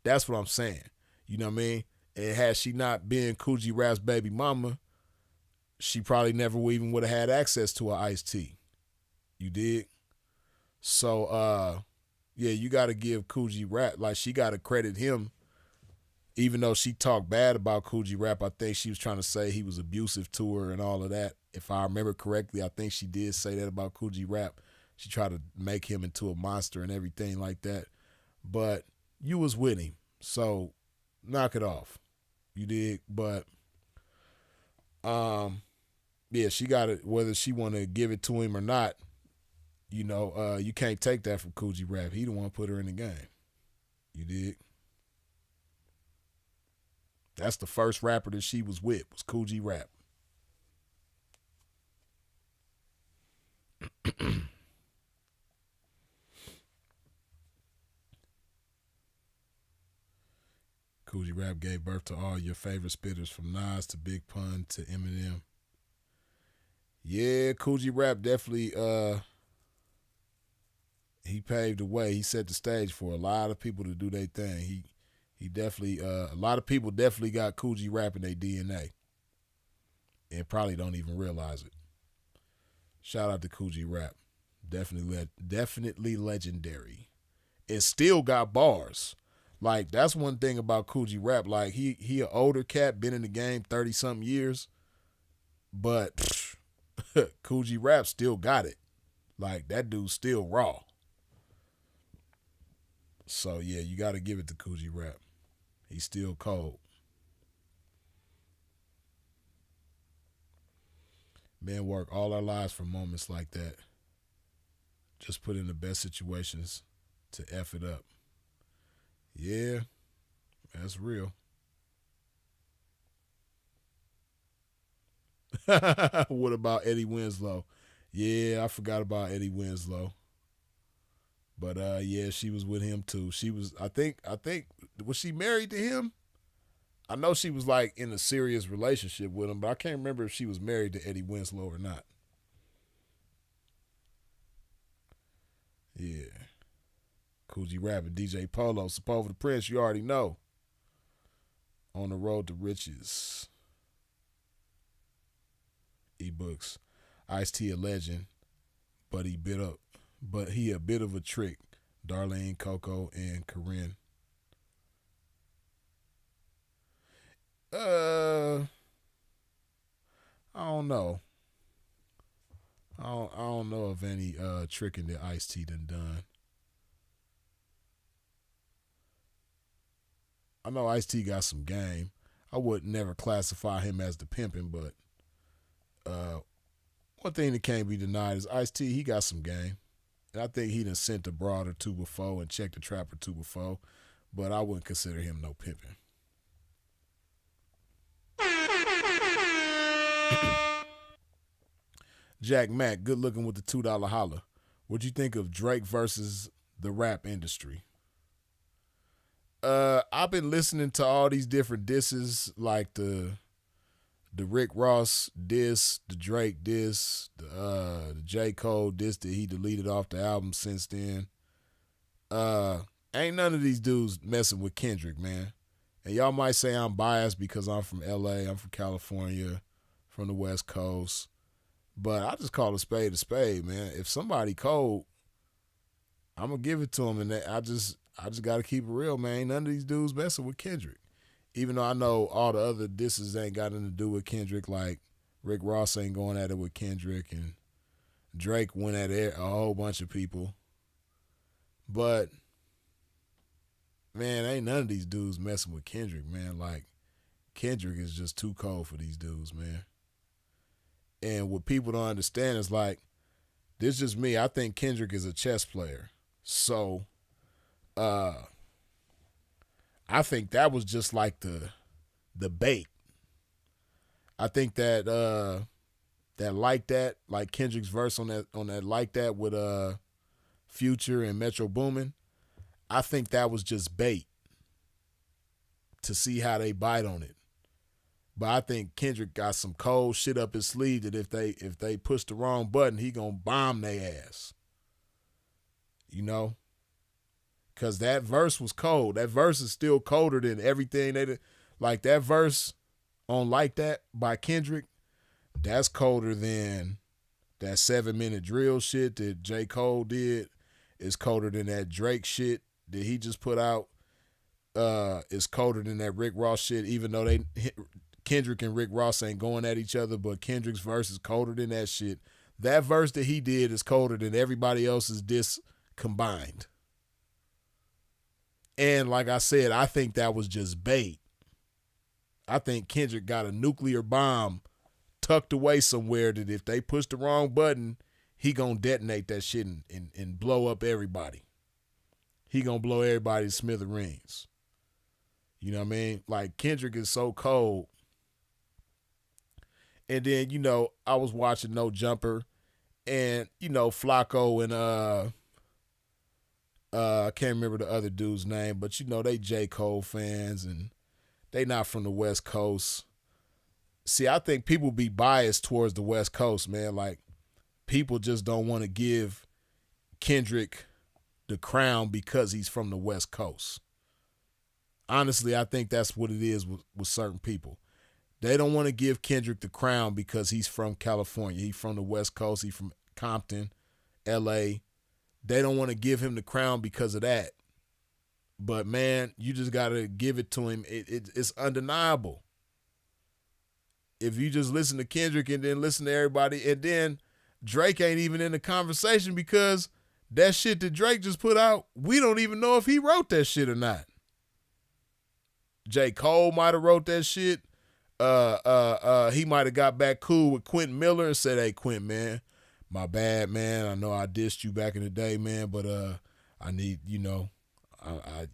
That's what I'm saying. You know what I mean? And had she not been Coogee Rap's baby mama, she probably never even would have had access to an Ice-T. You dig? So, yeah, you got to give Coogee Rap, like she got to credit him, even though she talked bad about Coogee Rap. I think she was trying to say he was abusive to her and all of that. If I remember correctly, I think she did say that about Coogee Rap. She tried to make him into a monster and everything like that. But you was with him, so knock it off. You dig? But yeah, she got it. Whether she want to give it to him or not, you can't take that from Coogee Rap. He the one put her in the game. You dig? That's the first rapper that she was with, was Coogee Rap. Coogee Rap gave birth to all your favorite spitters, from Nas to Big Pun to Eminem. Yeah, Coogee Rap definitely he paved the way. He set the stage for a lot of people to do their thing. He definitely a lot of people definitely got Coogee Rap in their DNA and probably don't even realize it. Shout out to Coogee Rap. Definitely legendary. And still got bars. Like, that's one thing about Coogee Rap. Like, he an older cat, been in the game 30-something years, but Coogee Rap still got it. Like, that dude's still raw. So, yeah, you got to give it to Coogee Rap. He's still cold. Men work all our lives for moments like that. Just put in the best situations to F it up. Yeah, that's real. What about Eddie Winslow? Yeah, I forgot about Eddie Winslow. But yeah, she was with him too. She was, I think, was she married to him? I know she was like in a serious relationship with him, but I can't remember if she was married to Eddie Winslow or not. Yeah. Coogee Rap and DJ Polo, Support for the Prince, you already know. On the Road to Riches. Ebooks. Ice-T a legend, but he a bit of a trick. Darlene, Coco, and Corinne. I don't know. I don't know of any tricking that Ice-T done. I know Ice-T got some game. I would never classify him as the pimping, but one thing that can't be denied is Ice-T, he got some game. And I think he done sent a broad or two before and checked a trap or two before, but I wouldn't consider him no pimping. Jack Mack, good looking with the $2 holler. What'd you think of Drake versus the rap industry? I've been listening to all these different disses, like the Rick Ross diss, the Drake diss, the J. Cole diss that he deleted off the album since then. Ain't none of these dudes messing with Kendrick, man. And y'all might say I'm biased because I'm from LA, I'm from California, from the West Coast. But I just call a spade, man. If somebody cold, I'm gonna give it to him, and I just got to keep it real, man. Ain't none of these dudes messing with Kendrick. Even though I know all the other disses ain't got nothing to do with Kendrick, like Rick Ross ain't going at it with Kendrick, and Drake went at it a whole bunch of people. But man, ain't none of these dudes messing with Kendrick, man. Like, Kendrick is just too cold for these dudes, man. And what people don't understand is, like, this is just me. I think Kendrick is a chess player. So, I think that was just like the bait. I think that like Kendrick's verse on that like that with Future and Metro Boomin, I think that was just bait to see how they bite on it. But I think Kendrick got some cold shit up his sleeve that if they push the wrong button, he gonna bomb their ass. You know? Cause that verse was cold. That verse is still colder than everything they did. Like that verse on Like That by Kendrick, that's colder than that 7-minute drill shit that J. Cole did. It's colder than that Drake shit that he just put out. It's colder than that Rick Ross shit, even though Kendrick and Rick Ross ain't going at each other, but Kendrick's verse is colder than that shit. That verse that he did is colder than everybody else's diss combined. And like I said, I think that was just bait. I think Kendrick got a nuclear bomb tucked away somewhere that if they push the wrong button, he gonna detonate that shit and blow up everybody. He gonna blow everybody to smithereens. You know what I mean? Like, Kendrick is so cold. And then, you know, I was watching No Jumper, and, you know, Flacco and I can't remember the other dude's name, but, you know, they J. Cole fans, and they not from the West Coast. See, I think people be biased towards the West Coast, man. Like, people just don't want to give Kendrick the crown because he's from the West Coast. Honestly, I think that's what it is with certain people. They don't want to give Kendrick the crown because he's from California. He's from the West Coast. He's from Compton, L.A. They don't want to give him the crown because of that. But, man, you just got to give it to him. It's undeniable. If you just listen to Kendrick and then listen to everybody, and then Drake ain't even in the conversation because that shit that Drake just put out, we don't even know if he wrote that shit or not. J. Cole might have wrote that shit. He might have got back cool with Quentin Miller and said, "Hey, Quentin, man, my bad, man. I know I dissed you back in the day, man, but I need, you know,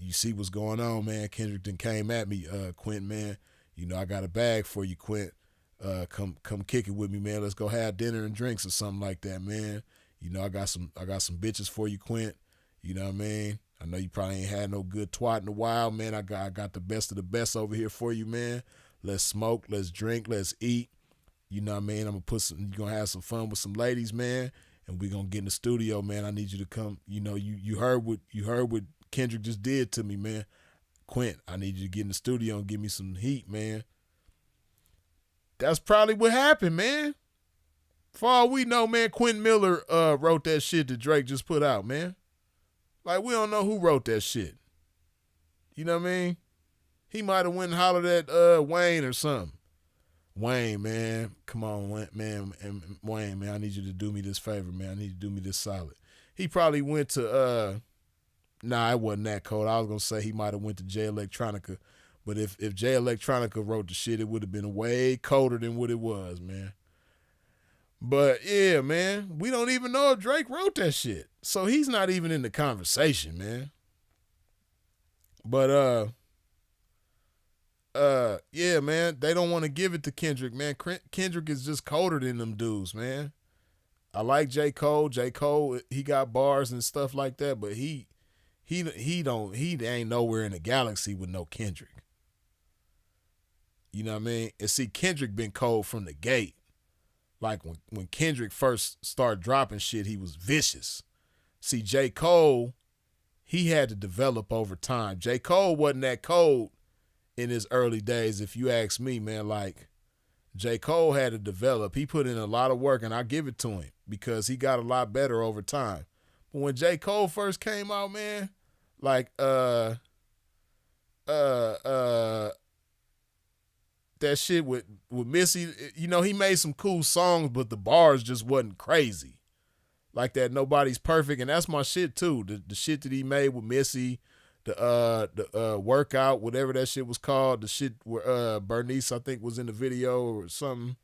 you see what's going on, man. Kendrick done came at me, Quentin, man. You know, I got a bag for you, Quint. Come kick it with me, man. Let's go have dinner and drinks or something like that, man. You know, I got some bitches for you, Quint. You know what I mean? I know you probably ain't had no good twat in a while, man. I got the best of the best over here for you, man. Let's smoke, let's drink, let's eat. You know what I mean? I'm you're gonna have some fun with some ladies, man, and we're gonna get in the studio, man. I need you to come. You know, you heard what Kendrick just did to me, man. Quint, I need you to get in the studio and give me some heat, man. That's probably what happened, man. For all we know, man, Quentin Miller wrote that shit that Drake just put out, man. Like, we don't know who wrote that shit. You know what I mean? He might have went and hollered at Wayne or something. Wayne, man, come on, man, and Wayne, man, I need you to do me this favor, man. I need you to do me this solid. He probably went to, nah, it wasn't that cold. I was going to say he might have went to Jay Electronica. But if Jay Electronica wrote the shit, it would have been way colder than what it was, man. But, yeah, man, we don't even know if Drake wrote that shit. So he's not even in the conversation, man. But, yeah, man, they don't want to give it to Kendrick, man. Kendrick is just colder than them dudes, man. I like J. Cole. J. Cole, he got bars and stuff like that, but he ain't nowhere in the galaxy with no Kendrick. You know what I mean? And see, Kendrick been cold from the gate. Like when Kendrick first started dropping shit, he was vicious. See, J. Cole, he had to develop over time. J. Cole wasn't that cold in his early days, if you ask me, man. Like, J. Cole had to develop. He put in a lot of work, and I give it to him because he got a lot better over time. But when J. Cole first came out, man, like that shit with Missy, you know, he made some cool songs, but the bars just wasn't crazy. Like that Nobody's Perfect, and that's my shit too. The shit that he made with Missy, the Workout, whatever that shit was called, the shit where Bernice, I think, was in the video or something.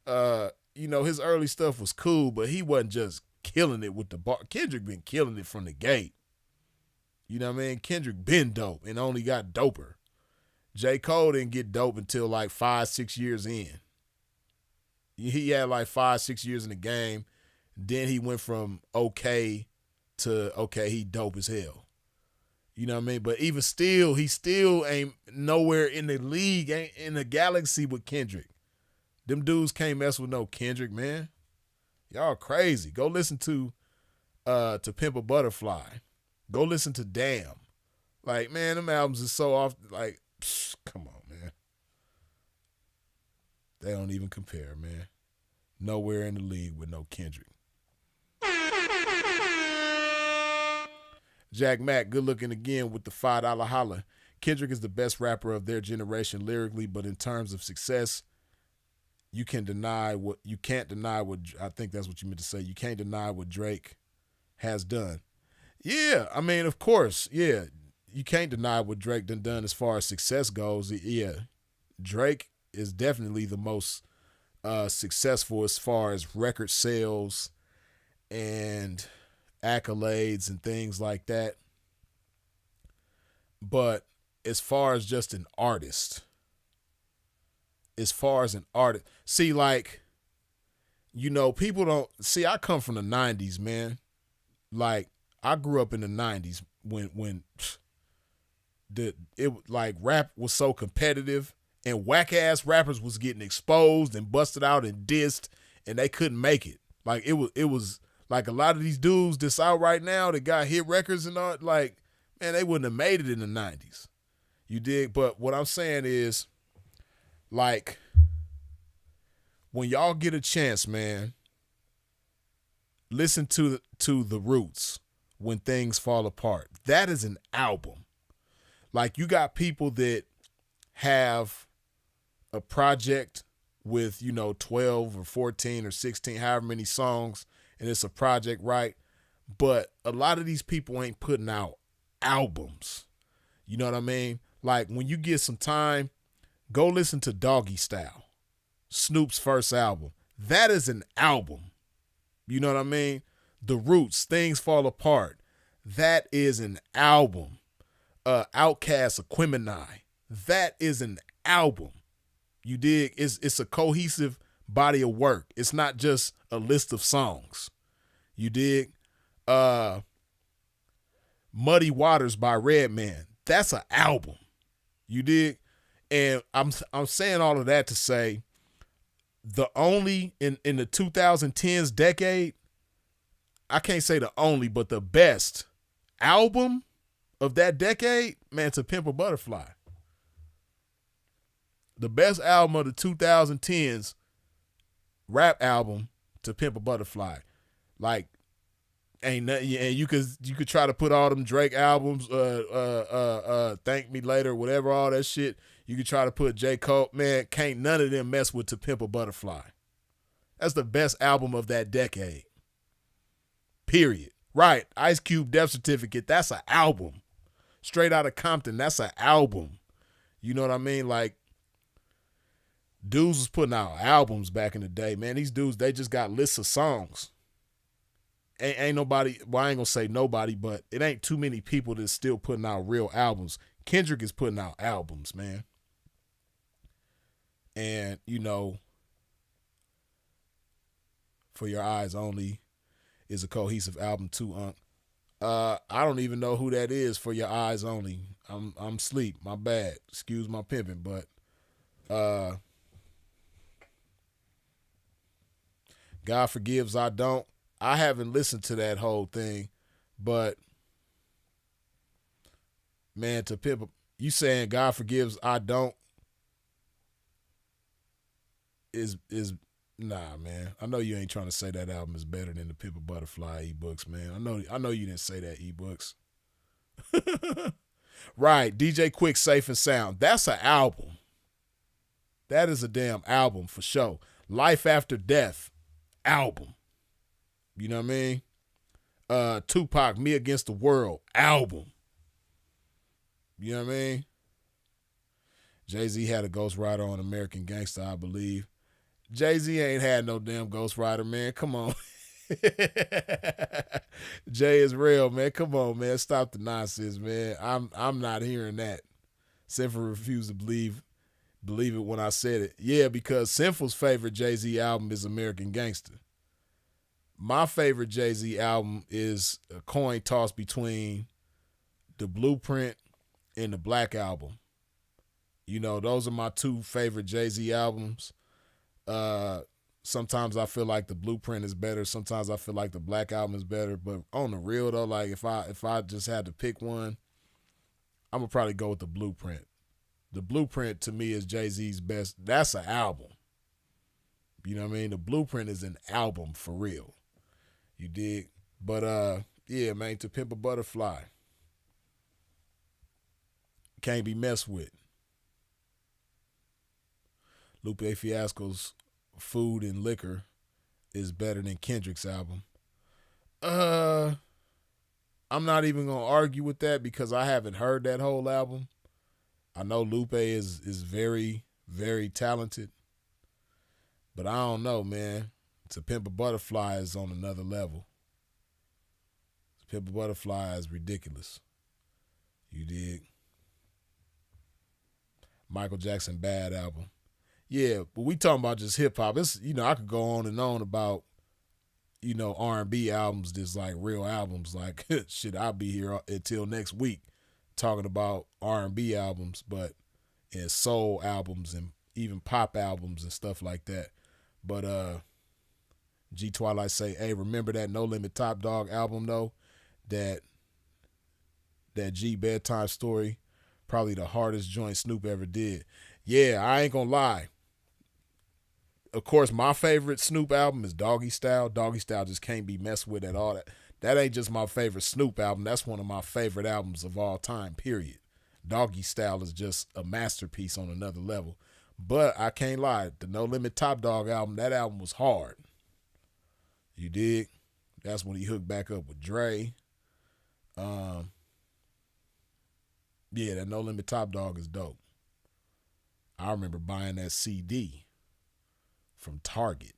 You know, his early stuff was cool, but he wasn't just killing it with the bar. Kendrick been killing it from the gate. You know what I mean? Kendrick been dope and only got doper. J. Cole didn't get dope until like 5-6 years in. He had like 5-6 years in the game. Then he went from okay to okay, he dope as hell. You know what I mean? But even still, he still ain't nowhere in the league, ain't in the galaxy with Kendrick. Them dudes can't mess with no Kendrick, man. Y'all crazy. Go listen to Pimp a Butterfly. Go listen to Damn. Like, man, them albums is so off. Like, come on, man. They don't even compare, man. Nowhere in the league with no Kendrick. Jack Mack, good looking again with the $5 holla. Kendrick is the best rapper of their generation lyrically, but in terms of success, you can't deny what I think that's what you meant to say. You can't deny what Drake has done. Yeah, I mean, of course, yeah. You can't deny what Drake done as far as success goes. Yeah, Drake is definitely the most successful as far as record sales and accolades and things like that. But as far as just an artist, see, like, you know, people don't see, I come from the 90s, man. Like, I grew up in the 90s when rap was so competitive and whack ass rappers was getting exposed and busted out and dissed and they couldn't make it. Like, it was like a lot of these dudes that's out right now that got hit records and all, like, man, they wouldn't have made it in the 90s. You dig? But what I'm saying is, like, when y'all get a chance, man, listen to The Roots, When Things Fall Apart. That is an album. Like, you got people that have a project with, you know, 12 or 14 or 16, however many songs, and it's a project, right? But a lot of these people ain't putting out albums. You know what I mean? Like, when you get some time, go listen to Doggy Style, Snoop's first album. That is an album. You know what I mean? The Roots, Things Fall Apart. That is an album. Outkast, Aquemini. That is an album. You dig? It's a cohesive body of work. It's not just a list of songs. You dig? Muddy Waters by Redman. That's an album. You dig? And I'm saying all of that to say, the only in the 2010s decade, I can't say the only, but the best album of that decade, man, To Pimp a Butterfly. The best album of the 2010s, rap album, To Pimp a Butterfly. Like, ain't nothing, and you could try to put all them Drake albums, Thank Me Later, whatever, all that shit. You could try to put J. Cole, man, can't none of them mess with To Pimp a Butterfly. That's the best album of that decade. Period. Right. Ice Cube, Death Certificate, that's an album. Straight Outta Compton, that's an album. You know what I mean? Like, dudes was putting out albums back in the day, man. These dudes, they just got lists of songs. Ain't nobody, well, I ain't gonna say nobody, but it ain't too many people that's still putting out real albums. Kendrick is putting out albums, man. And, you know, For Your Eyes Only is a cohesive album too, Unc. I don't even know who that is, For Your Eyes Only. I'm sleep. My bad. Excuse my pimping, but God Forgives, I Don't. I haven't listened to that whole thing, but man, To Pimp, you saying God Forgives, I Don't is nah, man. I know you ain't trying to say that album is better than the Pimp a Butterfly ebooks, man. I know you didn't say that ebooks. Right, DJ Quick, Safe and Sound. That's an album. That is a damn album for sure. Life After Death album. You know what I mean? Tupac, Me Against the World album. You know what I mean? Jay-Z had a Ghost Rider on American Gangster, I believe. Jay-Z ain't had no damn Ghost Rider, man. Come on. Jay is real, man. Come on, man. Stop the nonsense, man. I'm not hearing that. Sinful refused to believe it when I said it. Yeah, because Sinful's favorite Jay-Z album is American Gangster. My favorite Jay-Z album is a coin toss between The Blueprint and the Black Album. You know, those are my two favorite Jay-Z albums. Sometimes I feel like The Blueprint is better. Sometimes I feel like the Black Album is better. But on the real though, like if I just had to pick one, I'm gonna probably go with The Blueprint. The Blueprint to me is Jay-Z's best. That's an album. You know what I mean? The Blueprint is an album for real. You dig? But yeah, man, To Pimp a Butterfly. Can't be messed with. Lupe Fiasco's Food and Liquor is better than Kendrick's album. I'm not even gonna argue with that because I haven't heard that whole album. I know Lupe is very, very talented. But I don't know, man. To Pimp a Butterfly is on another level. To Pimp a Butterfly is ridiculous. You dig? Michael Jackson Bad album. Yeah, but we talking about just hip hop. It's, you know, I could go on and on about, you know, R&B albums, just like real albums. Like shit, I'll be here until next week talking about R&B albums, but and soul albums and even pop albums and stuff like that. But G Twilight say, hey, remember that No Limit Top Dog album though? That G Bedtime Story, probably the hardest joint Snoop ever did. Yeah, I ain't gonna lie. Of course, my favorite Snoop album is Doggy Style. Doggy Style just can't be messed with at all. That ain't just my favorite Snoop album. That's one of my favorite albums of all time, period. Doggy Style is just a masterpiece on another level. But I can't lie. The No Limit Top Dog album, that album was hard. You dig? That's when he hooked back up with Dre. Yeah, that No Limit Top Dog is dope. I remember buying that CD from Target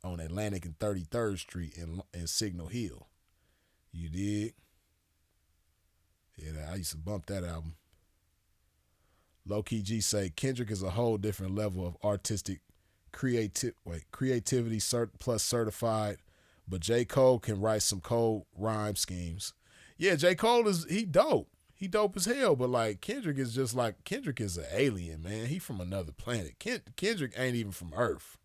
on Atlantic and 33rd Street in Signal Hill. You dig? Yeah, I used to bump that album. Low Key G say Kendrick is a whole different level of artistic creativity plus certified, but J. Cole can write some cold rhyme schemes. Yeah, J. Cole he dope. He dope as hell, but like Kendrick is just like, Kendrick is an alien, man. He from another planet. Kendrick ain't even from Earth.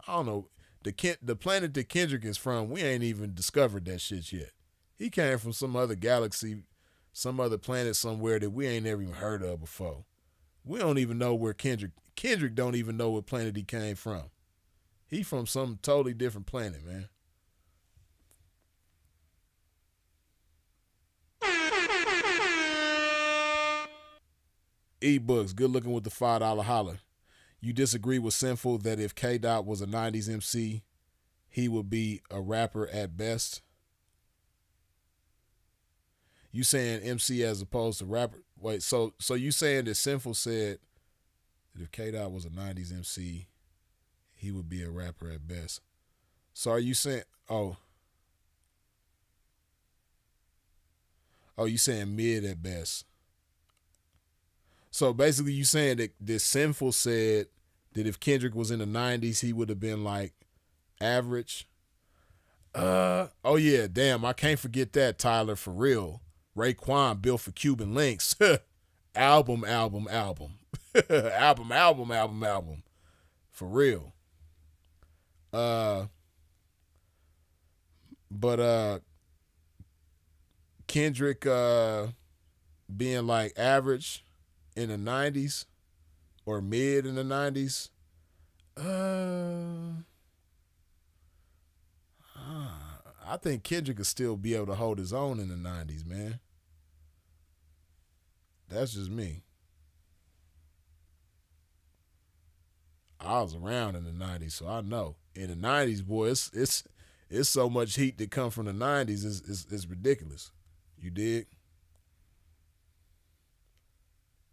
I don't know. The planet that Kendrick is from, we ain't even discovered that shit yet. He came from some other galaxy, some other planet somewhere that we ain't never even heard of before. We don't even know where Kendrick don't even know what planet he came from. He from some totally different planet, man. E-Books, good looking with the $5 holler. You disagree with Sinful that if K-Dot was a 90s MC, he would be a rapper at best? You saying MC as opposed to rapper? Wait, so you saying that Sinful said that if K-Dot was a 90s MC, he would be a rapper at best? So are you saying, you saying mid at best? So basically you saying that this Sinful said that if Kendrick was in the 90s, he would have been like average? Oh yeah, damn, I can't forget that, Tyler, for real. Raekwon built for Cuban Links. album. album. For real. But Kendrick being like average in the 90s or mid in the 90s, I think Kendrick could still be able to hold his own in the 90s, man. That's just me. I was around in the 90s, so I know. In the 90s, boy, it's so much heat that come from the 90s, it's ridiculous. You dig?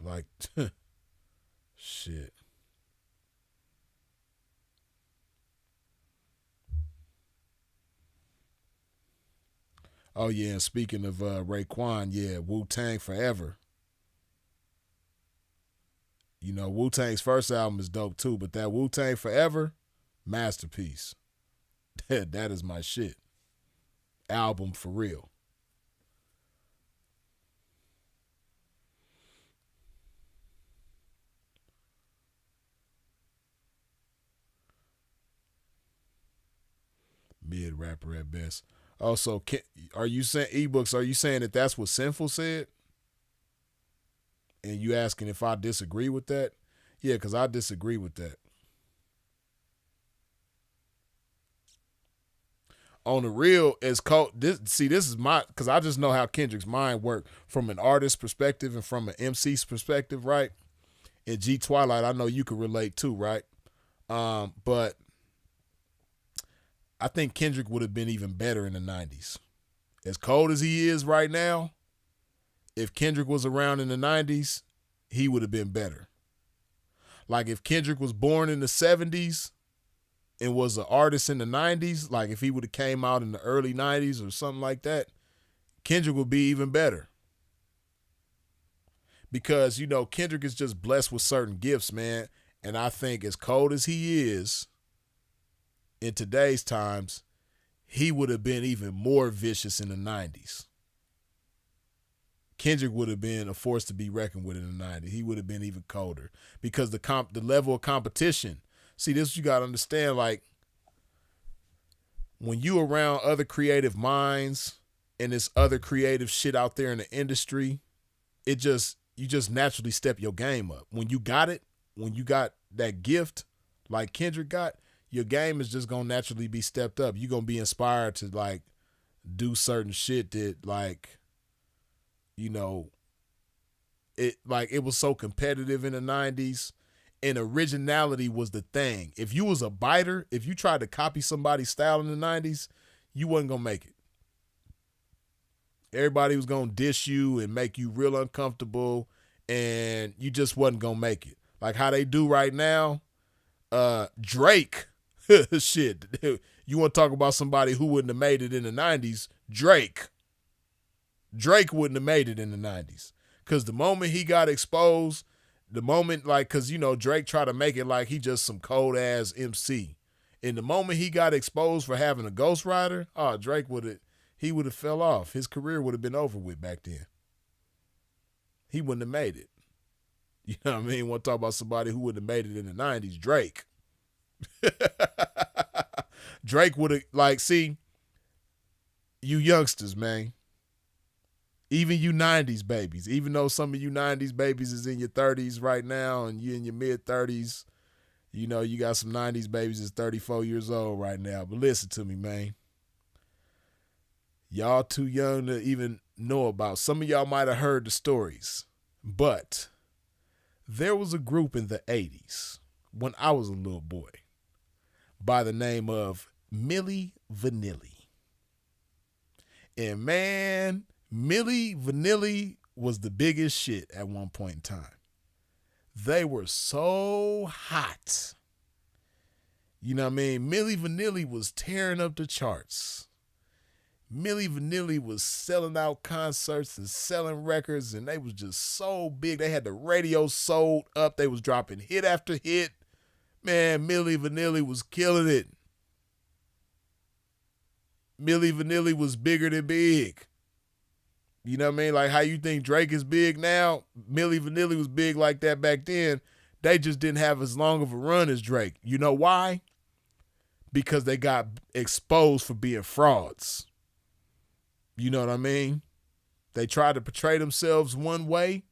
Like, shit. Oh, yeah, and speaking of Raekwon, yeah, Wu-Tang Forever. You know, Wu-Tang's first album is dope too, but that Wu-Tang Forever, masterpiece. That is my shit. Album for real. Mid rapper at best. Also, are you saying ebooks? Are you saying that that's what Sinful said? And you asking if I disagree with that? Yeah, because I disagree with that. On the real, as this is my, because I just know how Kendrick's mind worked from an artist perspective and from an MC's perspective, right? And G Twilight, I know you can relate too, right? But I think Kendrick would have been even better in the 90s. As cold as he is right now, if Kendrick was around in the 90s, he would have been better. Like if Kendrick was born in the 70s and was an artist in the 90s, like if he would have came out in the early 90s or something like that, Kendrick would be even better. Because, you know, Kendrick is just blessed with certain gifts, man. And I think as cold as he is in today's times, he would have been even more vicious in the 90s. Kendrick would have been a force to be reckoned with in the 90s. He would have been even colder because the level of competition. See, this you got to understand, like, when you around other creative minds and there's other creative shit out there in the industry, you just naturally step your game up. When you got it, when you got that gift like Kendrick got, your game is just going to naturally be stepped up. You're going to be inspired to, like, do certain shit that, like, you know, it was so competitive in the 90s and originality was the thing. If you was a biter, if you tried to copy somebody's style in the 90s, you wasn't going to make it. Everybody was going to dish you and make you real uncomfortable and you just wasn't going to make it. Like how they do right now, Drake, shit. You want to talk about somebody who wouldn't have made it in the 90s? Drake wouldn't have made it in the 90s. Because the moment he got exposed, the moment, like, because, you know, Drake tried to make it like he just some cold-ass MC. And the moment he got exposed for having a ghostwriter, Drake would have fell off. His career would have been over with back then. He wouldn't have made it. You know what I mean? Want to talk about somebody who wouldn't have made it in the 90s? Drake. Drake would have, like, see, you youngsters, man. Even you 90s babies, even though some of you 90s babies is in your 30s right now and you in your mid-30s, you know, you got some 90s babies that's 34 years old right now. But listen to me, man. Y'all too young to even know about. Some of y'all might have heard the stories. But there was a group in the 80s when I was a little boy by the name of Milli Vanilli. And man, Milli Vanilli was the biggest shit at one point in time. They were so hot. You know what I mean? Milli Vanilli was tearing up the charts. Milli Vanilli was selling out concerts and selling records, and they was just so big. They had the radio sold up. They was dropping hit after hit. Man, Milli Vanilli was killing it. Milli Vanilli was bigger than big. You know what I mean? Like how you think Drake is big now, Milli Vanilli was big like that back then. They just didn't have as long of a run as Drake. You know why? Because they got exposed for being frauds. You know what I mean? They tried to portray themselves one way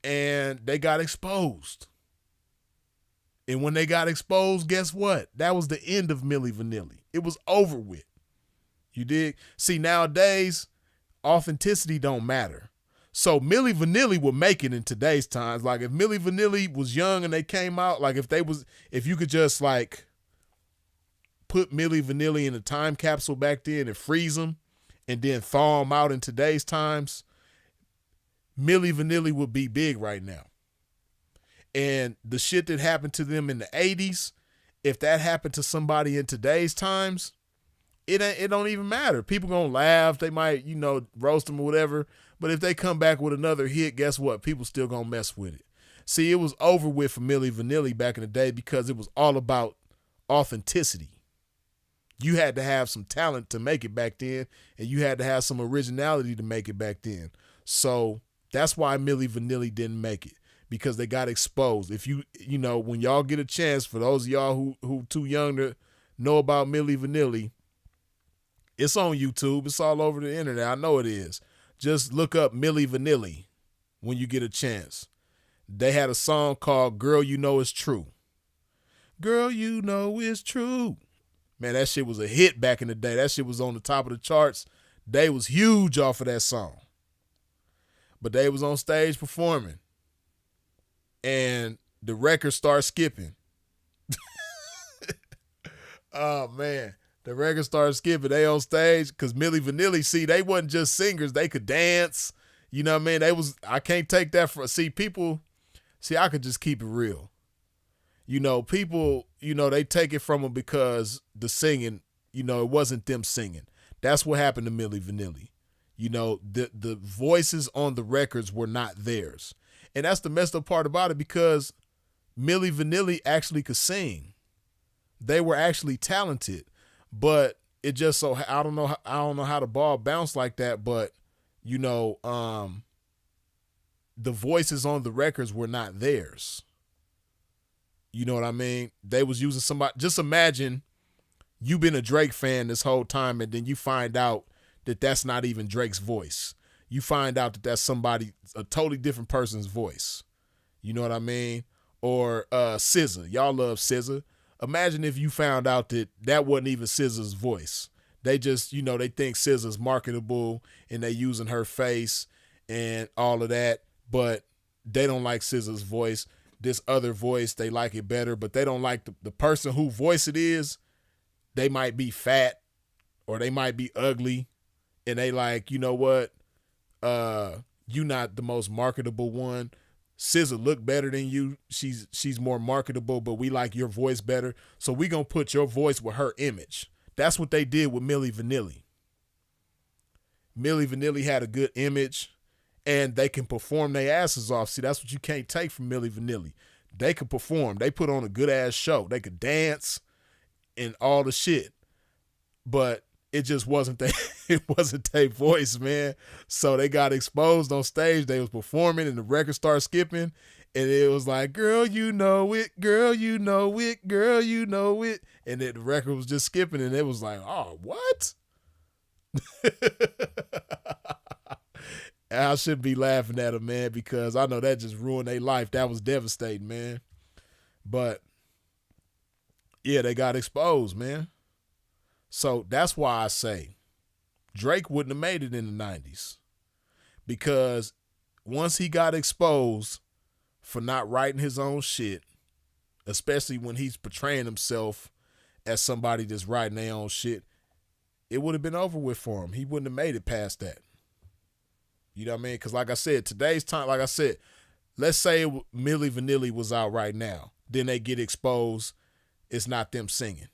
and they got exposed. And when they got exposed, guess what? That was the end of Milli Vanilli. It was over with. You dig? See, nowadays, authenticity don't matter. So Milli Vanilli would make it in today's times. Like if Milli Vanilli was young and they came out, like if you could just like put Milli Vanilli in a time capsule back then and freeze them and then thaw them out in today's times, Milli Vanilli would be big right now. And the shit that happened to them in the 80s, if that happened to somebody in today's times, it don't even matter. People gonna laugh. They might, roast them or whatever. But if they come back with another hit, guess what? People still gonna mess with it. See, it was over with for Milli Vanilli back in the day because it was all about authenticity. You had to have some talent to make it back then, and you had to have some originality to make it back then. So that's why Milli Vanilli didn't make it, because they got exposed. If when y'all get a chance, for those of y'all who too young to know about Milli Vanilli, it's on YouTube. It's all over the internet. I know it is. Just look up Milli Vanilli when you get a chance. They had a song called Girl You Know It's True. Girl You Know It's True. Man, that shit was a hit back in the day. That shit was on the top of the charts. They was huge off of that song. But they was on stage performing. And the record started skipping. Oh, man. The record started skipping. They on stage because Milli Vanilli, see, they wasn't just singers. They could dance. You know what I mean? I can't take that for, I could just keep it real. People, they take it from them because the singing, it wasn't them singing. That's what happened to Milli Vanilli. The voices on the records were not theirs. And that's the messed up part about it, because Milli Vanilli actually could sing. They were actually talented, but it just so, I don't know how the ball bounced like that, but the voices on the records were not theirs. You know what I mean? They was using somebody. Just imagine you've been a Drake fan this whole time, and then you find out that that's not even Drake's voice. You find out that that's a totally different person's voice. You know what I mean? Or SZA. Y'all love SZA. Imagine if you found out that wasn't even SZA's voice. They just, they think SZA's marketable and they using her face and all of that, but they don't like SZA's voice. This other voice, they like it better, but they don't like the person whose voice it is. They might be fat or they might be ugly, and they like, you know what? You not the most marketable one. SZA look better than you. She's more marketable, but we like your voice better. So we gonna put your voice with her image. That's what they did with Milli Vanilli. Milli Vanilli had a good image, and they can perform their asses off. See, that's what you can't take from Milli Vanilli. They could perform. They put on a good ass show. They could dance and all the shit, but it just wasn't their voice, man. So they got exposed on stage. They was performing, and the record started skipping, and it was like, girl, you know it, girl, you know it, girl, you know it, and then the record was just skipping, and it was like, oh, what? I shouldn't be laughing at them, man, because I know that just ruined their life. That was devastating, man. But yeah, they got exposed, man. So that's why I say Drake wouldn't have made it in the 90s, because once he got exposed for not writing his own shit, especially when he's portraying himself as somebody that's writing their own shit, it would have been over with for him. He wouldn't have made it past that. You know what I mean? Because like I said, today's time, like I said, let's say Milli Vanilli was out right now. Then they get exposed. It's not them singing.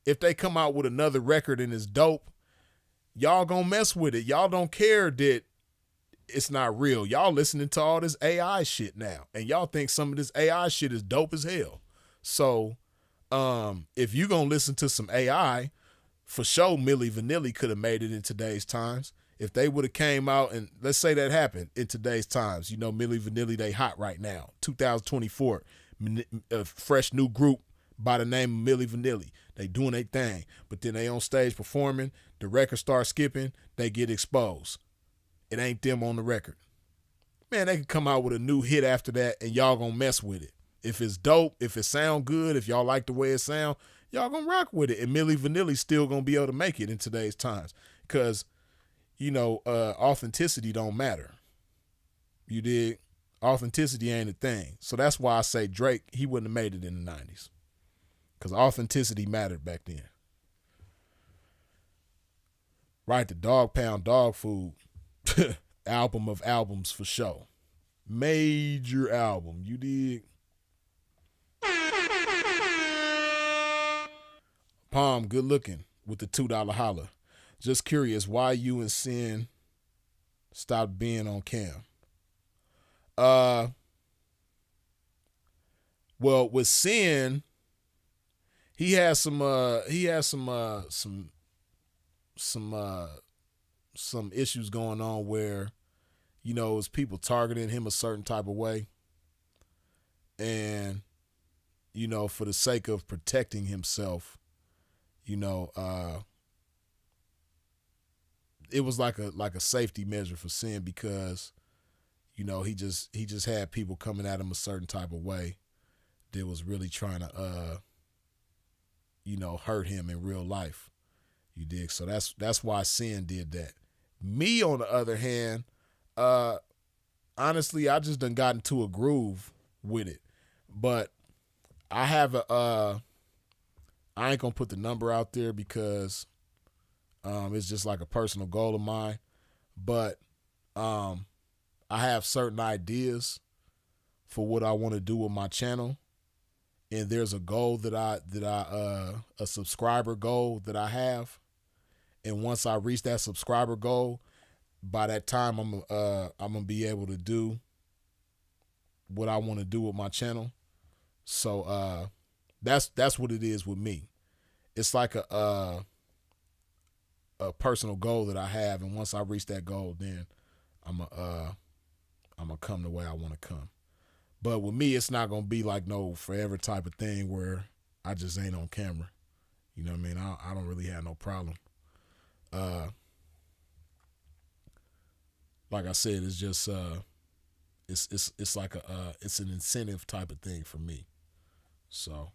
If they come out with another record and it's dope, y'all gonna mess with it. Y'all don't care that it's not real. Y'all listening to all this AI shit now, and y'all think some of this AI shit is dope as hell. So if you gonna listen to some AI, for sure Milli Vanilli could have made it in today's times. If they would have came out, and let's say that happened in today's times, Milli Vanilli, they hot right now, 2024, a fresh new group by the name of Milli Vanilli. They doing their thing, but then they on stage performing, the record starts skipping, they get exposed. It ain't them on the record. Man, they can come out with a new hit after that, and y'all gonna mess with it. If it's dope, if it sound good, if y'all like the way it sound, y'all gonna rock with it. And Milli Vanilli still gonna be able to make it in today's times, because authenticity don't matter. You dig? Authenticity ain't a thing. So that's why I say Drake, he wouldn't have made it in the 90s. Because authenticity mattered back then. Right, the Dog Pound Dog Food album of albums for sure. Major album, you dig? Palm, good looking with the $2 holler. Just curious why you and Sin stopped being on cam. Well, with Sin, he has some issues going on where, you know, it's people targeting him a certain type of way. And, you know, for the sake of protecting himself, you know, it was like a safety measure for Sin because, you know, he just had people coming at him a certain type of way that was really trying to you know, hurt him in real life. You dig? So that's why Sin did that. Me, on the other hand, honestly, I just done got into a groove with it. But I have I ain't gonna put the number out there because it's just like a personal goal of mine. But I have certain ideas for what I want to do with my channel. And there's a goal a subscriber goal that I have. And once I reach that subscriber goal, by that time I'm gonna be able to do what I want to do with my channel. So that's what it is with me. It's like a personal goal that I have, and once I reach that goal, then I'm gonna come the way I want to come. But with me, it's not gonna be like no forever type of thing where I just ain't on camera. You know what I mean? I don't really have no problem. Like I said, it's just it's like it's an incentive type of thing for me. So,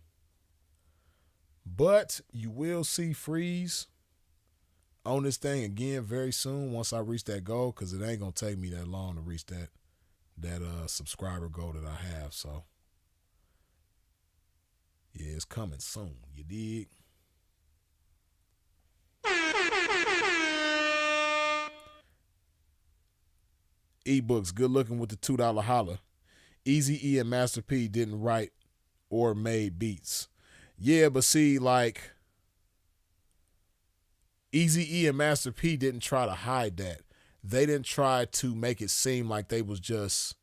but you will see Freeze on this thing again very soon once I reach that goal, because it ain't gonna take me that long to reach that subscriber goal that I have. So yeah, it's coming soon. You dig? Ebooks, good looking with the $2 holler. Easy E and Master P didn't write or made beats. Yeah, but see, like, Easy E and Master P didn't try to hide that. They didn't try to make it seem like they was just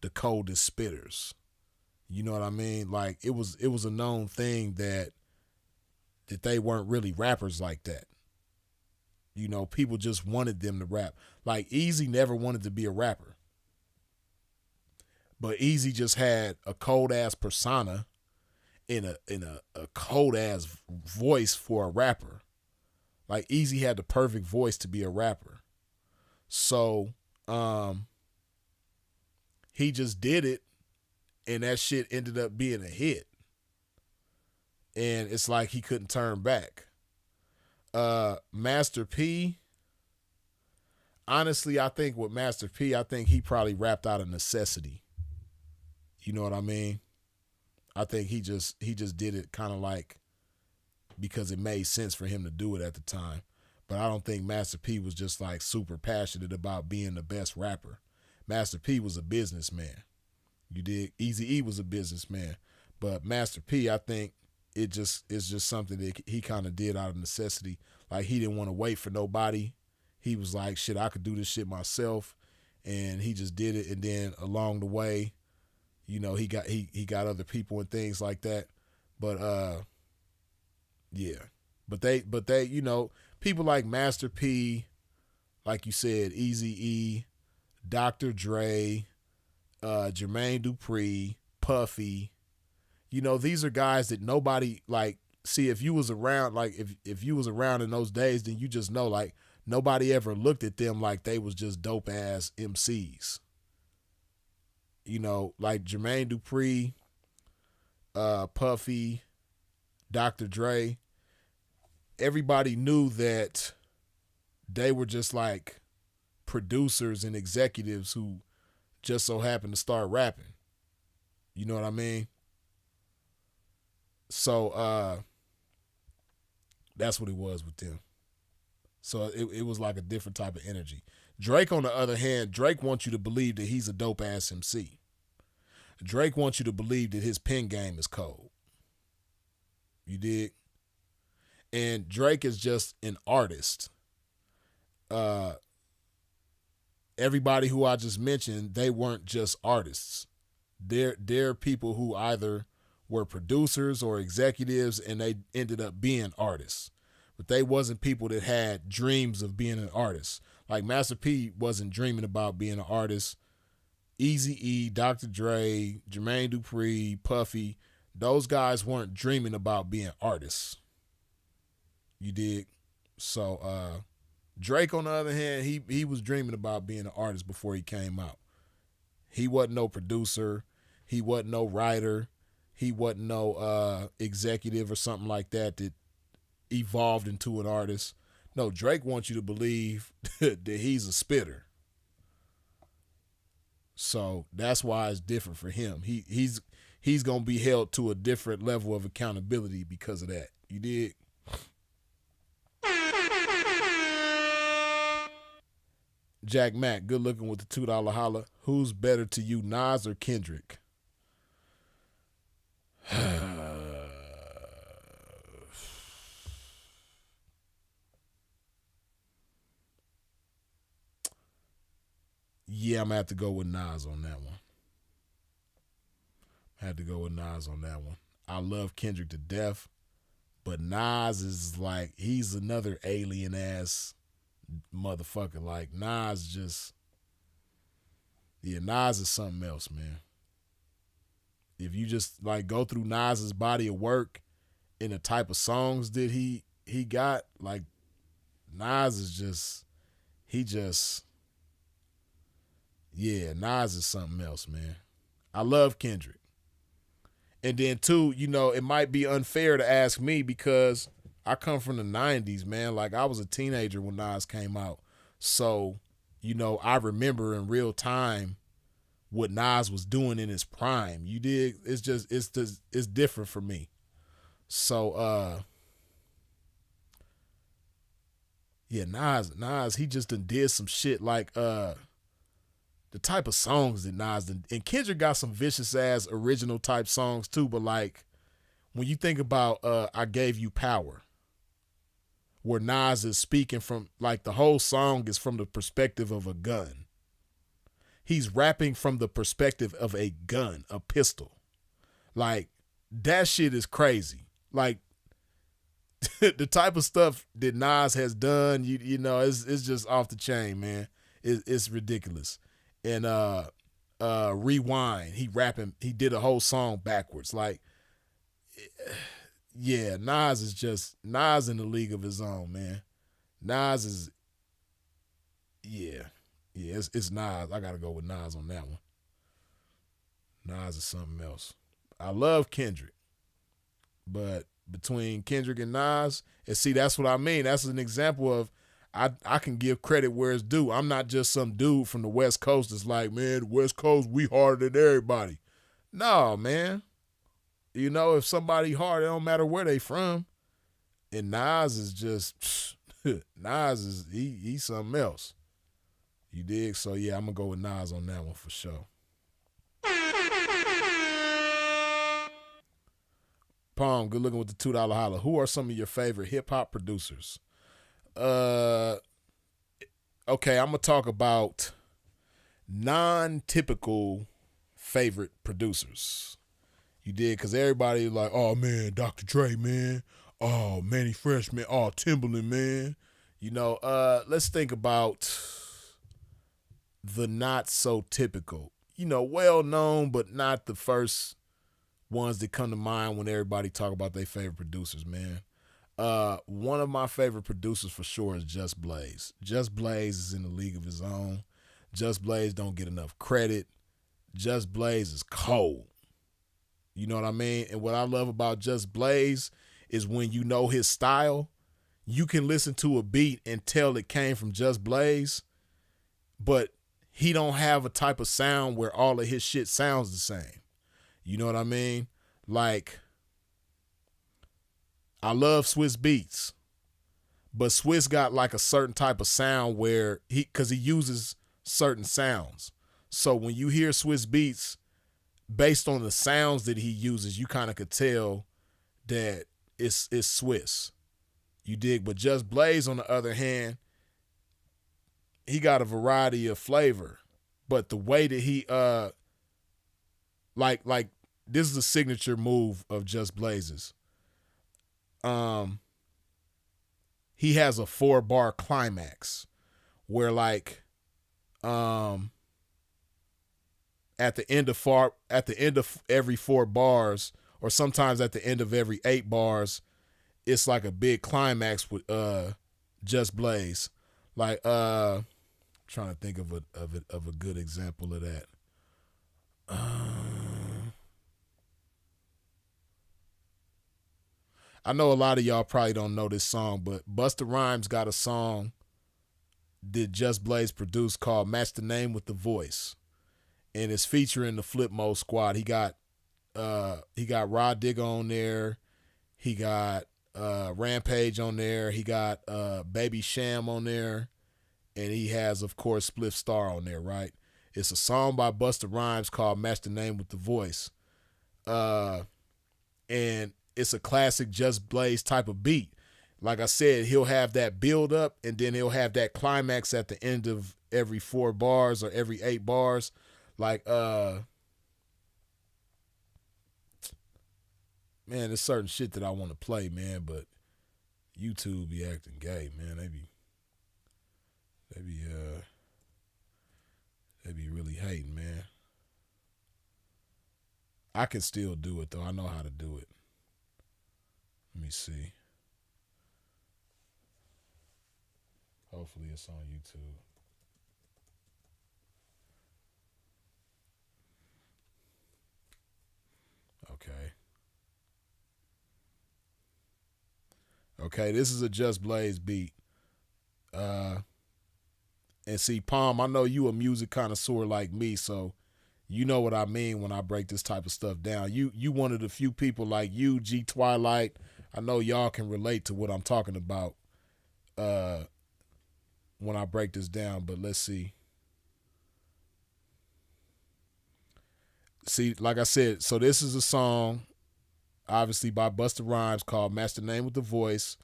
the coldest spitters. You know what I mean? Like, it was a known thing that they weren't really rappers like that. You know, people just wanted them to rap. Like, Easy never wanted to be a rapper. But Easy just had a cold ass persona in a cold ass voice for a rapper. Like, Easy had the perfect voice to be a rapper. So, he just did it, and that shit ended up being a hit. And it's like he couldn't turn back. Master P, honestly, I think with Master P, I think he probably rapped out of necessity. You know what I mean? I think he just did it kind of like because it made sense for him to do it at the time. But I don't think Master P was just like super passionate about being the best rapper. Master P was a businessman. You dig? Eazy-E was a businessman. But Master P, I think it's just something that he kind of did out of necessity. Like, he didn't want to wait for nobody. He was like, shit, I could do this shit myself. And he just did it. And then along the way, you know, he got other people and things like that. But yeah. But they, you know, people like Master P, like you said, Eazy-E, Dr. Dre, Jermaine Dupri, Puffy, you know, these are guys that nobody, like, see, if you was around, like, if you was around in those days, then you just know, like, nobody ever looked at them like they was just dope ass MCs. You know, like Jermaine Dupri, Puffy, Dr. Dre, everybody knew that they were just like producers and executives who just so happened to start rapping. You know what I mean? So that's what it was with them. So it was like a different type of energy. Drake, on the other hand, Drake wants you to believe that he's a dope ass MC. Drake wants you to believe that his pen game is cold. You dig? And Drake is just an artist. Everybody who I just mentioned, they weren't just artists. They're people who either were producers or executives and they ended up being artists. But they wasn't people that had dreams of being an artist. Like Master P wasn't dreaming about being an artist. Eazy-E, Dr. Dre, Jermaine Dupri, Puffy, those guys weren't dreaming about being artists. You dig? So Drake, on the other hand, he was dreaming about being an artist before he came out. He wasn't no producer. He wasn't no writer. He wasn't no executive or something like that evolved into an artist. No, Drake wants you to believe that he's a spitter. So that's why it's different for him. He's gonna be held to a different level of accountability because of that. You did. Jack Mack, good looking with the $2 holla. Who's better to you, Nas or Kendrick? Yeah, I'm gonna have to go with Nas on that one. I love Kendrick to death, but Nas is like, he's another alien ass motherfucker. Like Nas is something else, man. If you just like go through Nas's body of work and the type of songs that he got, like Nas is just, Nas is something else, man. I love Kendrick. And then too, you know, it might be unfair to ask me because I come from the 90s, man. Like I was a teenager when Nas came out. So, you know, I remember in real time what Nas was doing in his prime. You dig? It's different for me. So, yeah, Nas, he just did some shit like, the type of songs that Nas did. And Kendrick got some vicious ass original type songs too, but like when you think about I Gave You Power, where Nas is speaking from, like the whole song is from the perspective of a gun. He's rapping from the perspective of a gun, a pistol. Like that shit is crazy. Like the type of stuff that Nas has done, you know, it's just off the chain, man. It's ridiculous. And Rewind, he did a whole song backwards. Like, yeah, Nas in the league of his own, man. Nas is, it's Nas. I gotta go with Nas on that one. Nas is something else. I love Kendrick, but between Kendrick and Nas, and see, that's what I mean. That's an example of, I can give credit where it's due. I'm not just some dude from the West Coast that's like, man, the West Coast, we harder than everybody. No, man. You know, if somebody hard, it don't matter where they from. And Nas is just, Nas is, he's something else. You dig? So, yeah, I'm going to go with Nas on that one for sure. Palm, good looking with the $2 holla. Who are some of your favorite hip-hop producers? Okay, I'm gonna talk about non-typical favorite producers. You did, because everybody like, oh man, Dr. Dre, man. Oh, Manny Fresh, man. Oh, Timbaland, man. You know, let's think about the not so typical. You know, well known, but not the first ones that come to mind when everybody talk about their favorite producers, man. One of my favorite producers for sure is Just Blaze. Just Blaze is in the league of his own. Just Blaze don't get enough credit. Just Blaze is cold. You know what I mean? And what I love about Just Blaze is when you know his style, you can listen to a beat and tell it came from Just Blaze, but he don't have a type of sound where all of his shit sounds the same. You know what I mean? Like, I love Swiss Beats, but Swiss got like a certain type of sound where cause he uses certain sounds. So when you hear Swiss Beats, based on the sounds that he uses, you kind of could tell that it's Swiss. You dig? But Just Blaze, on the other hand, he got a variety of flavor. But the way that he like this is a signature move of Just Blaze's. He has a 4-bar climax where like at the end of every 4 bars, or sometimes at the end of every 8 bars, it's like a big climax with Just Blaze. Like trying to think of a good example of that. I know a lot of y'all probably don't know this song, but Busta Rhymes got a song that Just Blaze produced called Match the Name with the Voice. And it's featuring the Flip Mode Squad. He got Rod Digger on there. He got Rampage on there. He got Baby Sham on there. And he has, of course, Spliff Star on there, right? It's a song by Busta Rhymes called Match the Name with the Voice. And it's a classic Just Blaze type of beat. Like I said, he'll have that build up and then he'll have that climax at the end of every 4 bars or every 8 bars. Like, man, there's certain shit that I want to play, man, but YouTube be acting gay, man. They be really hating, man. I can still do it though. I know how to do it. Let me see. Hopefully it's on YouTube. Okay, this is a Just Blaze beat. And see, Palm, I know you a music connoisseur like me, so you know what I mean when I break this type of stuff down. You one of the few people like you, G Twilight. I know y'all can relate to what I'm talking about when I break this down, but let's see. See, like I said, so this is a song, obviously by Busta Rhymes, called Match the Name with the Voice,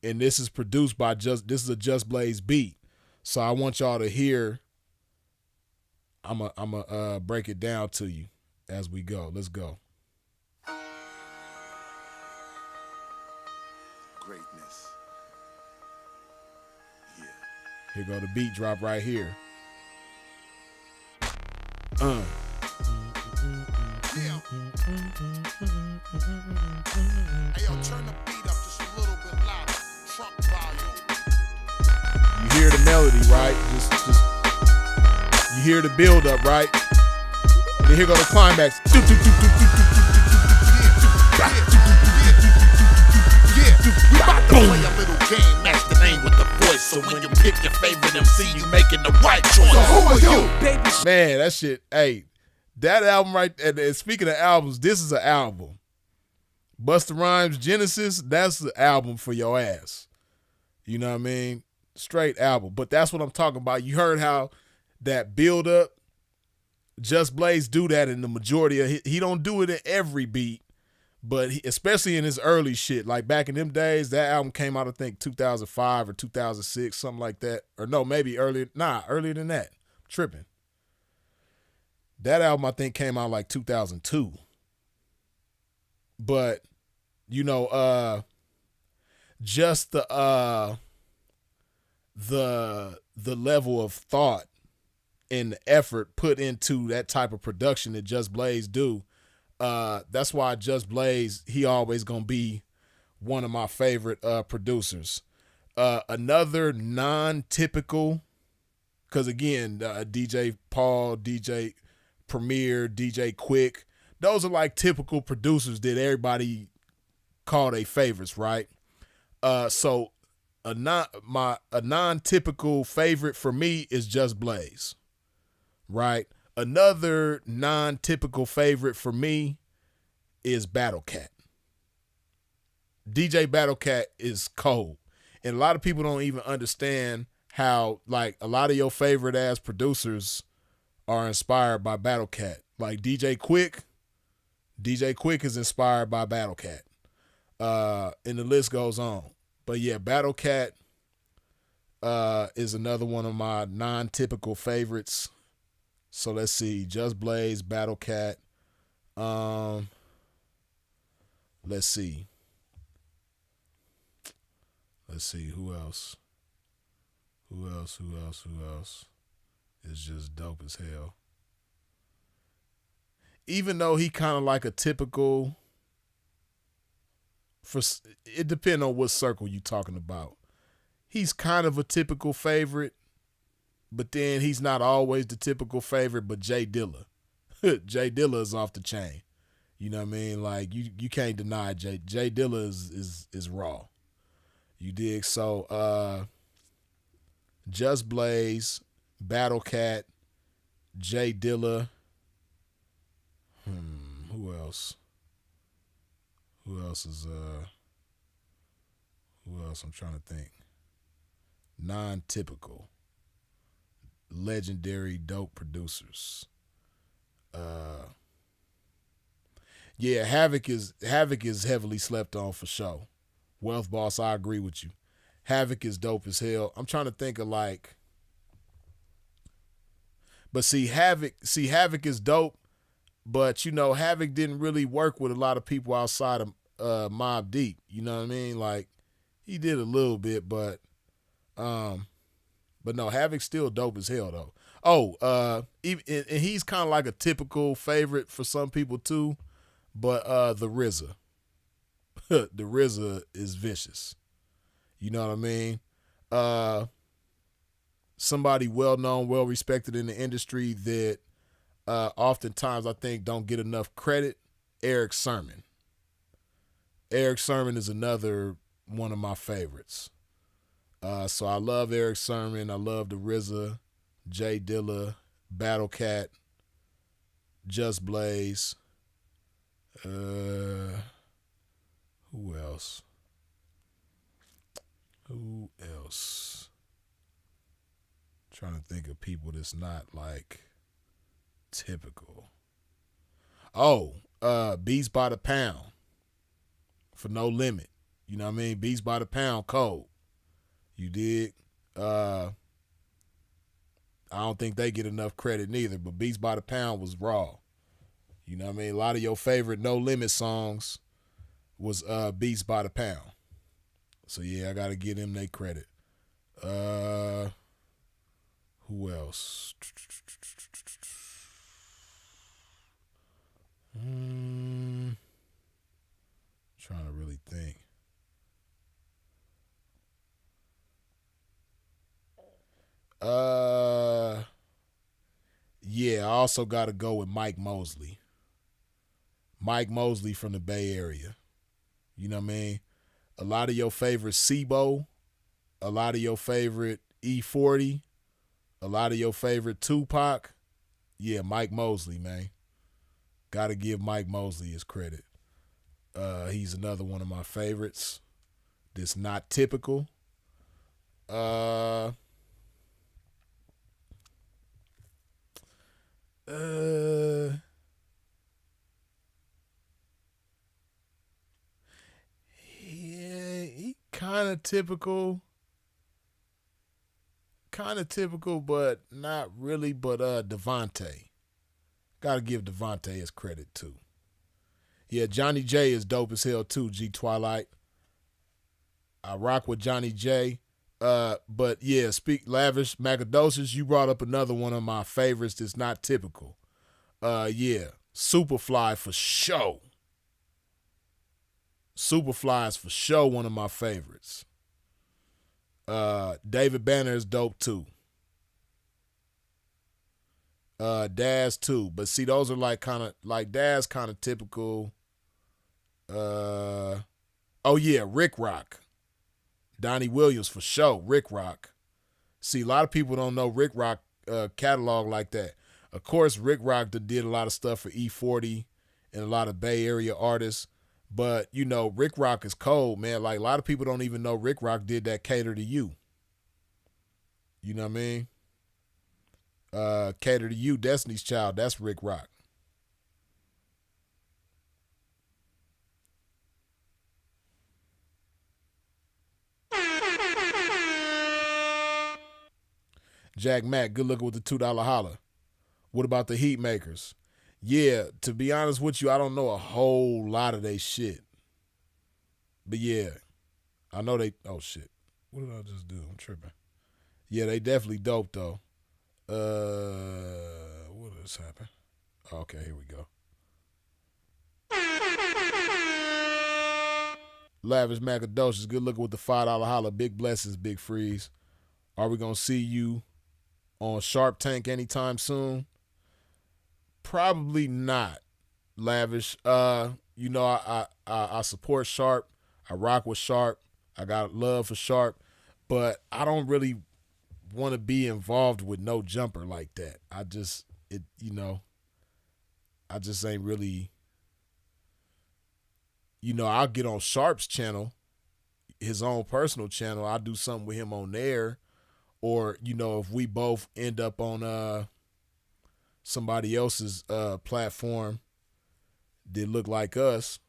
and this is produced by this is a Just Blaze beat. So I want y'all to hear. I'm a break it down to you as we go. Let's go. Greatness. Yeah. Here go the beat drop right here. Yeah. Hey, yo, turn the beat up just a little bit louder. Trump volume. You hear the melody, right? Just you hear the build up, right? Then here go the climax. Yeah. We about to play a little game. Match the name with the voice. So when you pick your favorite MC, you making the right choice. So who are you, baby? Man, that shit. Hey, that album right. And speaking of albums, this is an album. Busta Rhymes Genesis. That's the album for your ass. You know what I mean? Straight album. But that's what I'm talking about. You heard how that build up, Just Blaze do that in the majority of he don't do it in every beat, but especially in his early shit. Like back in them days, that album came out I think 2005 or 2006, something like that. Or no, maybe earlier. Nah, earlier than that. I'm tripping. That album I think came out like 2002. But you know, just the level of thought and the effort put into that type of production that Just Blaze do. That's why Just Blaze, he always gonna be one of my favorite producers. Another non-typical, because again, DJ Paul, DJ Premier, DJ Quick, those are like typical producers that everybody call their favorites, right? So a non-typical favorite for me is Just Blaze. right? Another non-typical favorite for me is Battle Cat. DJ Battle Cat is cold. And a lot of people don't even understand how, like, a lot of your favorite ass producers are inspired by Battle Cat. Like DJ Quick is inspired by Battle Cat. And the list goes on. But yeah, Battle Cat is another one of my non-typical favorites. So let's see. Just Blaze, Battle Cat. Let's see. Who else? Who else is just dope as hell? Even though he kind of like a typical, it depends on what circle you talking about. He's kind of a typical favorite, but then he's not always the typical favorite. But Jay Dilla, Jay Dilla is off the chain. You know what I mean? Like you can't deny Jay Dilla is raw. You dig? So Just Blaze, Battle Cat, Jay Dilla. Who else? Who else I'm trying to think. Non-typical. Legendary dope producers. Yeah, Havoc is heavily slept on for sure. Wealth Boss, I agree with you. Havoc is dope as hell. I'm trying to think of like, but Havoc is dope, but you know, Havoc didn't really work with a lot of people outside of Mobb Deep. You know what I mean? Like, he did a little bit, but no, Havoc's still dope as hell though. Oh, and he's kind of like a typical favorite for some people too, but the RZA. The RZA is vicious. You know what I mean? Somebody well-known, well-respected in the industry that oftentimes I think don't get enough credit, Eric Sermon. Eric Sermon is another one of my favorites. So I love Eric Sermon. I love the RZA, Jay Dilla, Battle Cat, Just Blaze. Who else? Trying to think of people that's not like typical. Oh, Beats by the Pound for No Limit. You know what I mean? Beats by the Pound cold. You dig? I don't think they get enough credit neither, but Beats by the Pound was raw. You know what I mean? A lot of your favorite No Limit songs was Beats by the Pound. So yeah, I gotta give them their credit. Who else? Trying to really think. Yeah, I also gotta go with Mike Mosley. Mike Mosley from the Bay Area. You know what I mean? A lot of your favorite SIBO, a lot of your favorite E40, a lot of your favorite Tupac. Yeah, Mike Mosley, man. Gotta give Mike Mosley his credit. He's another one of my favorites that's not typical. Yeah, he kind of typical, but not really. But Devontae, gotta give Devontae his credit too. Yeah, Johnny J is dope as hell too. G Twilight, I rock with Johnny J. But yeah, speak lavish Macadocious. You brought up another one of my favorites that's not typical. Yeah, Superfly for sure. Superfly is for sure one of my favorites. David Banner is dope too. Daz too, but see, those are like kind of like Daz kind of typical. Oh yeah, Rick Rock. Donnie Williams for sure. Rick Rock. See, a lot of people don't know Rick Rock catalog like that. Of course, Rick Rock did a lot of stuff for E40 and a lot of Bay Area artists. But, you know, Rick Rock is cold, man. Like, a lot of people don't even know Rick Rock did that Cater to You. You know what I mean? Cater to You, Destiny's Child, that's Rick Rock. Jack Mack, good looking with the $2 holler. What about the Heat Makers? Yeah, to be honest with you, I don't know a whole lot of they shit. But yeah, I know they, oh shit. What did I just do? I'm tripping. Yeah, they definitely dope though. What has happened? Okay, here we go. Lavish Macadocious, good looking with the $5 holler. Big blessings, Big Freeze. Are we going to see you on Sharp Tank anytime soon? Probably not, Lavish. You know, I support Sharp. I rock with Sharp. I got love for Sharp. But I don't really want to be involved with No Jumper like that. I just ain't really, I'll get on Sharp's channel, his own personal channel. I'll do something with him on there. Or, if we both end up on somebody else's platform that look like us,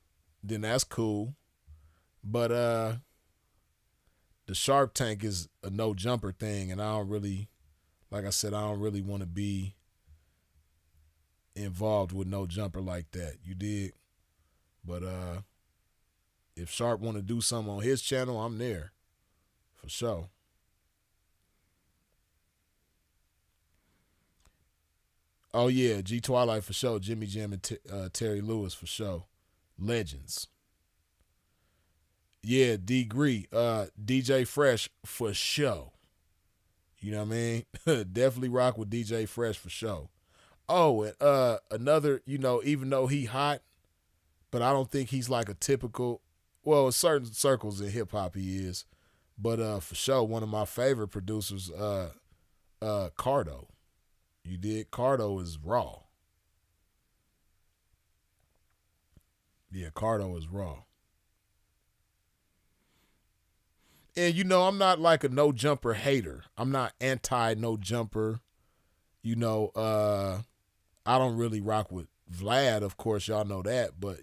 then that's cool. But the Sharp Tank is a No Jumper thing, and I don't really, like I said, I don't really want to be involved with No Jumper like that. You dig? But if Sharp want to do something on his channel, I'm there for sure. Oh yeah, G Twilight for sure. Jimmy Jam and Terry Lewis for sure. Legends. Yeah, D Gree, DJ Fresh for sure. You know what I mean? Definitely rock with DJ Fresh for sure. Oh, and another, even though he hot, but I don't think he's like a typical, well, in certain circles in hip hop he is. But for sure, one of my favorite producers, Cardo. You did? Cardo is raw. Yeah, Cardo is raw. And I'm not like a No Jumper hater. I'm not anti No Jumper. I don't really rock with Vlad, of course, y'all know that, but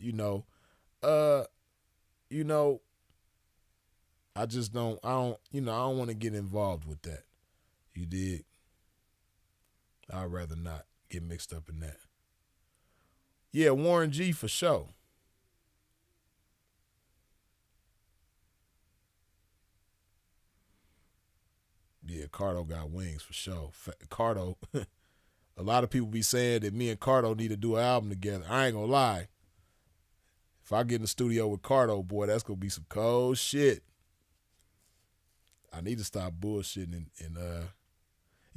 I just don't want to get involved with that. You dig? I'd rather not get mixed up in that. Yeah, Warren G for sure. Yeah, Cardo got wings for sure. Cardo, a lot of people be saying that me and Cardo need to do an album together. I ain't gonna lie. If I get in the studio with Cardo, boy, that's gonna be some cold shit. I need to stop bullshitting and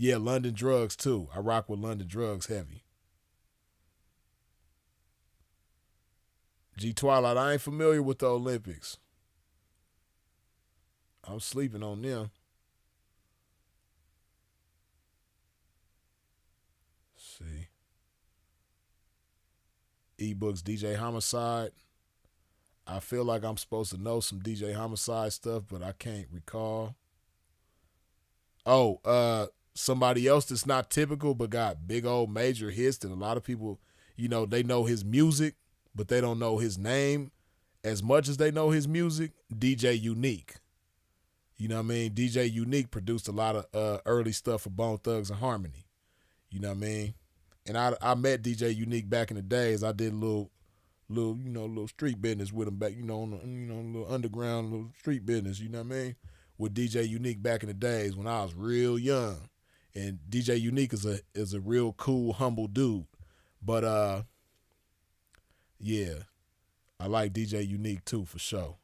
yeah, London Drugs too. I rock with London Drugs heavy. G Twilight, I ain't familiar with the Olympics. I'm sleeping on them. Let's see. Ebooks, DJ Homicide. I feel like I'm supposed to know some DJ Homicide stuff, but I can't recall. Oh, somebody else that's not typical but got big old major hits that a lot of people, they know his music, but they don't know his name as much as they know his music. DJ Unique. You know what I mean? DJ Unique produced a lot of early stuff for Bone Thugs and Harmony. You know what I mean? And I met DJ Unique back in the days. I did a little street business with him back, on little underground little street business, you know what I mean? With DJ Unique back in the days when I was real young. And DJ Unique is a real cool, humble dude. But yeah, I like DJ Unique too for sure.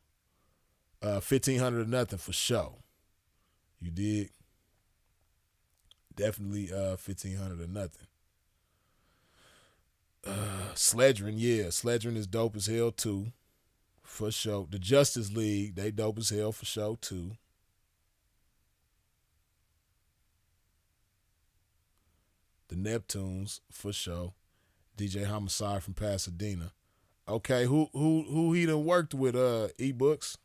1500 or nothing for sure. You dig? Definitely 1500 or nothing. Sledgerin, yeah. Sledgerin is dope as hell too. For sure. The Justice League, they dope as hell for sure too. The Neptunes, for sure. DJ Homicide from Pasadena. Okay, who he done worked with, ebooks?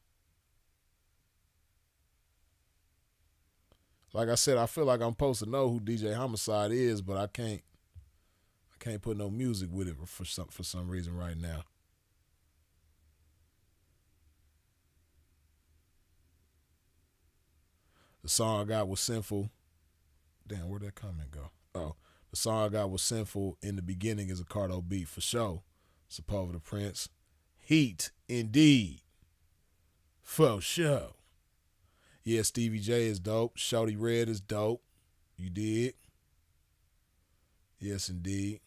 Like I said, I feel like I'm supposed to know who DJ Homicide is, but I can't put no music with it for some reason right now. The song I got was Sinful. Damn, where'd that comment go? Oh, the song I got was Sinful. In the beginning is a Cardo beat for sure. Support the Prince. Heat, indeed. For sure. Yeah, Stevie J is dope. Shorty Red is dope. You dig? Yes, indeed.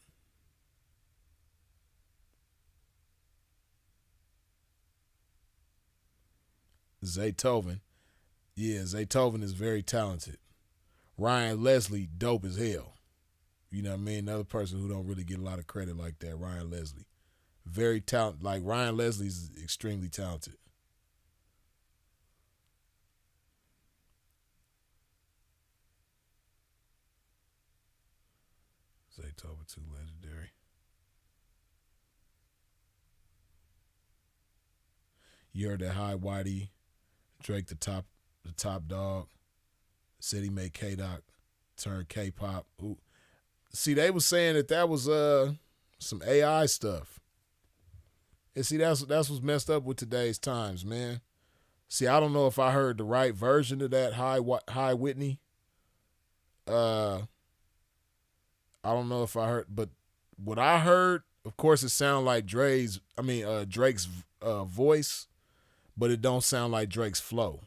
Zaytoven. Yeah, Zaytoven is very talented. Ryan Leslie, dope as hell. You know what I mean? Another person who don't really get a lot of credit like that, Ryan Leslie. Very talented. Like, Ryan Leslie's extremely talented. Zaytoven, too legendary. You heard that High Whitey, Drake the top dog, said he made K-Dot turn K-pop. Ooh. See, they was saying that was some AI stuff. And see, that's what's messed up with today's times, man. See, I don't know if I heard the right version of that High Whitney. I don't know if I heard, but what I heard, of course, it sounded like Drake's voice, but it don't sound like Drake's flow.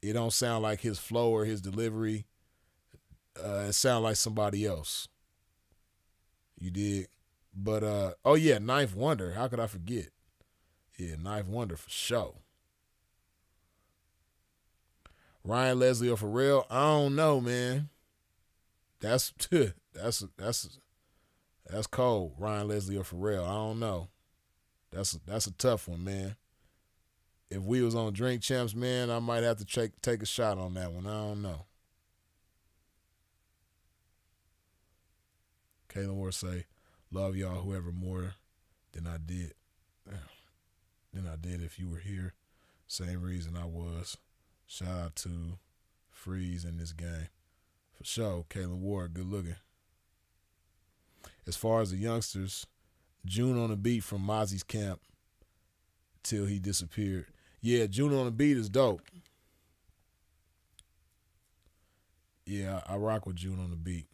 It don't sound like his flow or his delivery. It sound like somebody else. You did. But, oh yeah, Ninth Wonder. How could I forget? Yeah, Ninth Wonder for sure. Ryan Leslie or Pharrell? I don't know, man. That's cold. Ryan Leslie or Pharrell? I don't know. That's a tough one, man. If we was on Drink Champs, man, I might have to take a shot on that one. I don't know. Kayla Moore say, love y'all whoever more than I did. If you were here. Same reason I was. Shout out to Freeze in this game. For sure, Kayla Ward, good looking. As far as the youngsters, June on the Beat from Mozzie's camp till he disappeared. Yeah, June on the Beat is dope. Yeah, I rock with June on the Beat.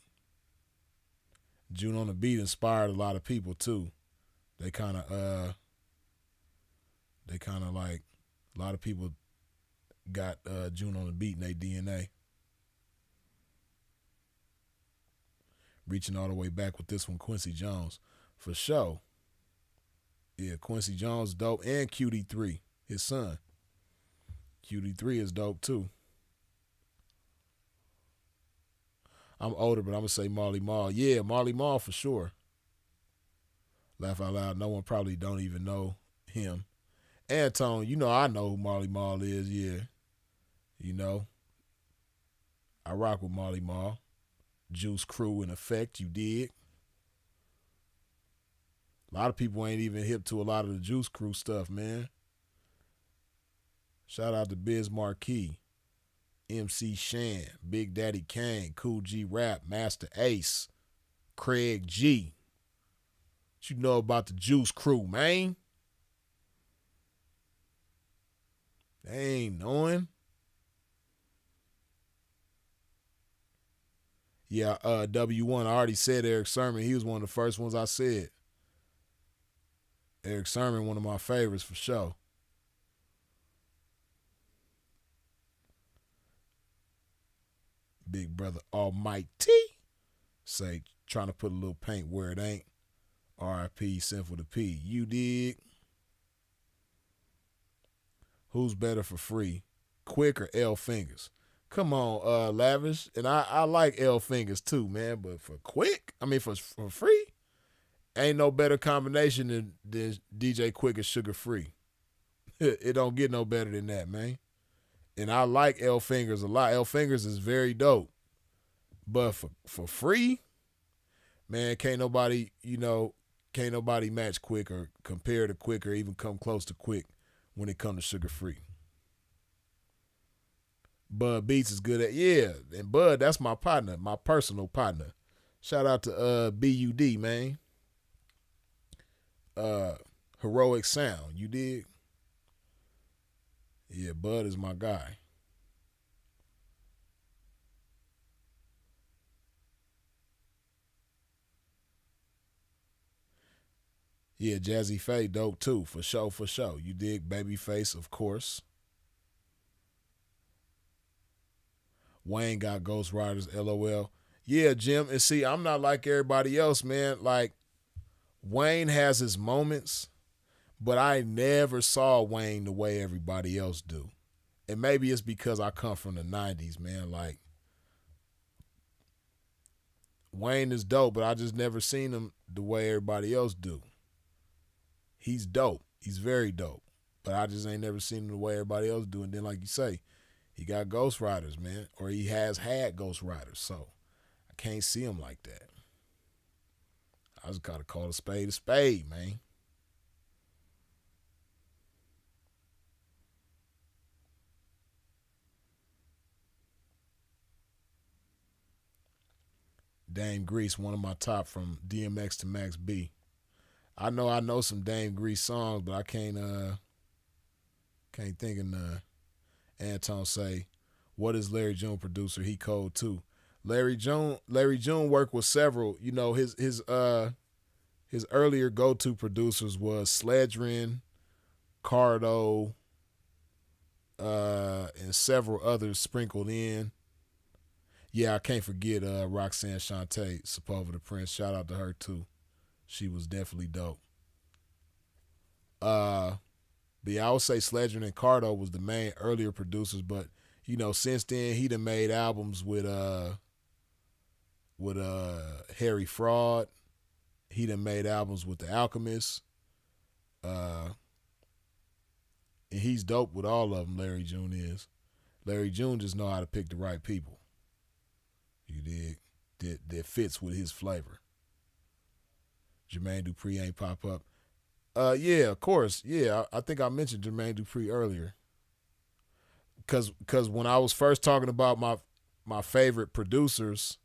June on the Beat inspired a lot of people too. They kind of like, a lot of people got June on the Beat in their DNA. Reaching all the way back with this one, Quincy Jones. For sure. Yeah, Quincy Jones dope. And QD3, his son. QD3 is dope too. I'm older, but I'm going to say Marley Marl. Yeah, Marley Marl for sure. Laugh out loud. No one probably don't even know him. Antone, you know I know who Marley Marl is, yeah. You know. I rock with Marley Marl. Juice Crew in effect, you dig. A lot of people ain't even hip to a lot of the Juice Crew stuff, man. Shout out to Biz Marquee, MC Shan, Big Daddy Kane, Cool G Rap, Master Ace, Craig G. What you know about the Juice Crew, man? They ain't knowing. Yeah, W1, I already said Eric Sermon. He was one of the first ones I said. Eric Sermon, one of my favorites for sure. Big Brother Almighty. Say, trying to put a little paint where it ain't. R.I.P. Sinful to P. You dig? Who's better for free? Quick or L Fingers? Come on, Lavish. And I like L Fingers too, man. But for for free, ain't no better combination than DJ Quick and Sugar Free. It don't get no better than that, man. And I like L Fingers a lot. L Fingers is very dope. But for free, man, can't nobody match Quick or compare to Quick or even come close to Quick when it comes to sugar free. Bud Beats is good at, and Bud, that's my partner, my personal partner. Shout out to BUD, man. Heroic Sound, you dig? Yeah, Bud is my guy. Yeah, Jazzy Faye dope too, for sure, for sure. You dig? Babyface, of course. Wayne got Ghost Riders, LOL. Yeah, Jim, and see, I'm not like everybody else, man. Like, Wayne has his moments, but I never saw Wayne the way everybody else do. And maybe it's because I come from the 90s, man. Like, Wayne is dope, but I just never seen him the way everybody else do. He's dope. He's very dope. But I just ain't never seen him the way everybody else do. And then, like you say, he got Ghost Riders, man. Or he has had Ghost Riders. So I can't see him like that. I just gotta call a spade, man. Dame Grease, one of my top from DMX to Max B. I know some Dame Grease songs, but I can't think of none. Anton say, what is Larry June producer? He cold too. Larry June worked with several. You know, his earlier go-to producers was Sledgerin, Cardo, and several others sprinkled in. Yeah, I can't forget Roxanne Shante, Sepulveda the Prince. Shout out to her too. She was definitely dope. But yeah, I would say Sledgerin and Cardo was the main earlier producers, but you know, since then he done made albums with Harry Fraud. He done made albums with The Alchemist. And he's dope with all of them, Larry June is. Larry June just know how to pick the right people. You dig? That fits with his flavor. Jermaine Dupri ain't pop up. Yeah, of course. Yeah, I think I mentioned Jermaine Dupri earlier. Cause when I was first talking about my favorite producers,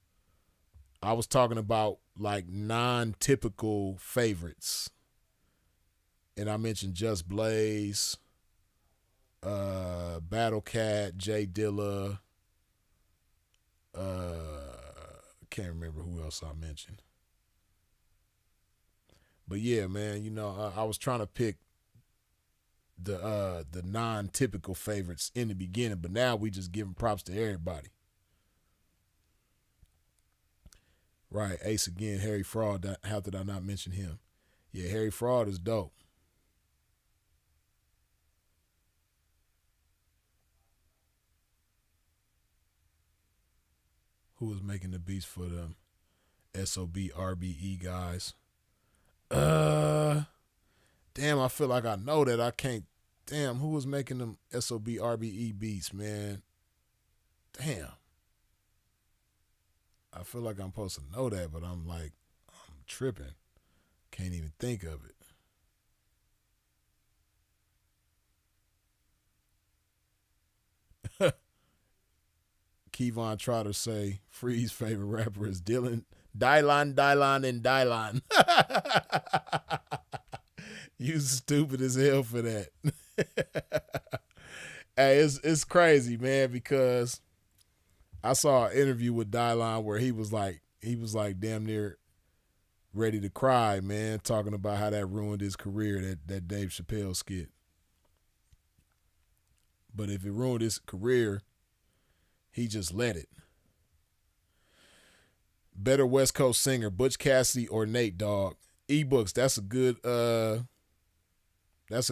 I was talking about like non-typical favorites. And I mentioned Just Blaze, Battle Cat, Jay Dilla, can't remember who else I mentioned. But yeah, man, you know, I was trying to pick the non-typical favorites in the beginning, but now we just giving props to everybody. Right, Ace again, Harry Fraud. How did I not mention him? Yeah, Harry Fraud is dope. Who was making the beats for them SOB RBE guys? Damn, I feel like I know that. I can't. Damn, who was making them SOB RBE beats, man? Damn. I feel like I'm supposed to know that, but I'm tripping. Can't even think of it. Kevon Trotter say Free's favorite rapper is Dylan, and Dylon. You stupid as hell for that. Hey, it's crazy, man, because I saw an interview with Dylon where he was like damn near ready to cry, man, talking about how that ruined his career, that Dave Chappelle skit. But if it ruined his career, he just let it. Better West Coast singer, Butch Cassidy or Nate Dogg? eBooks, that's a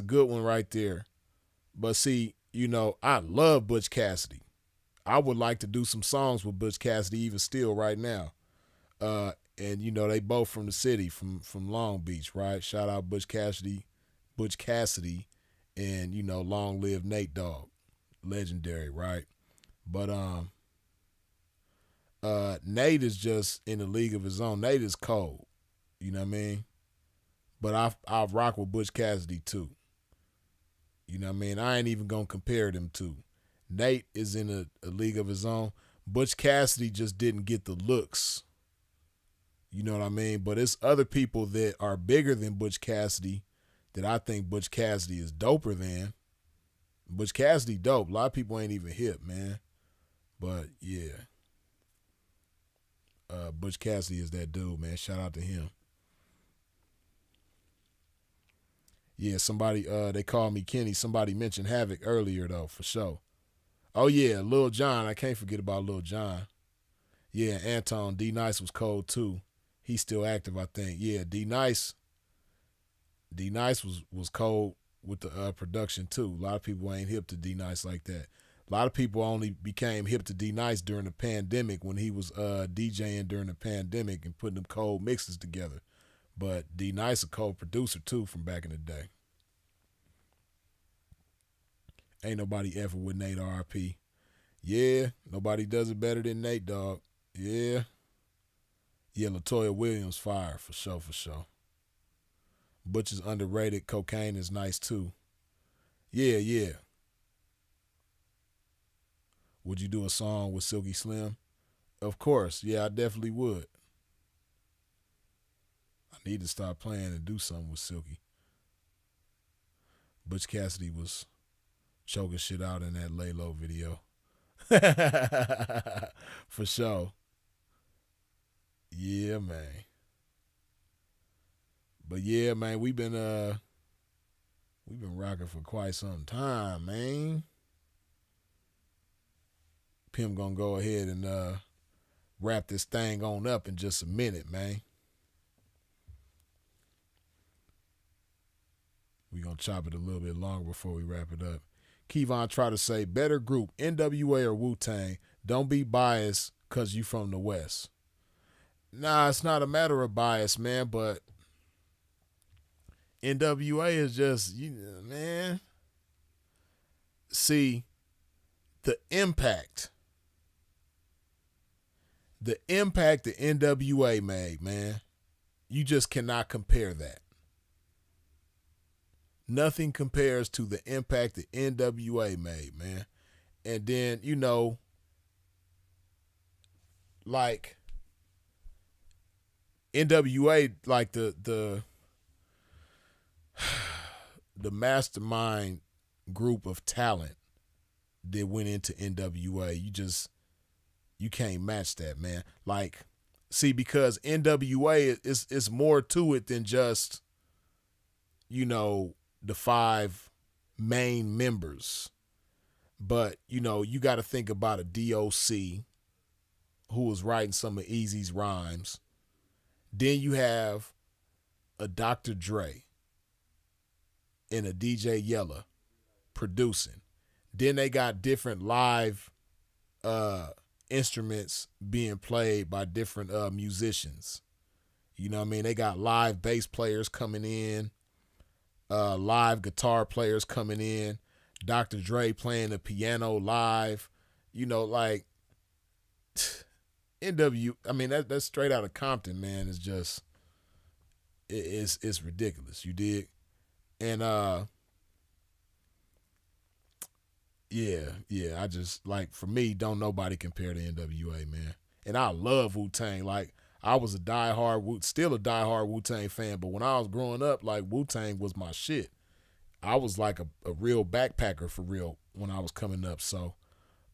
good one right there. But see, you know, I love Butch Cassidy. I would like to do some songs with Butch Cassidy even still right now. And you know, they both from the city, from Long Beach, right? Shout out Butch Cassidy, and you know, long live Nate Dogg. Legendary, right? But Nate is just in a league of his own. Nate is cold. You know what I mean? But I rock with Butch Cassidy too. You know what I mean? I ain't even gonna compare them two. Nate is in a league of his own. Butch Cassidy just didn't get the looks. You know what I mean? But it's other people that are bigger than Butch Cassidy that I think Butch Cassidy is doper than. Butch Cassidy dope. A lot of people ain't even hip, man. But yeah. Butch Cassidy is that dude, man. Shout out to him. Yeah, somebody, they called me Kenny. Somebody mentioned Havoc earlier, though, for sure. Oh, yeah, Lil Jon. I can't forget about Lil Jon. Yeah, Anton. D Nice was cold, too. He's still active, I think. Yeah, D Nice was cold with the production, too. A lot of people ain't hip to D Nice like that. A lot of people only became hip to D Nice during the pandemic when he was DJing during the pandemic and putting them cold mixes together. But D Nice a cold producer too from back in the day. Ain't nobody ever with Nate RP. Yeah, nobody does it better than Nate, dog. Yeah. Yeah, LaToya Williams fire for sure, for sure. Butch is underrated. Cocaine is nice too. Yeah, yeah. Would you do a song with Silky Slim? Of course. Yeah, I definitely would. I need to start playing and do something with Silky. Butch Cassidy was choking shit out in that Lay Low video. For sure. Yeah, man. But yeah, man, we've been rocking for quite some time, man. Pim gonna go ahead and wrap this thing on up in just a minute, man. We gonna chop it a little bit longer before we wrap it up. Kevon try to say, better group, NWA or Wu-Tang. Don't be biased because you from the West. Nah, it's not a matter of bias, man, but NWA is just, man. See, the impact that NWA made, man, you just cannot compare that. Nothing compares to the impact that NWA made, man. And then, like NWA, like the mastermind group of talent that went into NWA, you can't match that, man. Like, see, because NWA is more to it than just, the 5 main members. But, you got to think about a DOC who was writing some of Eazy's rhymes. Then you have a Dr. Dre and a DJ Yella producing. Then they got different live instruments being played by different musicians. You know what I mean? They got live bass players coming in, live guitar players coming in, Dr. Dre playing the piano live, like that's straight out of Compton, man. It's just, it's ridiculous. You dig? And yeah, I just, like, for me, don't nobody compare to NWA, man. And I love Wu-Tang. Like, I was still a diehard Wu-Tang fan, but when I was growing up, like, Wu-Tang was my shit. I was like a real backpacker for real when I was coming up. So,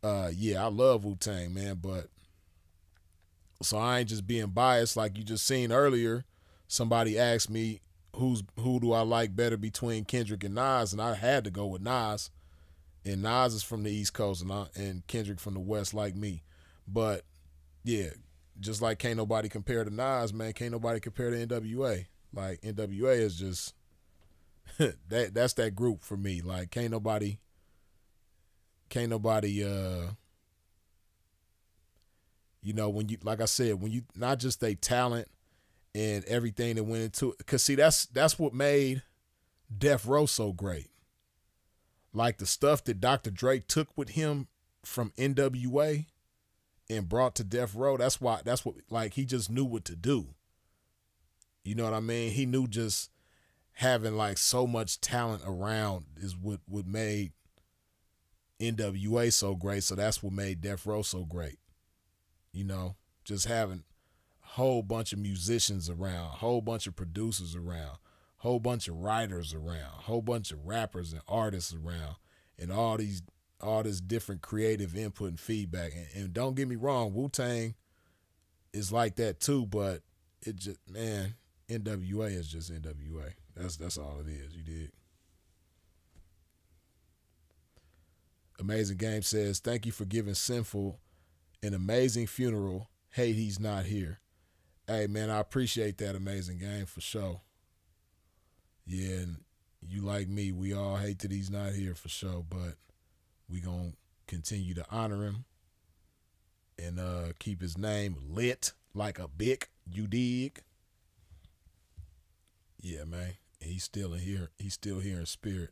yeah, I love Wu-Tang, man. But, so I ain't just being biased. Like you just seen earlier, somebody asked me who do I like better between Kendrick and Nas, and I had to go with Nas. And Nas is from the East Coast, and Kendrick from the West, like me. But yeah, just like can't nobody compare to Nas, man. Can't nobody compare to NWA. Like, NWA is just that's that group for me. Like, can't nobody when you, like I said, when you, not just they talent and everything that went into it. Cause see, that's what made Death Row so great. Like, the stuff that Dr. Dre took with him from NWA and brought to death row. That's what like he just knew what to do. You know what I mean? He knew just having like so much talent around is what made NWA so great. So that's what made Death Row so great. You know, just having a whole bunch of musicians around, a whole bunch of producers around, a whole bunch of writers around, a whole bunch of rappers and artists around, and all this different creative input and feedback. And don't get me wrong, Wu-Tang is like that too, but it just, man, NWA is just NWA. That's all it is. You dig? Amazing Game says, thank you for giving Sinful an amazing funeral. Hate he's not here. Hey, man, I appreciate that, Amazing Game, for sure. Yeah, and you like me, we all hate that he's not here for sure, but we going to continue to honor him and keep his name lit like a bick. You dig? Yeah, man. And he's still here. He's still here in spirit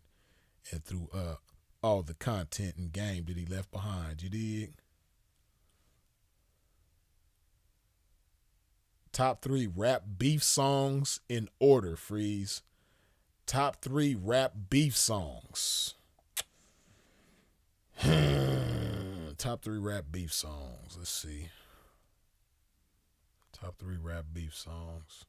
and through all the content and game that he left behind. You dig? Top 3 rap beef songs in order, Freeze. Top 3 rap beef songs. Top 3 rap beef songs. Let's see. Top 3 rap beef songs.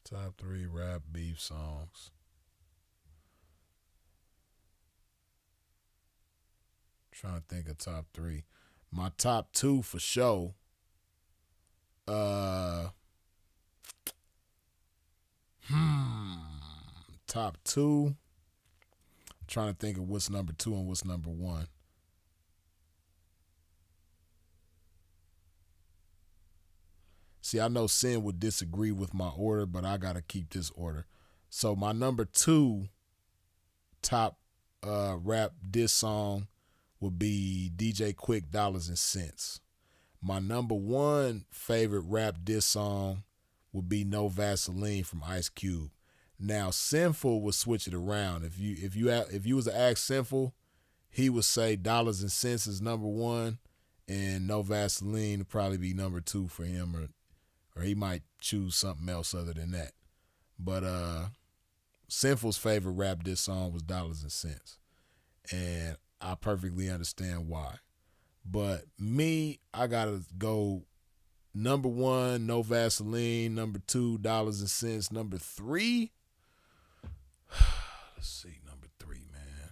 Top 3 rap beef songs. Trying to think of top 3. My top 2 for sure. Top 2. Trying to think of what's number 2 and what's number 1. See, I know Sin would disagree with my order, but I got to keep this order. So my number 2 top rap diss song would be DJ Quick, Dollars and Cents. My number 1 favorite rap diss song would be No Vaseline from Ice Cube. Now, Sinful would switch it around. If you was to ask Sinful, he would say Dollars and Cents is number 1, and No Vaseline would probably be number 2 for him, or he might choose something else other than that. But Sinful's favorite rap diss song was Dollars and Cents, and I perfectly understand why. But me, I gotta go number 1, No Vaseline. Number 2, Dollars and Cents. Number 3, let's see, number 3, man.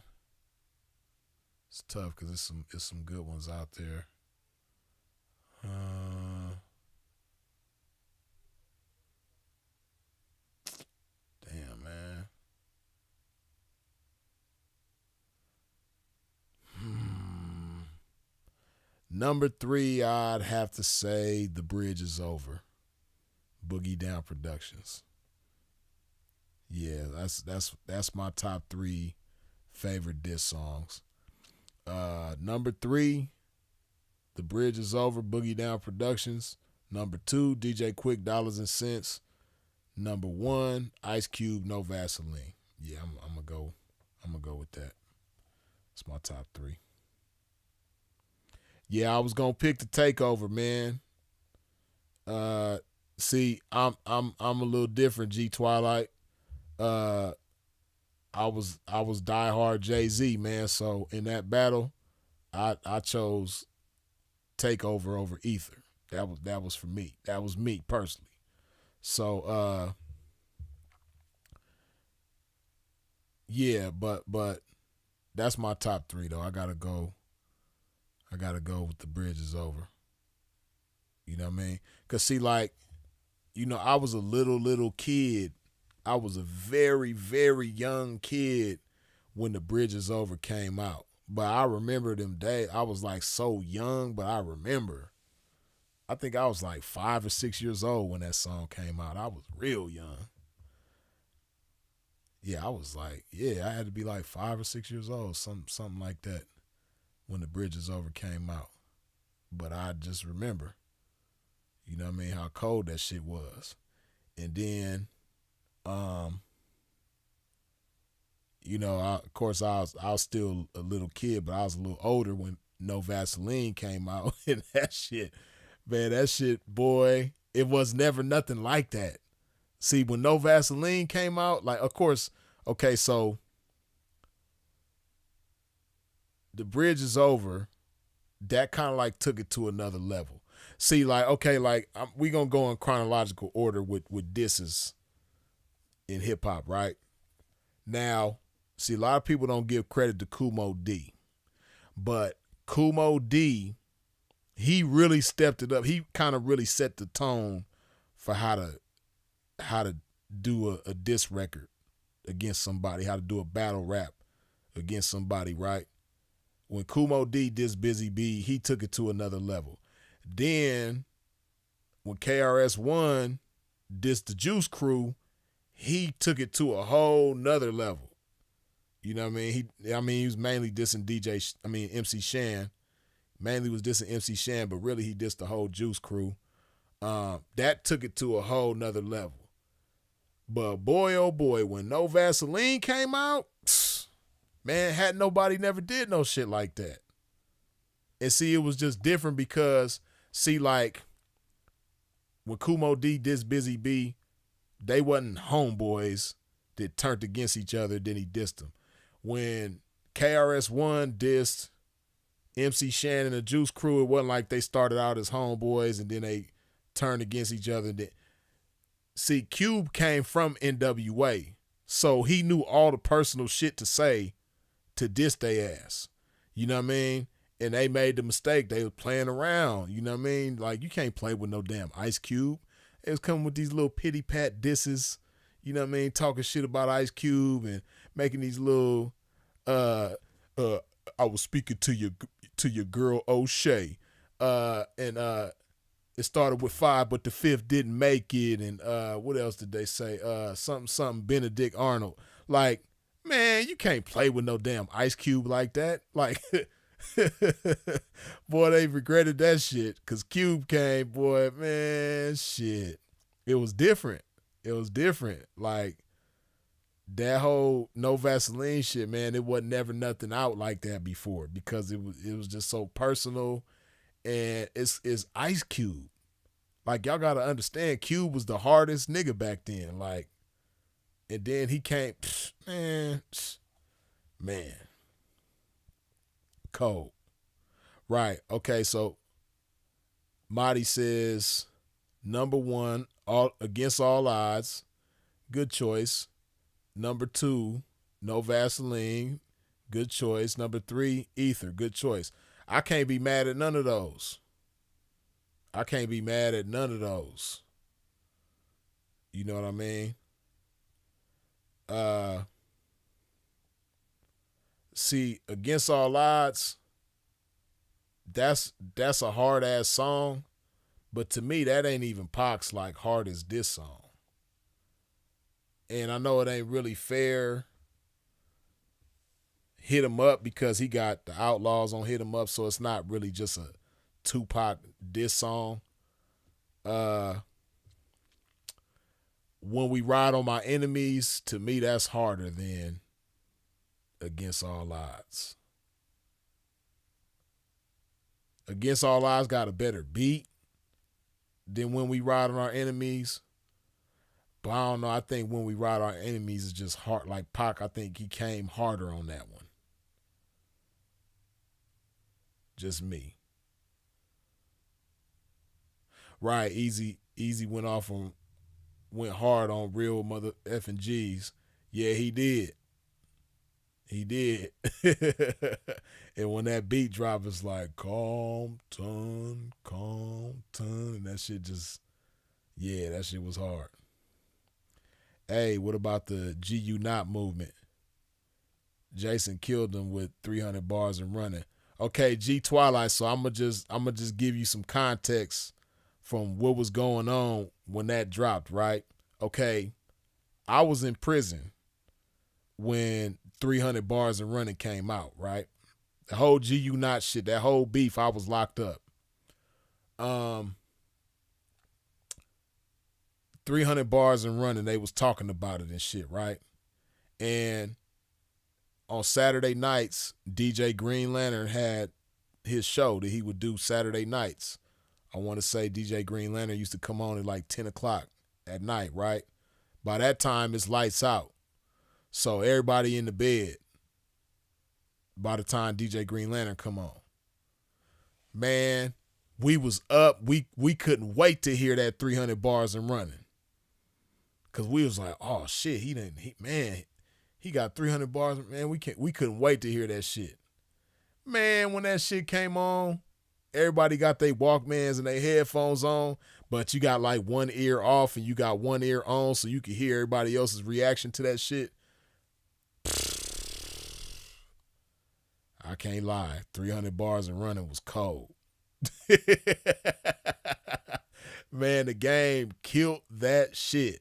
It's tough because it's some good ones out there. Damn, man. Number 3, I'd have to say The Bridge Is Over. Boogie Down Productions. Yeah, that's my top 3 favorite diss songs. Number 3, The Bridge Is Over, Boogie Down Productions. Number 2, DJ Quick, Dollars and Cents. Number 1, Ice Cube, No Vaseline. Yeah, I'm gonna go with that. It's my top 3. Yeah, I was gonna pick The Takeover, man. See, I'm a little different, G Twilight. I was diehard Jay-Z, man. So in that battle, I chose Takeover over Ether. That was for me. That was me personally. So yeah, but that's my top 3 though. I gotta go with The Bridge Is Over. You know what I mean? Cause see, like, you know, I was a little kid. I was a very, very young kid when The Bridge Is Over came out. But I remember them days. I was like so young, but I remember. I think I was like 5 or 6 years old when that song came out. I was real young. Yeah, I was like, I had to be like 5 or 6 years old, something like that, when The Bridge Is Over came out. But I just remember, you know what I mean, how cold that shit was. And then, You know, of course, I was still a little kid, but I was a little older when No Vaseline came out, and that shit, man, that shit, boy, it was never nothing like that. See, when No Vaseline came out, like, of course, okay, so The Bridge Is Over, that kind of like took it to another level. See, like, okay, like, we gonna go in chronological order with disses in hip hop, right? Now, see, a lot of people don't give credit to Kumo D, but Kumo D, he really stepped it up. He kind of really set the tone for how to do a diss record against somebody, how to do a battle rap against somebody, right? When Kumo D dissed Busy B, he took it to another level. Then when KRS-One dissed the Juice Crew, he took it to a whole nother level. You know what I mean? He was mainly dissing MC Shan. Mainly was dissing MC Shan, but really he dissed the whole Juice Crew. That took it to a whole nother level. But boy, oh boy, when No Vaseline came out, man, had nobody never did no shit like that. And see, it was just different because, see, like, when Kumo D dissed Busy B, they wasn't homeboys that turned against each other, then he dissed them. When KRS-One dissed MC Shan and the Juice Crew, it wasn't like they started out as homeboys and then they turned against each other. See, Cube came from NWA, so he knew all the personal shit to say to diss they ass. You know what I mean? And they made the mistake. They was playing around. You know what I mean? Like, you can't play with no damn Ice Cube. It was coming with these little pity pat disses. You know what I mean? Talking shit about Ice Cube and making these little, I was speaking to your girl O'Shea. And it started with 5, but the 5th didn't make it. And what else did they say? Something Benedict Arnold. Like, man, you can't play with no damn Ice Cube like that. Like, boy, they regretted that shit because Cube came, boy, man, shit. It was different. It was different. Like, that whole No Vaseline shit, man, it wasn't never nothing out like that before because it was just so personal. And it's Ice Cube. Like, y'all got to understand, Cube was the hardest nigga back then. Like, and then he came, man, cold. Right. Okay, so Marty says, number 1, Against All Odds, good choice. Number 2, No Vaseline, good choice. Number 3, Ether, good choice. I can't be mad at none of those. You know what I mean? See, Against All Odds, that's a hard ass song, but to me that ain't even Pac's like hard as this song. And I know it ain't really fair. Hit 'Em Up because he got the Outlaws on Hit 'Em Up, so it's not really just a Tupac diss song. When We Ride on My Enemies, to me that's harder than Against All Odds. Against All Odds got a better beat than When We Ride on Our Enemies. But I don't know. I think When We Ride on Our Enemies is just hard. Like Pac, I think he came harder on that one. Just me. Right, Easy went hard on Real Mother effing G's. Yeah, he did. And when that beat drop, it's like Compton, and that shit just, yeah, that shit was hard. Hey, what about the GU Not movement? Jason killed them with 300 bars and running. Okay, G Twilight, so I'm gonna just give you some context from what was going on when that dropped, right? Okay, I was in prison when 300 bars and running came out, right? The whole GU Not shit, that whole beef, I was locked up. 300 bars and running, they was talking about it and shit, right? And on Saturday nights, DJ Green Lantern had his show that he would do Saturday nights. I want to say DJ Green Lantern used to come on at like 10 o'clock at night, right? By that time, it's lights out. So everybody in the bed by the time DJ Green Lantern come on. Man, we was up. We couldn't wait to hear that 300 bars and running. Because we was like, oh, shit, he got 300 bars. Man, we couldn't wait to hear that shit. Man, when that shit came on, everybody got their Walkmans and their headphones on, but you got like one ear off and you got one ear on so you can hear everybody else's reaction to that shit. I can't lie. 300 bars and running was cold. Man, the game killed that shit.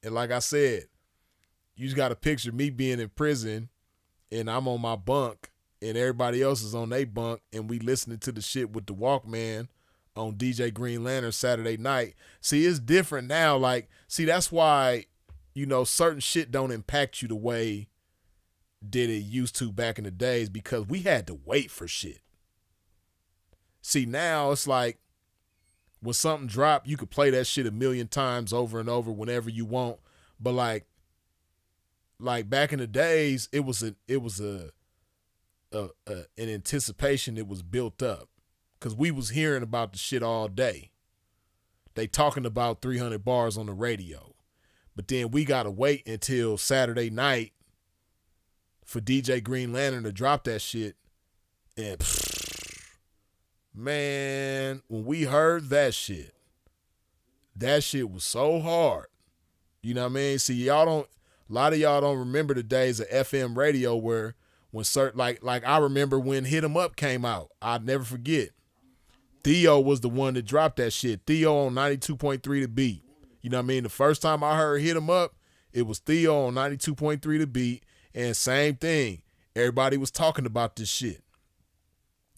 And like I said, you just got to picture me being in prison and I'm on my bunk and everybody else is on their bunk and we listening to the shit with the Walkman on DJ Green Lantern Saturday night. See, it's different now. Like, see, that's why, certain shit don't impact you the way that it used to back in the days because we had to wait for shit. See, now it's like when something drop, you could play that shit a million times over and over whenever you want. But like back in the days, it was an anticipation that was built up because we was hearing about the shit all day. They talking about 300 bars on the radio, but then we gotta wait until Saturday night for DJ Green Lantern to drop that shit. And man, when we heard that shit was so hard. You know what I mean? See, a lot of y'all don't remember the days of FM radio when certain, like I remember when Hit 'Em Up came out. I'd never forget. Theo was the one that dropped that shit. Theo on 92.3 The Beat. You know what I mean? The first time I heard Hit 'Em Up, it was Theo on 92.3 The Beat. And same thing. Everybody was talking about this shit.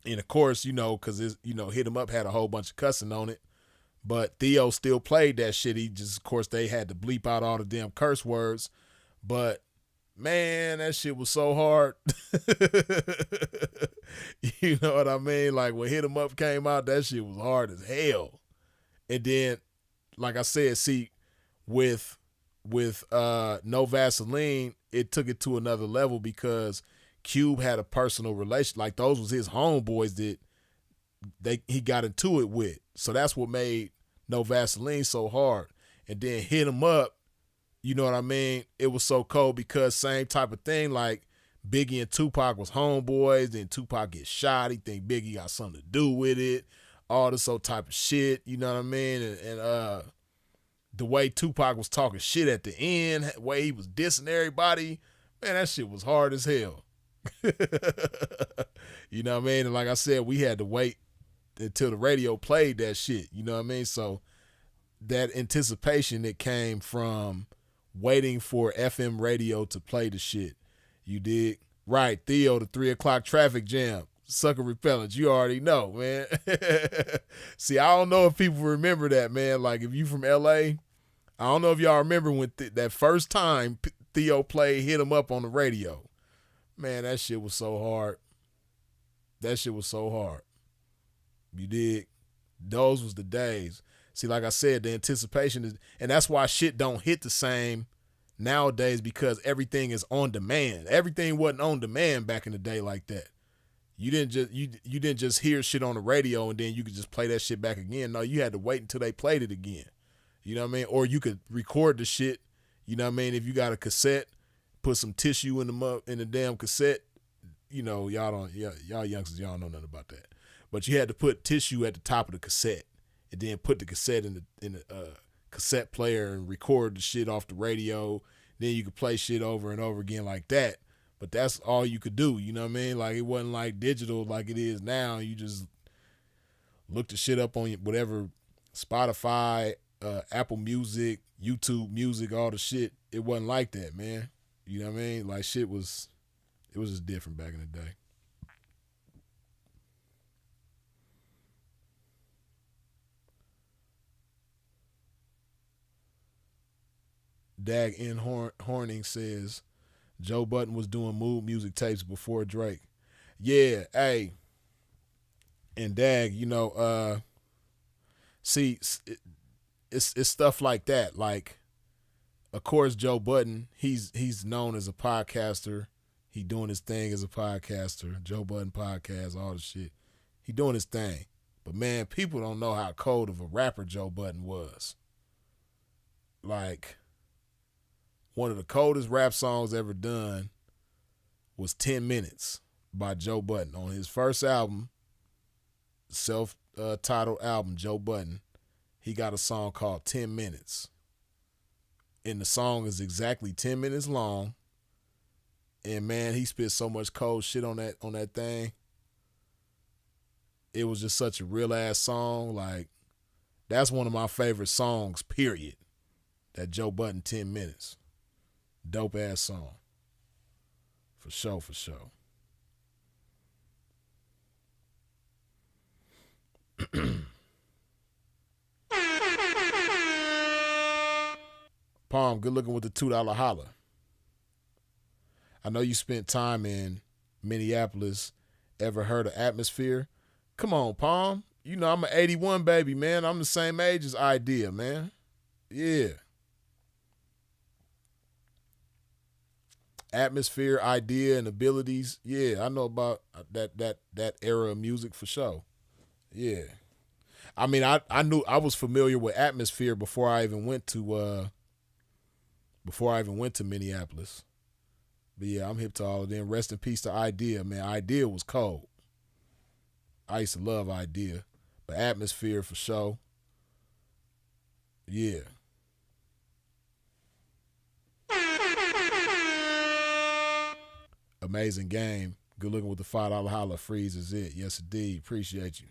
And of course, because Hit 'Em Up had a whole bunch of cussing on it. But Theo still played that shit. He just, of course, they had to bleep out all the damn curse words. But man, that shit was so hard. You know what I mean? Like when Hit 'Em Up came out, that shit was hard as hell. And then, like I said, see, with No Vaseline, it took it to another level because Cube had a personal relation. Like those was his homeboys that he got into it with. So that's what made No Vaseline so hard. And then Hit 'Em Up, you know what I mean? It was so cold because same type of thing. Like Biggie and Tupac was homeboys. Then Tupac gets shot. He think Biggie got something to do with it. All this old type of shit. You know what I mean? And the way Tupac was talking shit at the end, the way he was dissing everybody, man, that shit was hard as hell. You know what I mean? And like I said, we had to wait until the radio played that shit. You know what I mean? So that anticipation that came from waiting for FM radio to play the shit. You dig? Right. Theo, the 3 o'clock traffic jam. Sucker repellent. You already know, man. See, I don't know if people remember that, man. Like if you from LA, I don't know if y'all remember when that first time Theo played Hit 'Em Up on the radio. Man, that shit was so hard. That shit was so hard. You dig? Those was the days. See, like I said, the anticipation is, and that's why shit don't hit the same nowadays because everything is on demand. Everything wasn't on demand back in the day like that. You didn't just hear shit on the radio and then you could just play that shit back again. No, you had to wait until they played it again. You know what I mean? Or you could record the shit. You know what I mean? If you got a cassette, put some tissue in the damn cassette. Y'all youngsters, y'all don't know nothing about that. But you had to put tissue at the top of the cassette and then put the cassette in the cassette player and record the shit off the radio. Then you could play shit over and over again like that. But that's all you could do. You know what I mean? Like it wasn't like digital like it is now. You just look the shit up on whatever Spotify, Apple Music, YouTube Music, all the shit. It wasn't like that, man. You know what I mean? Like it was just different back in the day. Dag N. Horning says, Joe Budden was doing mood music tapes before Drake. Yeah, hey. And Dag, see, it's stuff like that. Like, of course, Joe Budden, he's known as a podcaster. He doing his thing as a podcaster. Joe Budden podcast, all the shit. He doing his thing. But man, people don't know how cold of a rapper Joe Budden was. Like, one of the coldest rap songs ever done was 10 Minutes by Joe Budden. On his first album, self-titled album, Joe Budden, he got a song called 10 Minutes. And the song is exactly 10 minutes long. And man, he spit so much cold shit on that thing. It was just such a real ass song. Like, that's one of my favorite songs, period. That Joe Budden 10 Minutes. Dope ass song. For sure, for sure. Palm, good looking with the $2 holler. I know you spent time in Minneapolis. Ever heard of Atmosphere? Come on, Palm. You know I'm an 81 baby, man. I'm the same age as Idea, man. Yeah. Atmosphere, Idea, and Abilities. Yeah, I know about that era of music for sure. Yeah. I mean, I knew I was familiar with Atmosphere before I even went to Minneapolis. But yeah, I'm hip to all of them. Rest in peace to Idea, man. Idea was cold. I used to love Idea. But Atmosphere for sure. Yeah. Amazing game. Good looking with the $5 holler. Freeze is it. Yes, indeed. Appreciate you.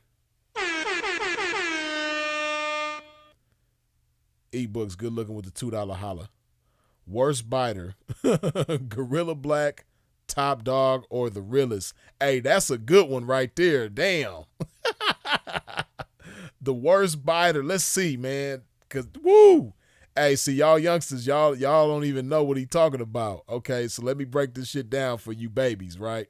Ebooks, good looking with the $2 holler. Worst biter, Gorilla Black, Top Dog, or The Realest. Hey, that's a good one right there. Damn. The worst biter. Let's see, man. Cause woo. Hey, see, y'all youngsters, y'all don't even know what he talking about. Okay, so let me break this shit down for you babies, right?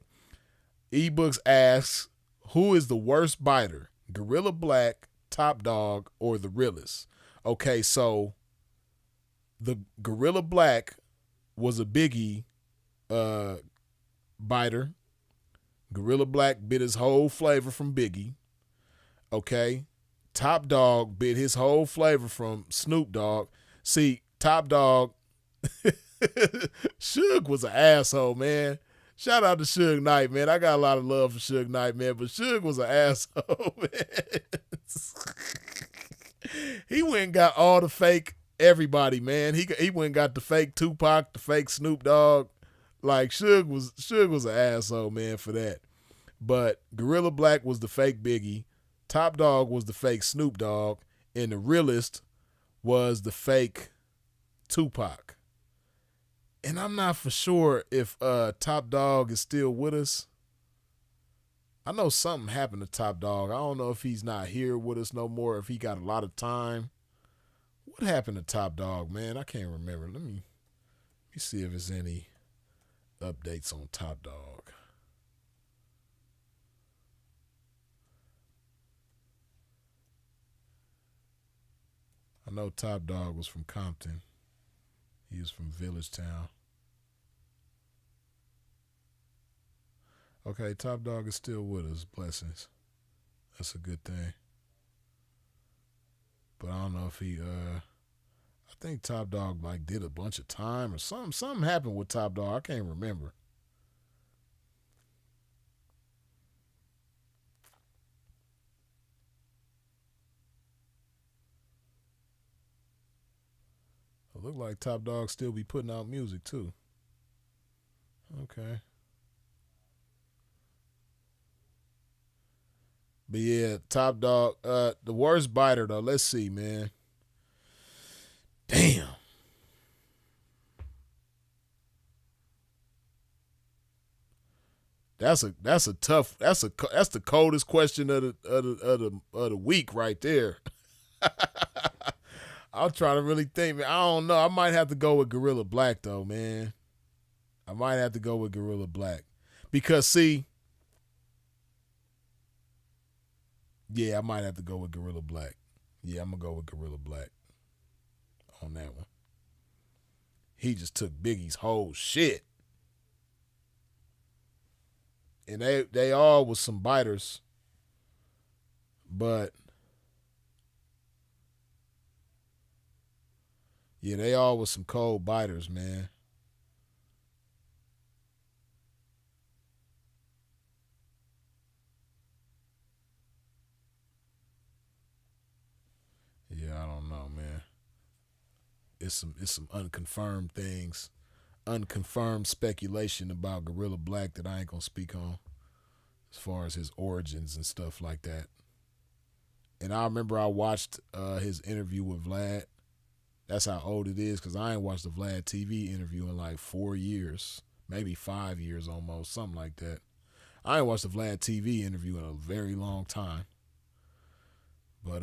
Ebooks asks, who is the worst biter? Gorilla Black, Top Dog, or The Realest? Okay, so the Gorilla Black was a Biggie biter. Gorilla Black bit his whole flavor from Biggie. Okay. Top Dog bit his whole flavor from Snoop Dogg. See, Top Dog, Suge was an asshole, man. Shout out to Suge Knight, man. I got a lot of love for Suge Knight, man, but Suge was an asshole, man. He went and got all the fake everybody, man. He went and got the fake Tupac, the fake Snoop Dogg. Like, Suge was an asshole, man, for that. But Gorilla Black was the fake Biggie. Top Dog was the fake Snoop Dogg. And The Realest was the fake Tupac. And I'm not for sure if Top Dog is still with us. I know something happened to Top Dog. I don't know if he's not here with us no more, if he got a lot of time. What happened to Top Dog, man? I can't remember. Let me see if there's any updates on Top Dog. I know Top Dog was from Compton. He was from Village Town. Okay, Top Dog is still with us. Blessings. That's a good thing. But I don't know if he I think Top Dog like did a bunch of time or something. Something happened with Top Dog. I can't remember. It looked like Top Dog still be putting out music too. Okay. But yeah, Top Dog, the worst biter though. Let's see, man. Damn. That's the coldest question of the week right there. I'm trying to really think, man. I don't know. I might have to go with Gorilla Black though, man. I might have to go with Gorilla Black. Because, see, yeah, I might have to go with Gorilla Black. Yeah, I'm going to go with Gorilla Black on that one. He just took Biggie's whole shit. And they all was some biters. But, yeah, they all was some cold biters, man. Yeah, I don't know, man. It's some unconfirmed things, unconfirmed speculation about Gorilla Black that I ain't gonna speak on, as far as his origins and stuff like that. And I remember I watched his interview with Vlad. That's how old it is, because I ain't watched the Vlad TV interview in like 4 years, maybe 5 years almost, something like that. I ain't watched the Vlad TV interview in a very long time. But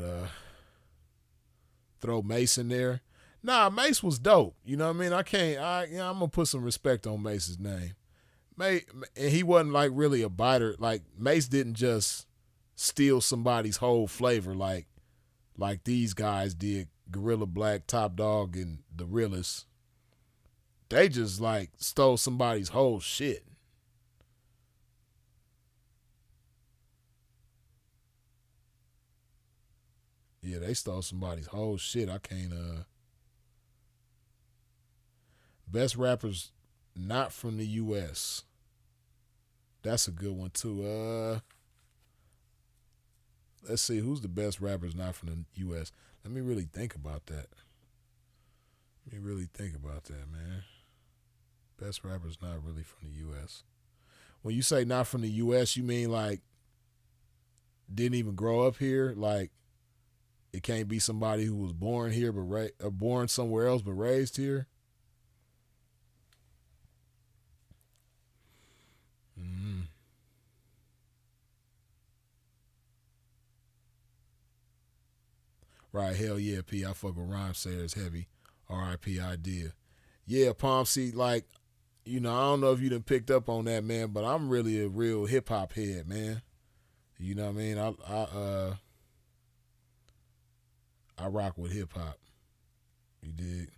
throw Mace in there. Nah, Mace was dope. You know what I mean? I'm gonna put some respect on Mace's name. And he wasn't like really a biter. Like, Mace didn't just steal somebody's whole flavor like these guys did. Gorilla Black, Top Dog, and The Realest. They just like stole somebody's whole shit. Yeah, they stole somebody's whole shit. I can't best rappers not from the US. That's a good one too. Let's see, who's the best rappers not from the US? Let me really think about that. Man. Best rappers not really from the US. When you say not from the US, you mean like didn't even grow up here? Like, it can't be somebody who was born here but born somewhere else but raised here? Mm-hmm. Right, hell yeah, P. I fuck with Rhyme Sayers heavy. R.I.P. Idea. Yeah, Palm Seat, like, you know, I don't know if you done picked up on that, man, but I'm really a real hip-hop head, man. You know what I mean? I rock with hip-hop. You dig?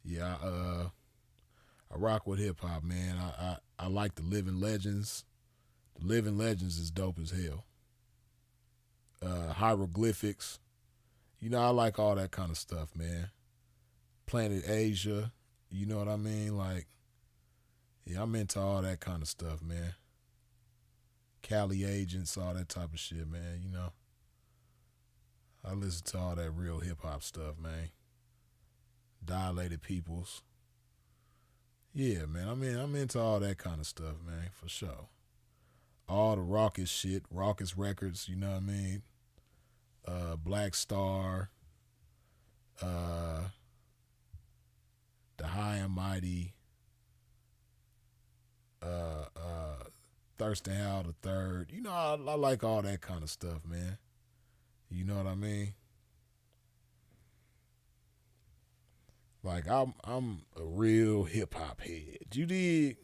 Yeah, I rock with hip hop, man. I like the Living Legends. The Living Legends is dope as hell. Hieroglyphics. You know, I like all that kind of stuff, man. Planet Asia. You know what I mean? Like, yeah, I'm into all that kind of stuff, man. Cali Agents, all that type of shit, man. You know, I listen to all that real hip hop stuff, man. Dilated Peoples. Yeah, man. I mean, I'm into all that kind of stuff, man, for sure. All the raucous shit, raucous records, you know what I mean? Black Star, The High and Mighty, Thurston Howell the Third. You know, I like all that kind of stuff, man. You know what I mean? Like, I'm a real hip hop head. You dig?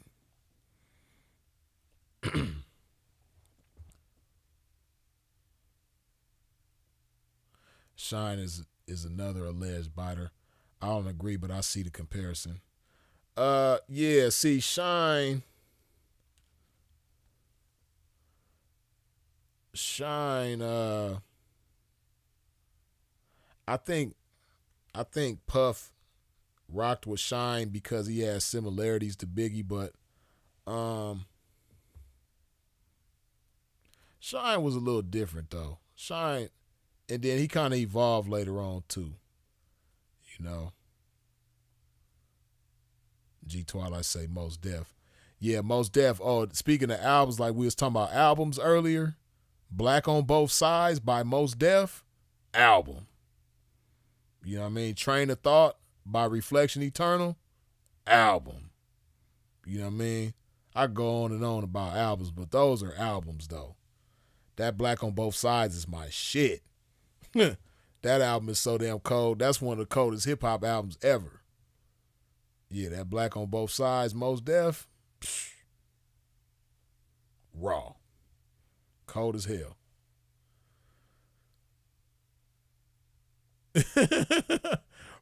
Shine is another alleged biter. I don't agree, but I see the comparison. Yeah, see, Shine, I think Puff rocked with Shine because he has similarities to Biggie, but Shine was a little different though. Shine, and then he kind of evolved later on too. You know, G Twilight say Most Def. Yeah, Most Def. Oh, speaking of albums, like we was talking about albums earlier, Black on Both Sides by Most Def, album. You know what I mean? Train of Thought by Reflection Eternal, album. You know what I mean? I go on and on about albums, but those are albums though. That Black on Both Sides is my shit. That album is so damn cold. That's one of the coldest hip hop albums ever. Yeah, that Black on Both Sides, Mos Def, raw, cold as hell.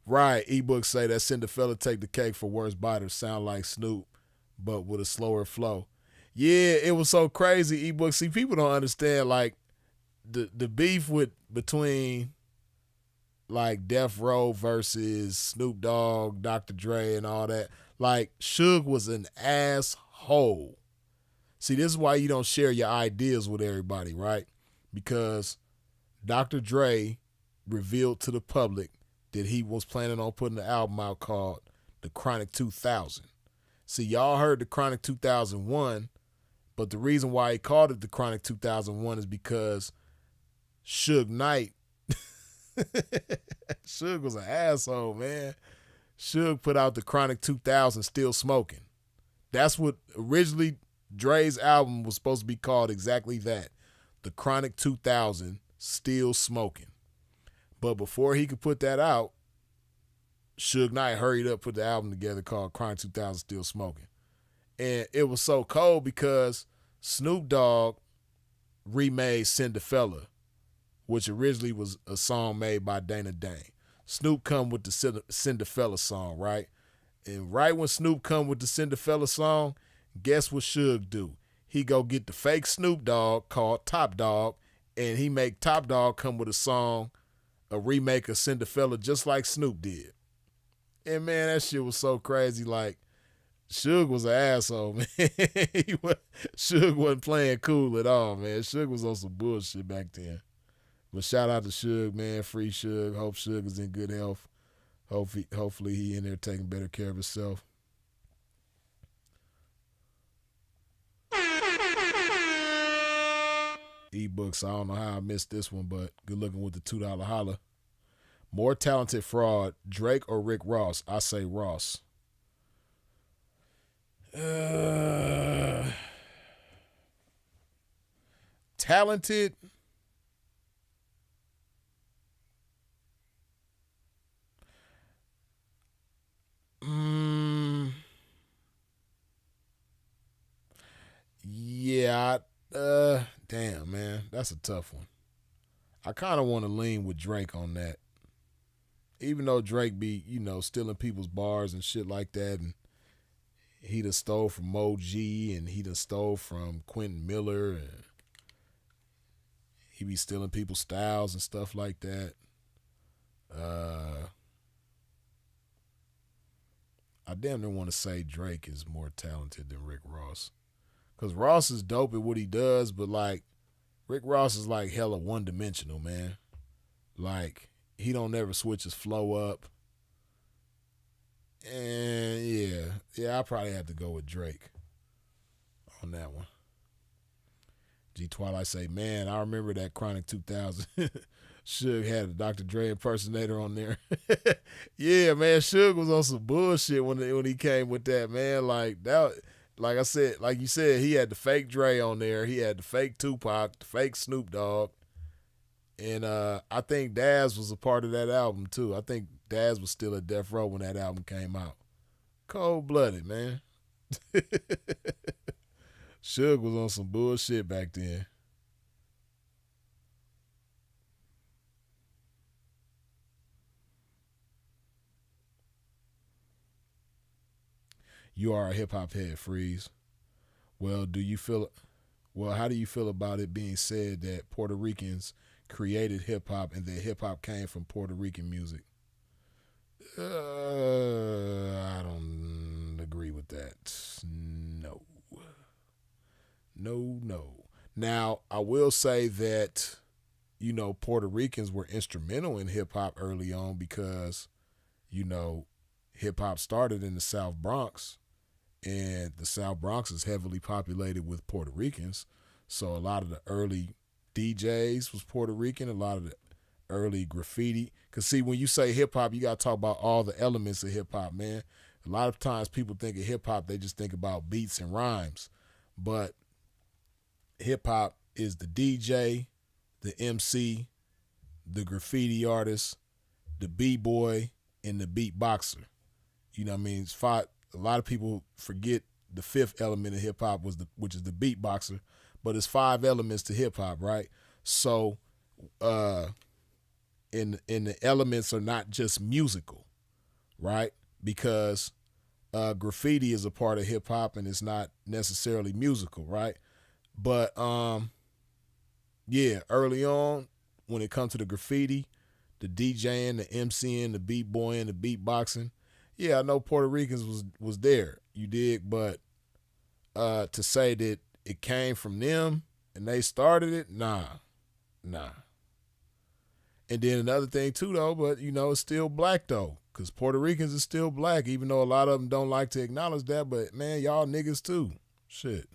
Right, ebooks say that Cinderfella take the cake for worst biters sound like Snoop, but with a slower flow. Yeah, it was so crazy, ebooks. See, people don't understand like the beef between like Death Row versus Snoop Dogg, Dr. Dre, and all that. Like, Suge was an asshole. See, this is why you don't share your ideas with everybody, right? Because Dr. Dre revealed to the public that he was planning on putting an album out called The Chronic 2000. See, y'all heard The Chronic 2001, but the reason why he called it The Chronic 2001 is because Suge Knight, Suge was an asshole, man. Suge put out The Chronic 2000 Still Smoking. That's what originally Dre's album was supposed to be called, exactly that. The Chronic 2000 Still Smoking. But before he could put that out, Suge Knight hurried up, put the album together called Chronic 2000 Still Smoking. And it was so cold because Snoop Dogg remade Cinderfella, which originally was a song made by Dana Dane. Snoop come with the Cinderfella song, right? And right when Snoop come with the Cinderfella song, guess what Suge do? He go get the fake Snoop Dogg called Top Dog, and he make Top Dog come with a song, a remake of Cinderfella, just like Snoop did. And man, that shit was so crazy. Like, Suge was an asshole, man. Suge wasn't playing cool at all, man. Suge was on some bullshit back then. But shout out to Suge, man. Free Suge. Hope Suge is in good health. Hopefully he in there taking better care of himself. Ebooks, I don't know how I missed this one, but good looking with the $2 holla. More talented fraud, Drake or Rick Ross? I say Ross. Talented. Yeah. Damn, man. That's a tough one. I kind of want to lean with Drake on that. Even though Drake be, stealing people's bars and shit like that, and he done stole from Mo G, and he done stole from Quentin Miller, and he be stealing people's styles and stuff like that. I damn near want to say Drake is more talented than Rick Ross. Because Ross is dope at what he does, but, like, Rick Ross is, like, hella one-dimensional, man. Like, he don't never switch his flow up. And, yeah, I'll probably have to go with Drake on that one. G Twilight say, man, I remember that Chronic 2000. Suge had a Dr. Dre impersonator on there. Yeah, man, Suge was on some bullshit when he came with that, man. Like, that... Like I said, like you said, he had the fake Dre on there. He had the fake Tupac, the fake Snoop Dogg. And I think Daz was a part of that album, too. I think Daz was still at Death Row when that album came out. Cold-blooded, man. Suge was on some bullshit back then. You are a hip-hop head, Freeze. Well, how do you feel about it being said that Puerto Ricans created hip-hop and that hip-hop came from Puerto Rican music? I don't agree with that. No. Now, I will say that, Puerto Ricans were instrumental in hip-hop early on because, hip-hop started in the South Bronx. And the South Bronx is heavily populated with Puerto Ricans. So a lot of the early DJs was Puerto Rican, a lot of the early graffiti. Because, see, when you say hip-hop, you got to talk about all the elements of hip-hop, man. A lot of times people think of hip-hop, they just think about beats and rhymes. But hip-hop is the DJ, the MC, the graffiti artist, the b-boy, and the beatboxer. You know what I mean? It's five. A lot of people forget the fifth element of hip hop which is the beatboxer, but it's 5 elements to hip hop, right? So, and the elements are not just musical, right? Because graffiti is a part of hip hop and it's not necessarily musical, right? But yeah, early on when it comes to the graffiti, the DJing, the MCing, the beatboying, the beatboxing, yeah, I know Puerto Ricans was there, you dig, but to say that it came from them and they started it, nah. And then another thing too, though, but you know, it's still black though, because Puerto Ricans is still black, even though a lot of them don't like to acknowledge that. But man, y'all niggas too. Shit.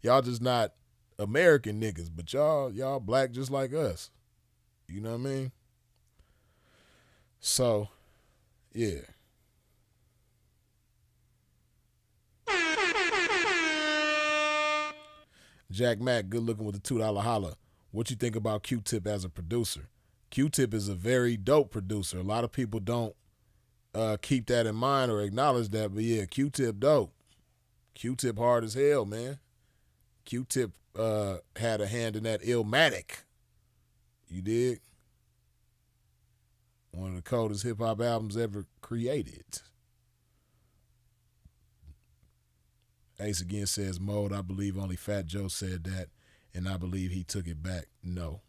Y'all just not American niggas, but y'all black just like us. You know what I mean? So, yeah. Jack Mack, good looking with the $2 holla. What you think about Q-Tip as a producer? Q-Tip is a very dope producer. A lot of people don't keep that in mind or acknowledge that, but yeah, Q-Tip dope. Q-Tip hard as hell, man. Q-Tip had a hand in that Illmatic. You dig? One of the coldest hip-hop albums ever created. Ace again says, Mode, I believe only Fat Joe said that, and I believe he took it back. No.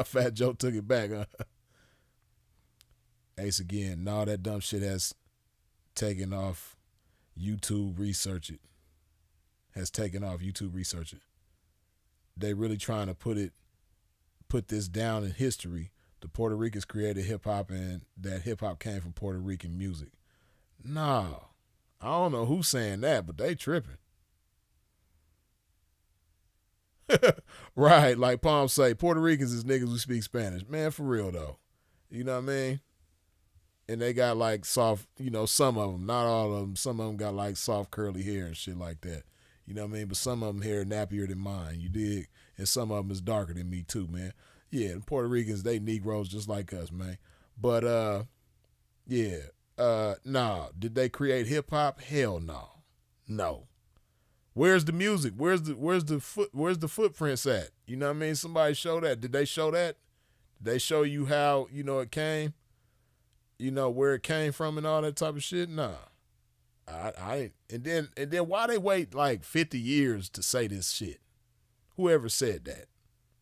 Fat Joe took it back, huh? Ace again, no, that dumb shit has taken off. YouTube research it. Has taken off. YouTube research it. They really trying to put this down in history. The Puerto Ricans created hip-hop and that hip-hop came from Puerto Rican music. Nah. I don't know who's saying that, but they tripping. Right, like Palm say, Puerto Ricans is niggas who speak Spanish. Man, for real though. You know what I mean? And they got like soft, you know, some of them, not all of them. Some of them got like soft curly hair and shit like that. You know what I mean? But some of them hair nappier than mine, you dig? And some of them is darker than me too, man. Yeah, the Puerto Ricans, they Negroes just like us, man. But, yeah. Nah. Did they create hip hop? Hell no. No. Where's the music? Where's the footprints at? You know what I mean? Somebody show that. Did they show that? Did they show you how, you know, it came? You know, where it came from and all that type of shit? Nah. I and then why they wait like 50 years to say this shit? Whoever said that?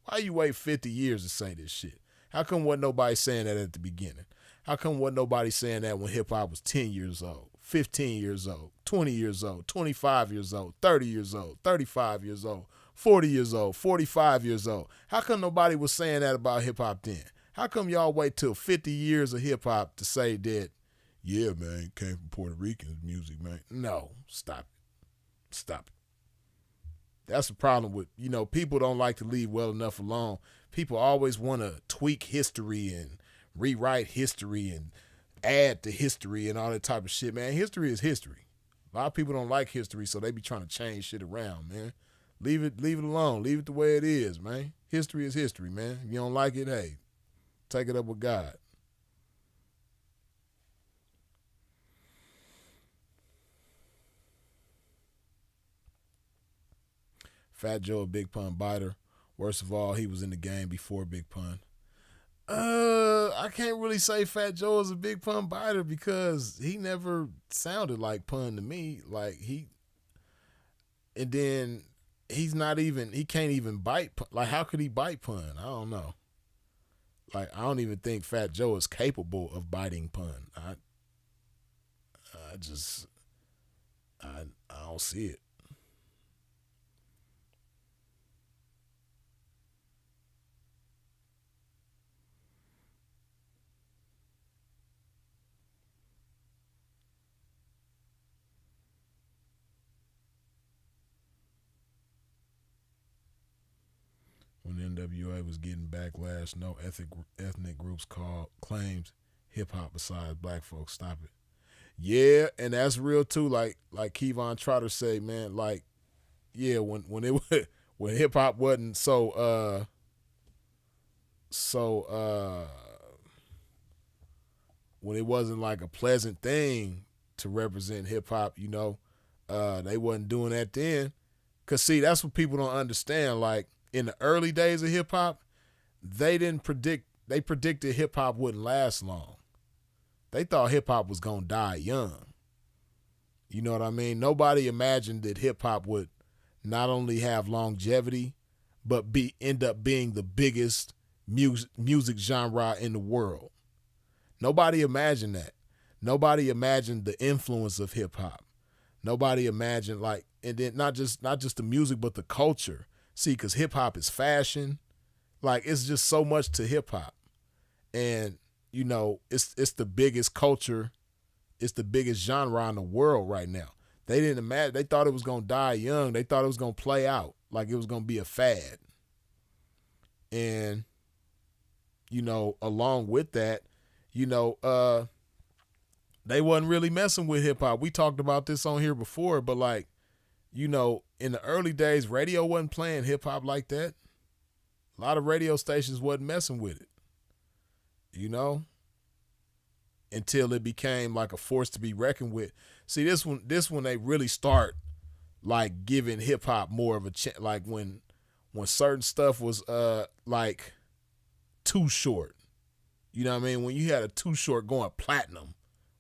Why you wait 50 years to say this shit? How come wasn't nobody saying that at the beginning? How come wasn't nobody saying that when hip-hop was 10 years old, 15 years old, 20 years old, 25 years old, 30 years old, 35 years old, 40 years old, 45 years old? How come nobody was saying that about hip-hop then? How come y'all wait till 50 years of hip-hop to say that, yeah, man, it came from Puerto Rican music, man? No, stop it. Stop it. That's the problem with, you know, people don't like to leave well enough alone. People always want to tweak history and rewrite history and add to history and all that type of shit, man. History is history. A lot of people don't like history, so they be trying to change shit around, man. Leave it alone. Leave it the way it is, man. History is history, man. If you don't like it, hey, take it up with God. Fat Joe, a Big Pun biter. Worst of all, he was in the game before Big Pun. I can't really say Fat Joe is a Big Pun biter because he never sounded like Pun to me. Like and then he can't even bite Pun. Like, how could he bite Pun? I don't know. Like, I don't even think Fat Joe is capable of biting Pun. I don't see it. When NWA was getting backlash, no ethnic groups claims hip hop besides black folks. Stop it. Yeah, and that's real too. Like Kevon Trotter say, man. Like, yeah, when hip hop wasn't so So when it wasn't like a pleasant thing to represent hip hop, they wasn't doing that then. Cause see, that's what people don't understand. Like in the early days of hip hop, they predicted hip hop wouldn't last long. They thought hip hop was gonna die young. You know what I mean? Nobody imagined that hip hop would not only have longevity, but end up being the biggest music genre in the world. Nobody imagined that. Nobody imagined the influence of hip hop. Nobody imagined and then not just the music, but the culture. See, because hip hop is fashion. Like it's just so much to hip hop, and it's the biggest culture. It's the biggest genre in the world right now. They didn't imagine. They thought it was gonna die young. They thought it was gonna play out like it was gonna be a fad. And along with that, they wasn't really messing with hip hop. We talked about this on here before, but in the early days, radio wasn't playing hip hop like that. A lot of radio stations wasn't messing with it, until it became like a force to be reckoned with. See, this one they really start giving hip hop more of a chance. Like when certain stuff was Too Short. You know what I mean? When you had a Too Short going platinum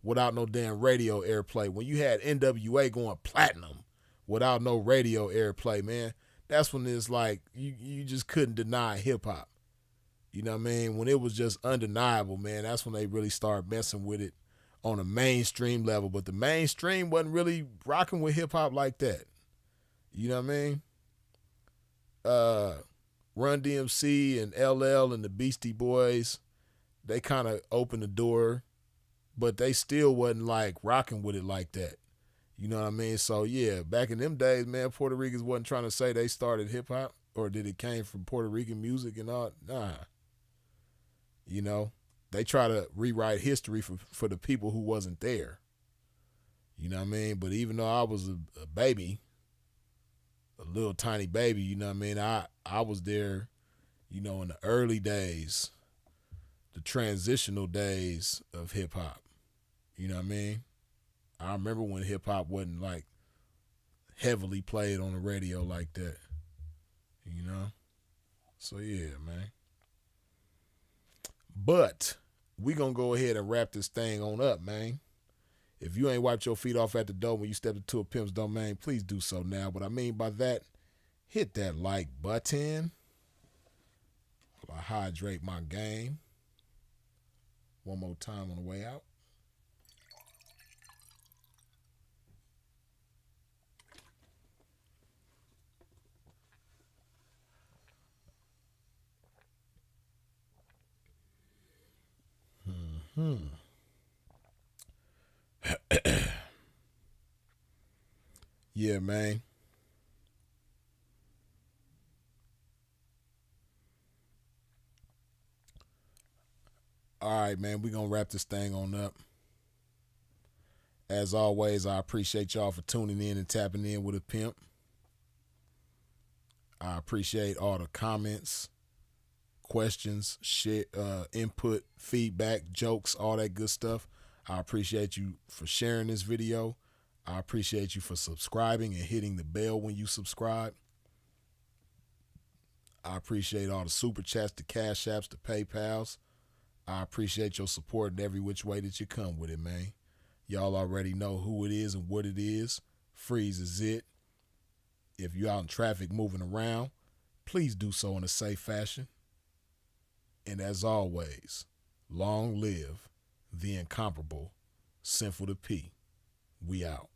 without no damn radio airplay. When you had NWA going platinum without no radio airplay, man, that's when it's like you just couldn't deny hip hop. You know what I mean? When it was just undeniable, man, that's when they really started messing with it on a mainstream level. But the mainstream wasn't really rocking with hip hop like that. You know what I mean? Run DMC and LL and the Beastie Boys, they kind of opened the door, but they still wasn't rocking with it like that. You know what I mean? So yeah, back in them days, man, Puerto Ricans wasn't trying to say they started hip hop or did it came from Puerto Rican music and all. Nah. They try to rewrite history for the people who wasn't there. You know what I mean? But even though I was a baby, a little tiny baby, you know what I mean? I was there, in the early days, the transitional days of hip hop. You know what I mean? I remember when hip hop wasn't heavily played on the radio like that. So yeah, man. But we gonna go ahead and wrap this thing on up, man. If you ain't wiped your feet off at the door when you stepped into a pimp's domain, please do so now. What I mean by that, hit that like button. While I hydrate my game. One more time on the way out. Yeah, man. All right, man. We're going to wrap this thing on up. As always, I appreciate y'all for tuning in and tapping in with a pimp. I appreciate all the comments, questions, shit, input, feedback, jokes, all that good stuff. I appreciate you for sharing this video. I appreciate you for subscribing and hitting the bell when you subscribe. I appreciate all the super chats, the cash apps, the PayPals. I appreciate your support in every which way that you come with it, man. Y'all already know who it is and what it is. Freeze is it. If you're out in traffic moving around, please do so in a safe fashion. And as always, long live the incomparable Sinful to P. We out.